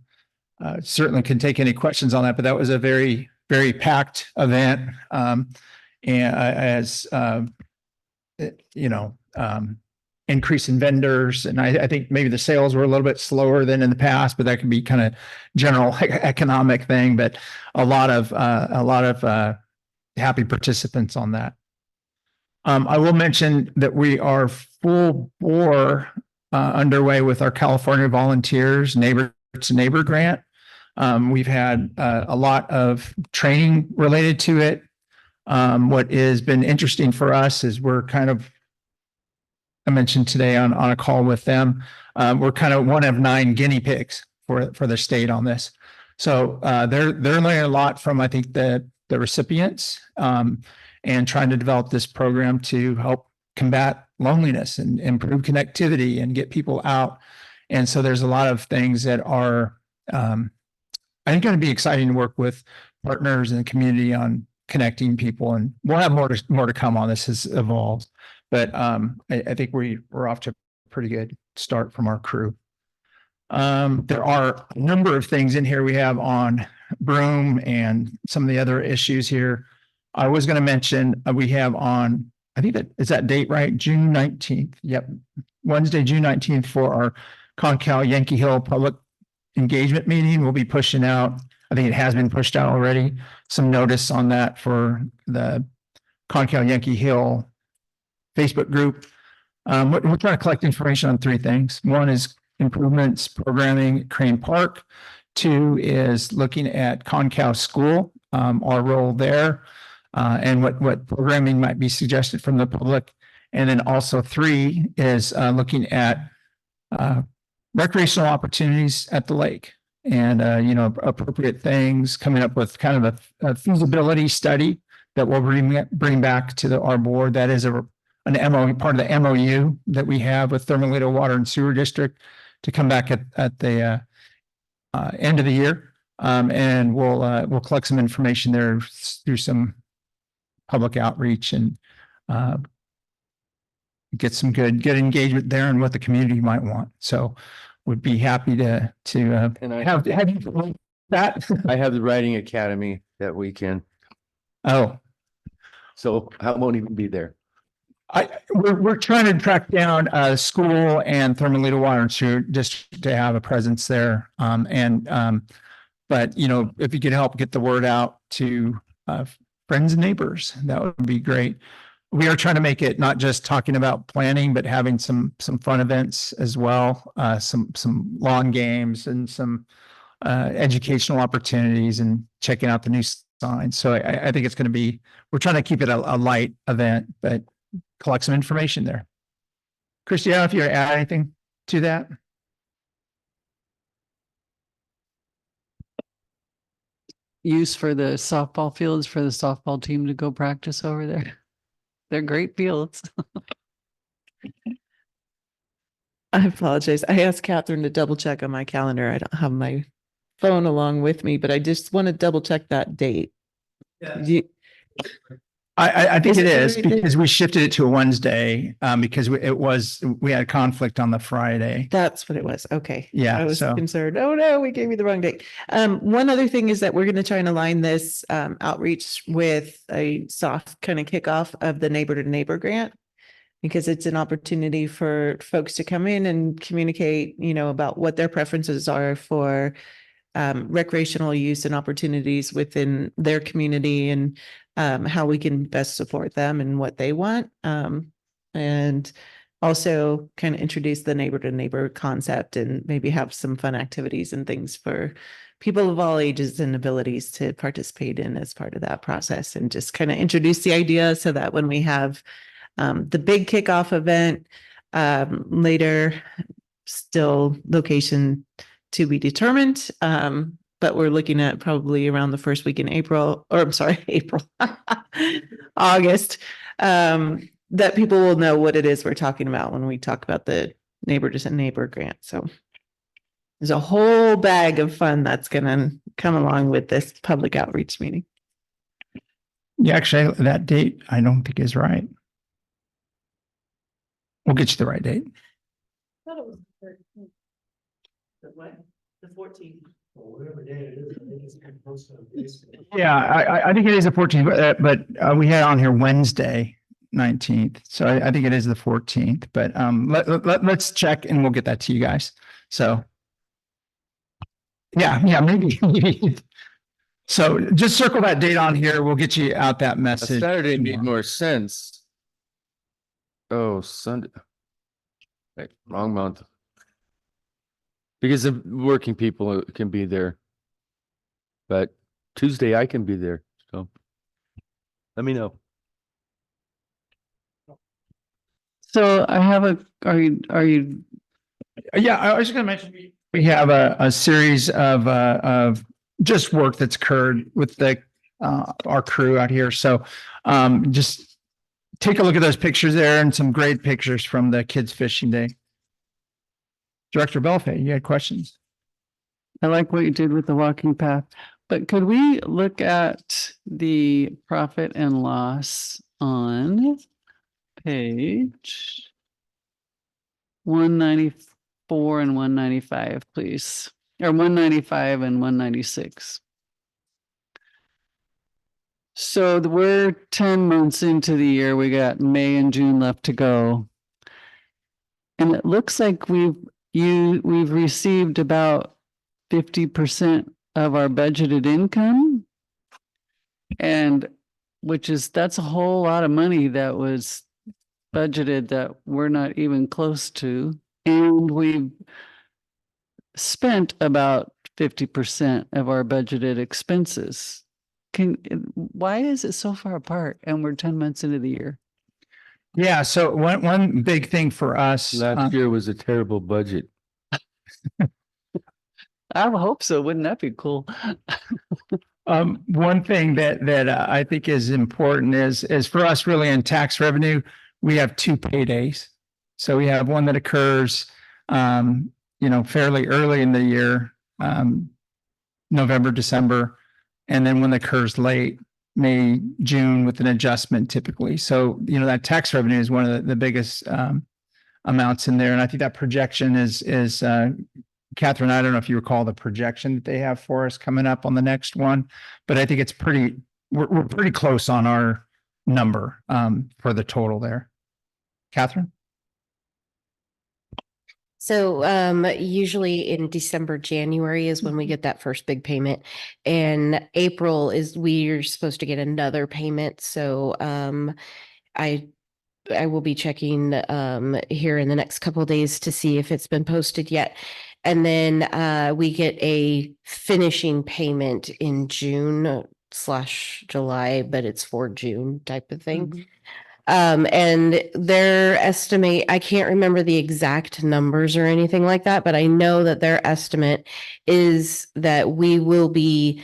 certainly can take any questions on that. But that was a very, very packed event. And as increase in vendors, and I think maybe the sales were a little bit slower than in the past, but that can be kind of general economic thing. But a lot of happy participants on that. I will mention that we are full bore underway with our California Volunteers Neighbor to Neighbor grant. We've had a lot of training related to it. What has been interesting for us is we're kind of, I mentioned today on a call with them, we're kind of one of 9 guinea pigs for the state on this. So they're learning a lot from, I think, the recipients and trying to develop this program to help combat loneliness and improve connectivity and get people out. And so there's a lot of things that are I think going to be exciting to work with partners in the community on connecting people, and we'll have more to come on this as it evolves. But I think we're off to a pretty good start from our crew. There are a number of things in here we have on Broom and some of the other issues here. I was going to mention we have on, I think that date right? June 19th. Yep. Wednesday, June 19th for our Concal Yankee Hill public engagement meeting. We'll be pushing out, I think it has been pushed out already, some notice on that for the Concal Yankee Hill Facebook group. We're trying to collect information on three things. One is improvements programming at Crane Park. Two is looking at Concal School, our role there, and what programming might be suggested from the public. And then also three is looking at recreational opportunities at the lake and, appropriate things, coming up with kind of a feasibility study that we'll bring back to our board. That is an MOU, part of the MOU that we have with Thermalito Water and Sewer District to come back at the end of the year. And we'll collect some information there through some public outreach and get some good engagement there and what the community might want. So would be happy to And I have you that. I have the Writing Academy that weekend, Oh, so I won't even be there. we're trying to track down school and Thermalito Water and Sewer District to have a presence there. But if you could help get the word out to friends and neighbors, that would be great. We are trying to make it not just talking about planning, but having some fun events as well, some lawn games and some educational opportunities and checking out the new signs. So I think it's going to be, we're trying to keep it a light event, but collect some information there. Christy, I don't know if you want to add anything to that. Use for the softball fields for the softball team to go practice over there. They're great fields. I apologize. I asked Catherine to double check on my calendar. I don't have my phone along with me, but I just want to double check that date. Yeah. I think it is because we shifted it to a Wednesday because we had a conflict on the Friday. That's what it was. Okay. Yeah. I was concerned. Oh no, we gave you the wrong date. One other thing is that we're going to try and align this outreach with a soft kind of kickoff of the neighbor to neighbor grant, because it's an opportunity for folks to come in and communicate, about what their preferences are for recreational use and opportunities within their community, and how we can best support them and what they want. And also kind of introduce the neighbor to neighbor concept and maybe have some fun activities and things for people of all ages and abilities to participate in as part of that process, and just kind of introduce the idea so that when we have the big kickoff event later, still location to be determined. But we're looking at probably around the first week in April, or I'm sorry, August, that people will know what it is we're talking about when we talk about the neighbor to neighbor grant. So there's a whole bag of fun that's going to come along with this public outreach meeting. Yeah, actually, that date I don't think is right. We'll get you the right date. I thought it was the 13th. The what? The 14th. Whatever day it is, I think it's getting close to Facebook. Yeah, I think it is the 14th, but we had on here Wednesday 19th, so I think it is the 14th. But let's check and we'll get that to you guys. So yeah, maybe. So just circle that date on here. We'll get you out that message. Saturday made more sense. Oh, Sunday. Right, wrong month. Because the working people can be there. But Tuesday I can be there, so let me know. So I have are you? Yeah, I was just going to mention we have a series of just work that's occurred with our crew out here. So just take a look at those pictures there and some great pictures from the kids fishing day. Director Belfay, you had questions? I like what you did with the walking path, but could we look at the profit and loss on page 194 and 195, please, or 195 and 196? So we're 10 months into the year. We got May and June left to go. And it looks like we've received about 50% of our budgeted income. And that's a whole lot of money that was budgeted that we're not even close to. And we've spent about 50% of our budgeted expenses. Why is it so far apart and we're 10 months into the year? Yeah, so one big thing for us. Last year was a terrible budget. I hope so. Wouldn't that be cool? One thing that I think is important is for us really in tax revenue, we have two paydays. So we have one that occurs, fairly early in the year, November, December, and then one that occurs late, May, June, with an adjustment typically. So, that tax revenue is one of the biggest amounts in there. And I think that projection is Catherine, I don't know if you recall the projection that they have for us coming up on the next one, but I think it's we're pretty close on our number for the total there. Catherine? So usually in December, January is when we get that first big payment. And April is we're supposed to get another payment. So I will be checking here in the next couple of days to see if it's been posted yet. And then we get a finishing payment in June/July, but it's for June type of thing. And their estimate, I can't remember the exact numbers or anything like that, but I know that their estimate is that we will be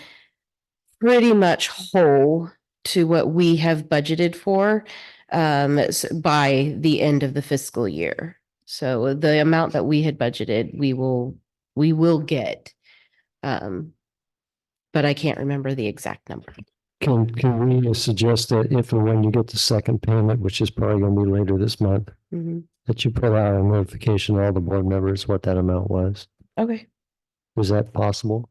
pretty much whole to what we have budgeted for by the end of the fiscal year. So the amount that we had budgeted, we will get. But I can't remember the exact number. Can we suggest that if and when you get the second payment, which is probably going to be later this month, that you put out a notification to all the board members what that amount was? Okay. Was that possible?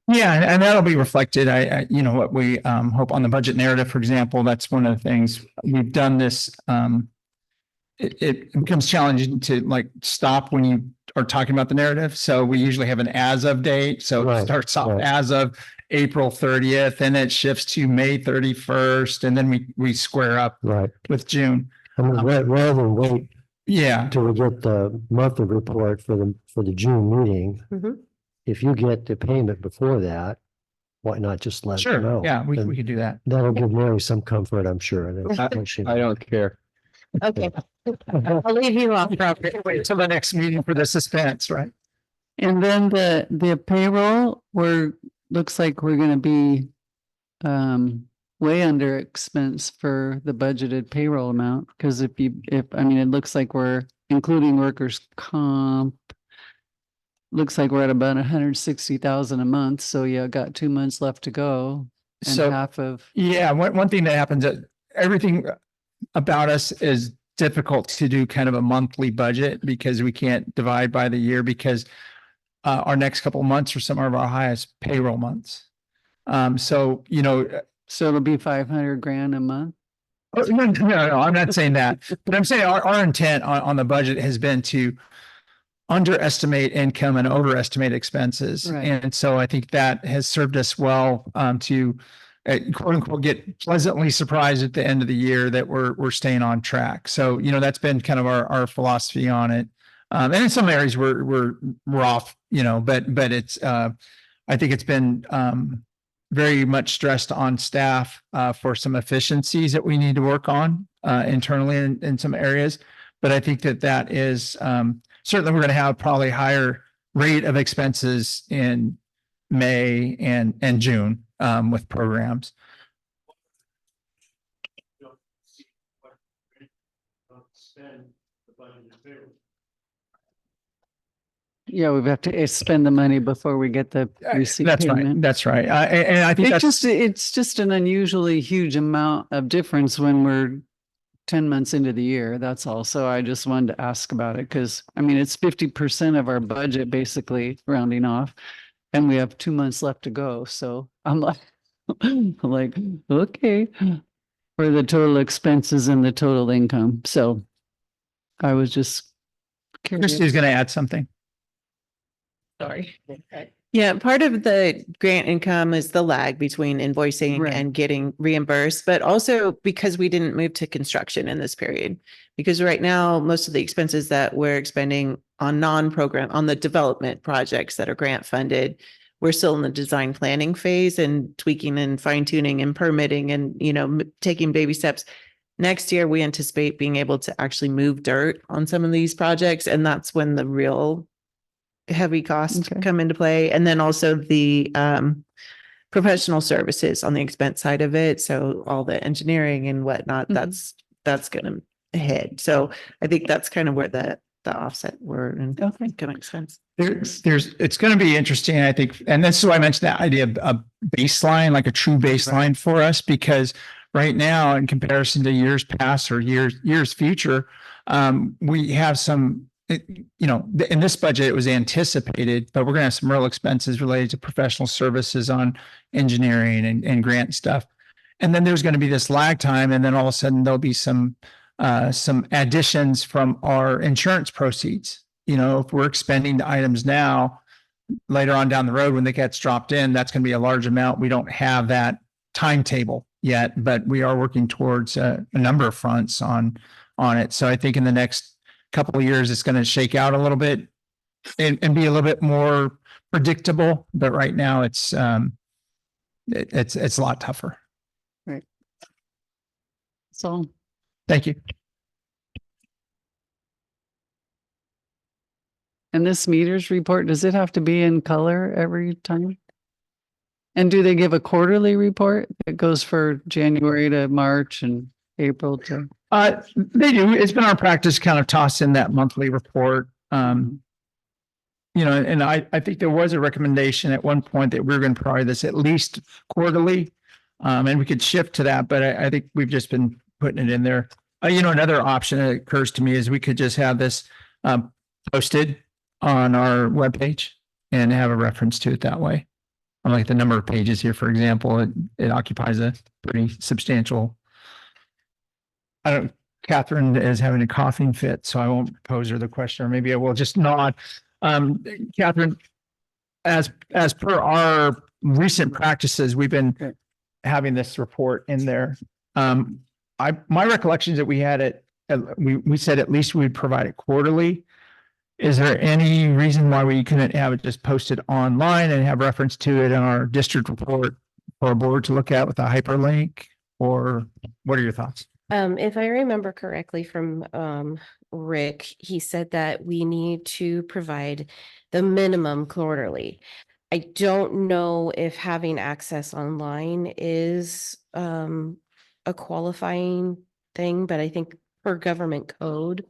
Yeah, and that'll be reflected. What we hope on the budget narrative, for example, that's one of the things we've done this. It becomes challenging to stop when you are talking about the narrative. So we usually have an as of date. So it starts off as of April 30th, and it shifts to May 31st, and then we square up with June. I mean, rather than wait till we get the monthly report for the June meeting, if you get the payment before that, why not just let us know? Yeah, we could do that. That'll give Mary some comfort, I'm sure. I don't care. Okay. I'll leave you off, Robert. Wait till the next meeting for the suspense, right? And then the payroll, looks like we're going to be way under expense for the budgeted payroll amount. Because it looks like we're including workers' comp. Looks like we're at about 160,000 a month. So got 2 months left to go. And So half of one thing that happens everything about us is difficult to do kind of a monthly budget because we can't divide by the year because our next couple of months are some of our highest payroll months. So it'll be 500 grand a month. Oh, no, I'm not saying that, but I'm saying our intent on the budget has been to underestimate income and overestimate expenses. Right. And so I think that has served us well to quote unquote get pleasantly surprised at the end of the year that we're staying on track. So that's been kind of our philosophy on it. And in some areas we're off, but it's I think it's been very much stressed on staff for some efficiencies that we need to work on internally in some areas. But I think that is certainly we're going to have probably higher rate of expenses in May and June with programs. Yeah, we have to spend the money before we get the receipt That's right. payment. That's right. And I think It's just an unusually huge amount of difference when we're 10 months into the year. That's all. So I just wanted to ask about it because I mean, it's 50% of our budget, basically rounding off, and we have 2 months left to go. So I'm like, like, okay, for the total expenses and the total income. So I was just curious. Christy's going to add something. Sorry. Yeah, part of the grant income is the lag between invoicing Right. and getting reimbursed, but also because we didn't move to construction in this period. Because right now, most of the expenses that we're expending on non-program, on the development projects that are grant funded, we're still in the design planning phase and tweaking and fine tuning and permitting and, taking baby steps. Next year, we anticipate being able to actually move dirt on some of these projects, and that's when the real heavy costs come into play. And then also the professional services on the expense side of it. So all the engineering and whatnot, that's going to hit. So I think that's kind of where the offset were, and I think it makes sense. It's going to be interesting, I think. And this is why I mentioned that idea of a baseline, like a true baseline for us, because right now, in comparison to years past or years future, we have some, in this budget, it was anticipated, but we're going to have some real expenses related to professional services on engineering and grant stuff. And then there's going to be this lag time. And then all of a sudden there'll be some additions from our insurance proceeds. If we're expending the items now, later on down the road, when it gets dropped in, that's going to be a large amount. We don't have that timetable yet, but we are working towards a number of fronts on it. So I think in the next couple of years, it's going to shake out a little bit and be a little bit more predictable. But right now it's a lot tougher. Right. So thank you. And this meters report, does it have to be in color every time? And do they give a quarterly report that goes for January to March and April to? They do. It's been our practice kind of toss in that monthly report. And I think there was a recommendation at one point that we were going to provide this at least quarterly. And we could shift to that, but I think we've just been putting it in there. Another option that occurs to me is we could just have this posted on our webpage and have a reference to it that way. Like the number of pages here, for example, it occupies a pretty substantial. Catherine is having a coughing fit, so I won't pose her the question, or maybe I will just nod. Catherine, as per our recent practices, we've been having this report in there. My recollection is that we had it, we said at least we'd provide it quarterly. Is there any reason why we couldn't have it just posted online and have reference to it in our district report for a board to look at with a hyperlink? Or what are your thoughts? If I remember correctly from Rick, he said that we need to provide the minimum quarterly. I don't know if having access online is a qualifying thing, but I think per government code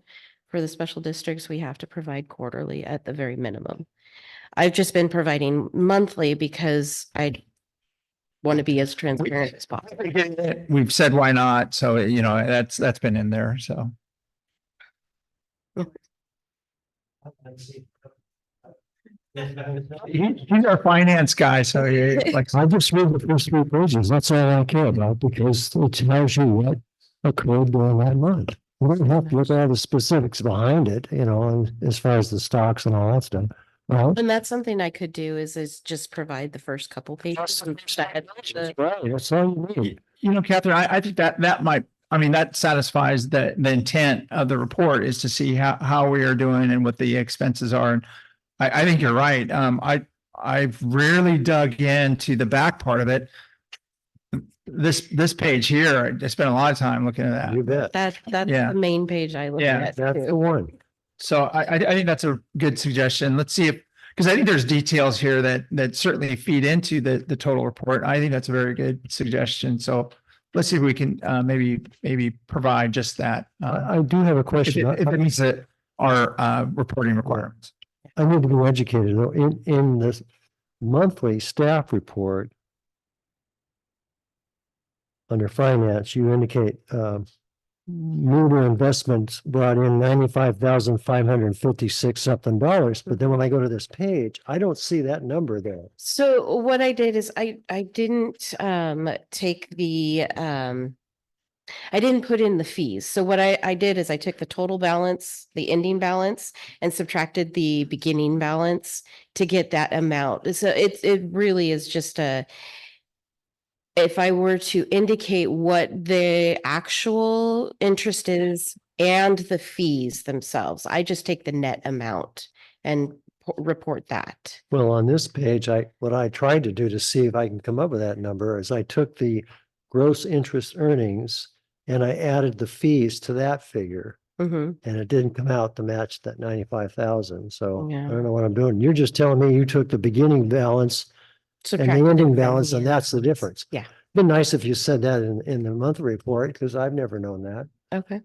for the special districts, we have to provide quarterly at the very minimum. I've just been providing monthly because I want to be as transparent as possible. We've said why not, so that's been in there. So he's our finance guy, so I just read the first 3 pages. That's all I care about because it tells you what occurred during that month. We don't have to look at all the specifics behind it, and as far as the stocks and all that stuff. Well, And that's something I could do is just provide the first couple pages. right, that's all you need. Catherine, I think that might, that satisfies the intent of the report, is to see how we are doing and what the expenses are. And I think you're right. I've rarely dug into the back part of it. This page here, I spent a lot of time looking at that. You bet. That's the main page I look at. That's too. the one. So I think that's a good suggestion. Let's see because I think there's details here that certainly feed into the total report. I think that's a very good suggestion. So let's see if we can maybe provide just that. I do have a question. If it meets our reporting requirements. I need to be educated though. In this monthly staff report under finance, you indicate, Muter Investments brought in $95,556 something dollars, but then when I go to this page, I don't see that number there. So what I did is I didn't take the I didn't put in the fees. So what I did is I took the total balance, the ending balance, and subtracted the beginning balance to get that amount. So it really is just a, if I were to indicate what the actual interest is and the fees themselves, I just take the net amount and report that. Well, on this page, what I tried to do to see if I can come up with that number is I took the gross interest earnings and I added the fees to that figure. Mm-hmm. And it didn't come out to match that 95,000. So Yeah. I don't know what I'm doing. You're just telling me you took the beginning balance and the Subtracted it ending from balance, the and that's the difference. Yeah. Been nice if you said that in the monthly report, because I've never known that. Okay.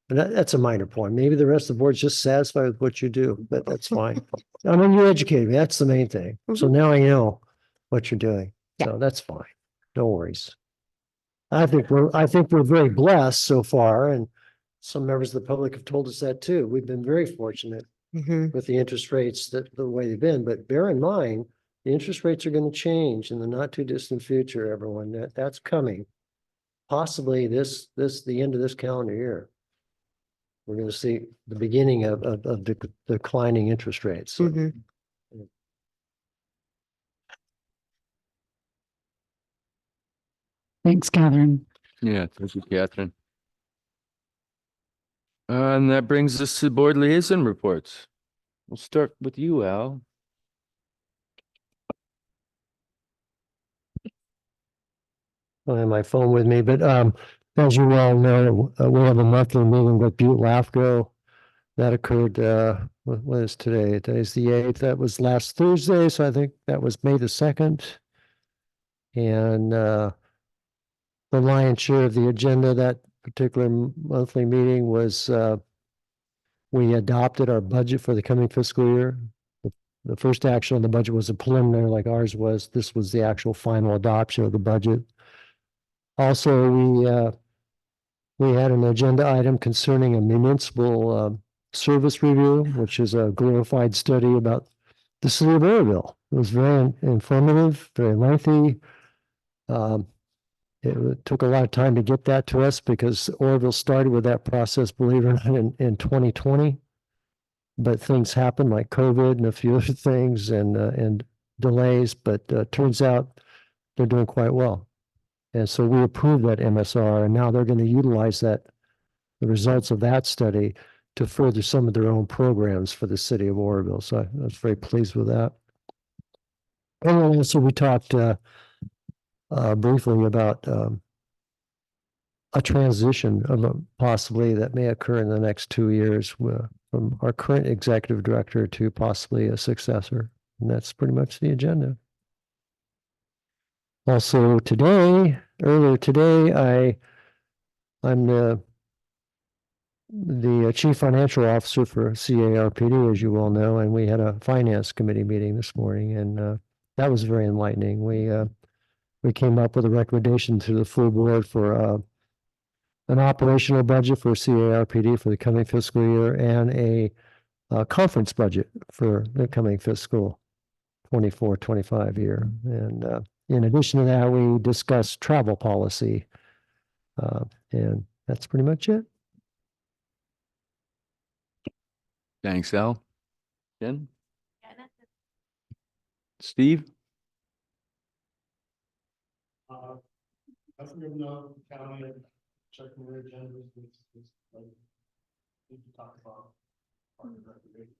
But that's a minor point. Maybe the rest of the board's just satisfied with what you do, but that's fine. I mean, you educated me. That's the main thing. So now I know what you're doing. Yeah. So that's fine. No worries. I think we're very blessed so far, and some members of the public have told us that too. We've been very fortunate with the interest rates that the way they've been, but bear in mind, the interest rates are going to change in the not too distant future, everyone. That's coming. Possibly the end of this calendar year. We're going to see the beginning of the declining interest rates. So, Thanks, Catherine. Yeah, thank you, Catherine. And that brings us to board liaison reports. We'll start with you, Al. I don't have my phone with me, but as you all know, we'll have a monthly meeting with Butte LAFCO. That occurred, what is today? Today's the 8th. That was last Thursday, so I think that was May the 2nd. And the lion's share of the agenda that particular monthly meeting was we adopted our budget for the coming fiscal year. The first action on the budget was a preliminary like ours was. This was the actual final adoption of the budget. Also, we had an agenda item concerning a municipal service review, which is a glorified study about the city of Oroville. It was very informative, very lengthy. It took a lot of time to get that to us because Oroville started with that process, believe it or not, in 2020. But things happened like COVID and a few other things and delays, but turns out they're doing quite well. And so we approved that MSR, and now they're going to utilize the results of that study to further some of their own programs for the city of Oroville. So I was very pleased with that. And then also we talked briefly about a transition of possibly that may occur in the next 2 years from our current executive director to possibly a successor. And that's pretty much the agenda. Also earlier today, I'm the chief financial officer for CARPD, as you all know, and we had a finance committee meeting this morning, and that was very enlightening. We came up with a recommendation to the full board for an operational budget for CARPD for the coming fiscal year and a conference budget for the coming fiscal 24-25 year. And in addition to that, we discussed travel policy, and that's pretty much it. Thanks, Al. Jen? Steve? As we know, county checking their agendas, like, need to talk about park and recreation.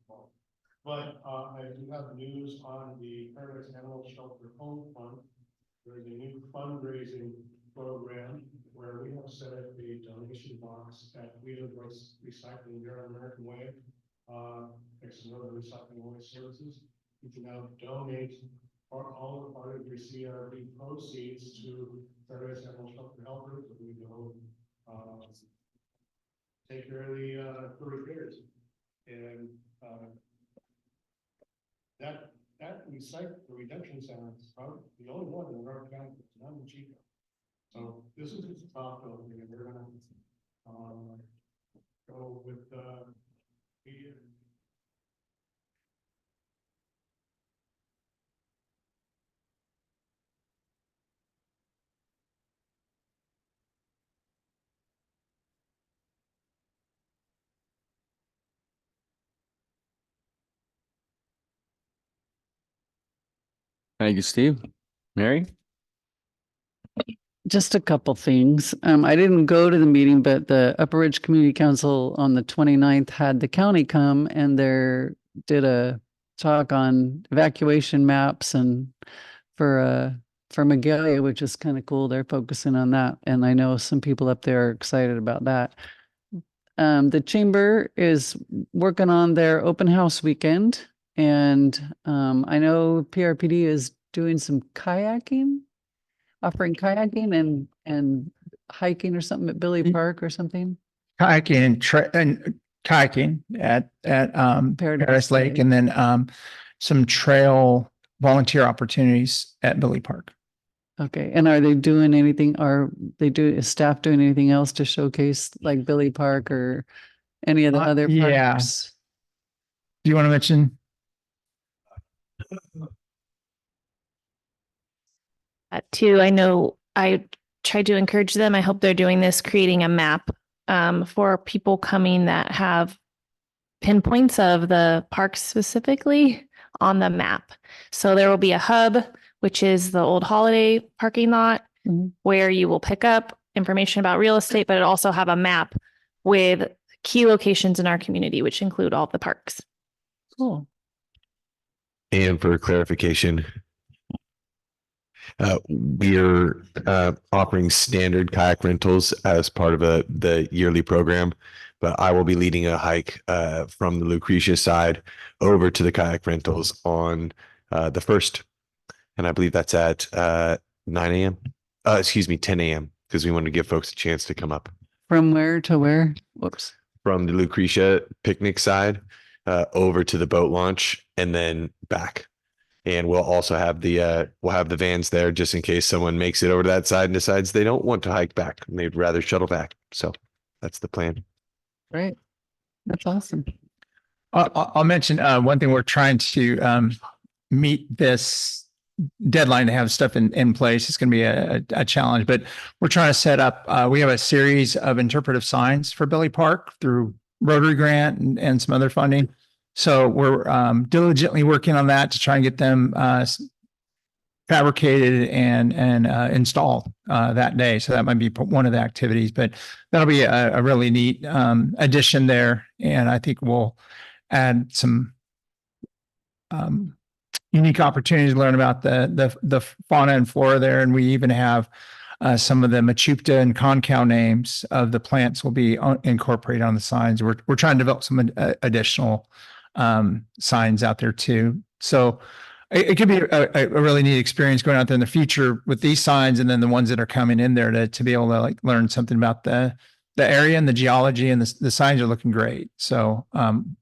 But I do have news on the Paradise Animal Shelter Home Fund. There's a new fundraising program where we have set up a donation box at Wheeler Recycling here on American Way. Next to other recycling waste services. You can now donate all or part of your CRB proceeds to Paradise Animal Shelter helpers. We go take care of the furry bears. And that redemption center is probably the only one in North County, it's not in Chico. So this is just a top building and they're gonna, go with, media. Thank you, Steve. Mary? Just a couple things. I didn't go to the meeting, but the Upper Ridge Community Council on the 29th had the county come and did a talk on evacuation maps and for Magalia, which is kind of cool. They're focusing on that. And I know some people up there are excited about that. The chamber is working on their open house weekend. And I know PRPD is doing some kayaking, offering kayaking and hiking or something at Billy Park or something. Kayaking and kayaking at Paradise Lake, and then some trail volunteer opportunities at Billy Park. Okay. And are they doing anything? Is staff doing anything else to showcase like Billy Park or any of the other yeah. parks? Do you want to mention? Too, I know I tried to encourage them. I hope they're doing this, creating a map for people coming that have pinpoints of the parks specifically on the map. So there will be a hub, which is the old Holiday parking lot, where you will pick up information about real estate, but it also have a map with key locations in our community, which include all the parks. Cool. And for clarification, we're offering standard kayak rentals as part of the yearly program, but I will be leading a hike from the Lucretia side over to the kayak rentals on the 1st. And I believe that's at 9 a.m. 10 a.m. because we wanted to give folks a chance to come up. From where to where? Whoops. From the Lucretia picnic side over to the boat launch and then back. And we'll also have the vans there just in case someone makes it over to that side and decides they don't want to hike back and they'd rather shuttle back. So that's the plan. Great. That's awesome. I'll mention one thing. We're trying to meet this deadline to have stuff in place. It's going to be a challenge, but we're trying to set up. We have a series of interpretive signs for Billy Park through Rotary Grant and some other funding. So we're diligently working on that to try and get them fabricated and installed that day. So that might be one of the activities, but that'll be a really neat addition there. And I think we'll add some unique opportunities to learn about the fauna and flora there. And we even have some of the Machupta and Concow names of the plants will be incorporated on the signs. We're trying to develop some additional signs out there too. So it could be a really neat experience going out there in the future with these signs, and then the ones that are coming in there to be able to like learn something about the area and the geology, and the signs are looking great. So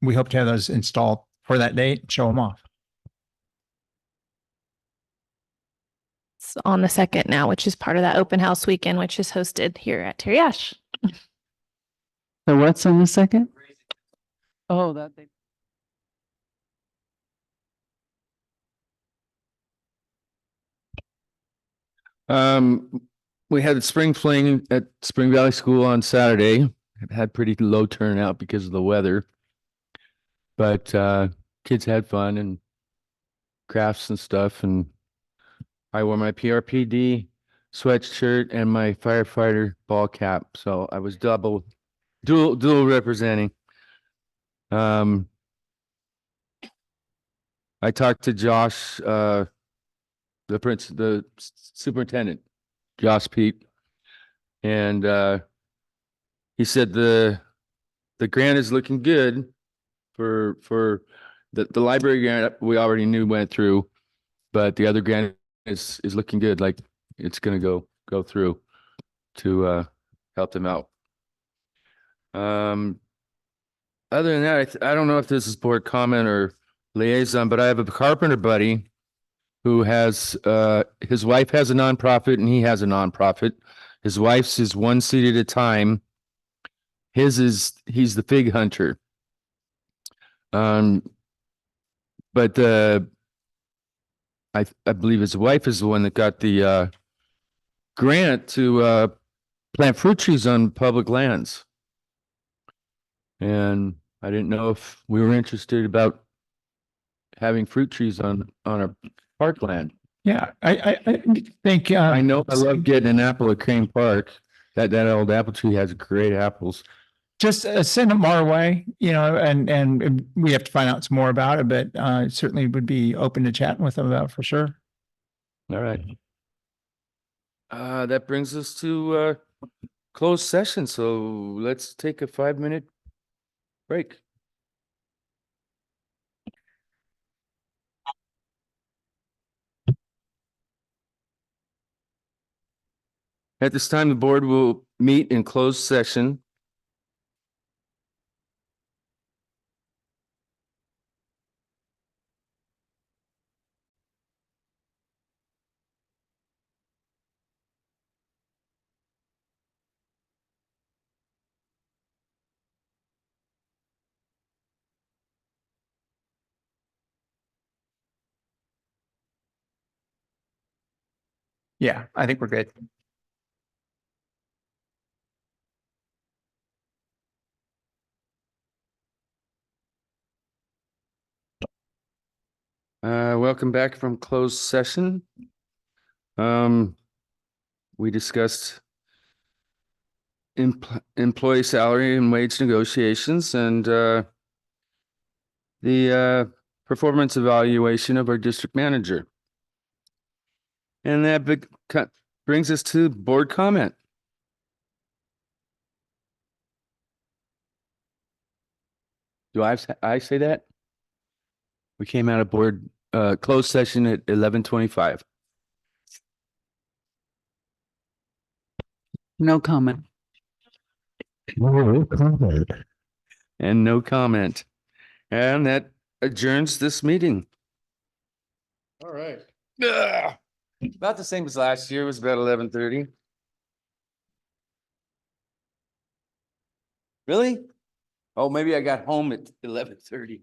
we hope to have those installed for that date and show them off. It's on the 2nd now, which is part of that open house weekend, which is hosted here at Terry Ash. So what's on the 2nd? Oh, that they. We had a spring fling at Spring Valley School on Saturday. It had pretty low turnout because of the weather, but kids had fun and crafts and stuff. And I wore my PRPD sweatshirt and my firefighter ball cap, so I was dual representing. I talked to Josh, the superintendent, Josh Pete, and he said the grant is looking good for the library grant. We already knew went through, but the other grant is looking good. Like it's going to go through to help them out. Other than that, I don't know if this is board comment or liaison, but I have a carpenter buddy who has, his wife has a nonprofit and he has a nonprofit. His wife's is one seed at a time. His is, he's the fig hunter. But I believe his wife is the one that got the grant to plant fruit trees on public lands. And I didn't know if we were interested about having fruit trees on our parkland. Yeah, I think, I know I love getting an apple at Crane Park. That old apple tree has great apples. just send them our way, and we have to find out some more about it, but certainly would be open to chatting with them about it for sure. All right. That brings us to closed session. So let's take a 5-minute break. At this time, the board will meet in closed session. Yeah, I think we're good. Welcome back from closed session. We discussed employee salary and wage negotiations and the performance evaluation of our district manager. And that brings us to board comment. Do I say that? We came out of board closed session at 11:25. No comment. No comment. And no comment. And that adjourns this meeting. All right. About the same as last year. It was about 11:30. Really? Oh, maybe I got home at 11:30.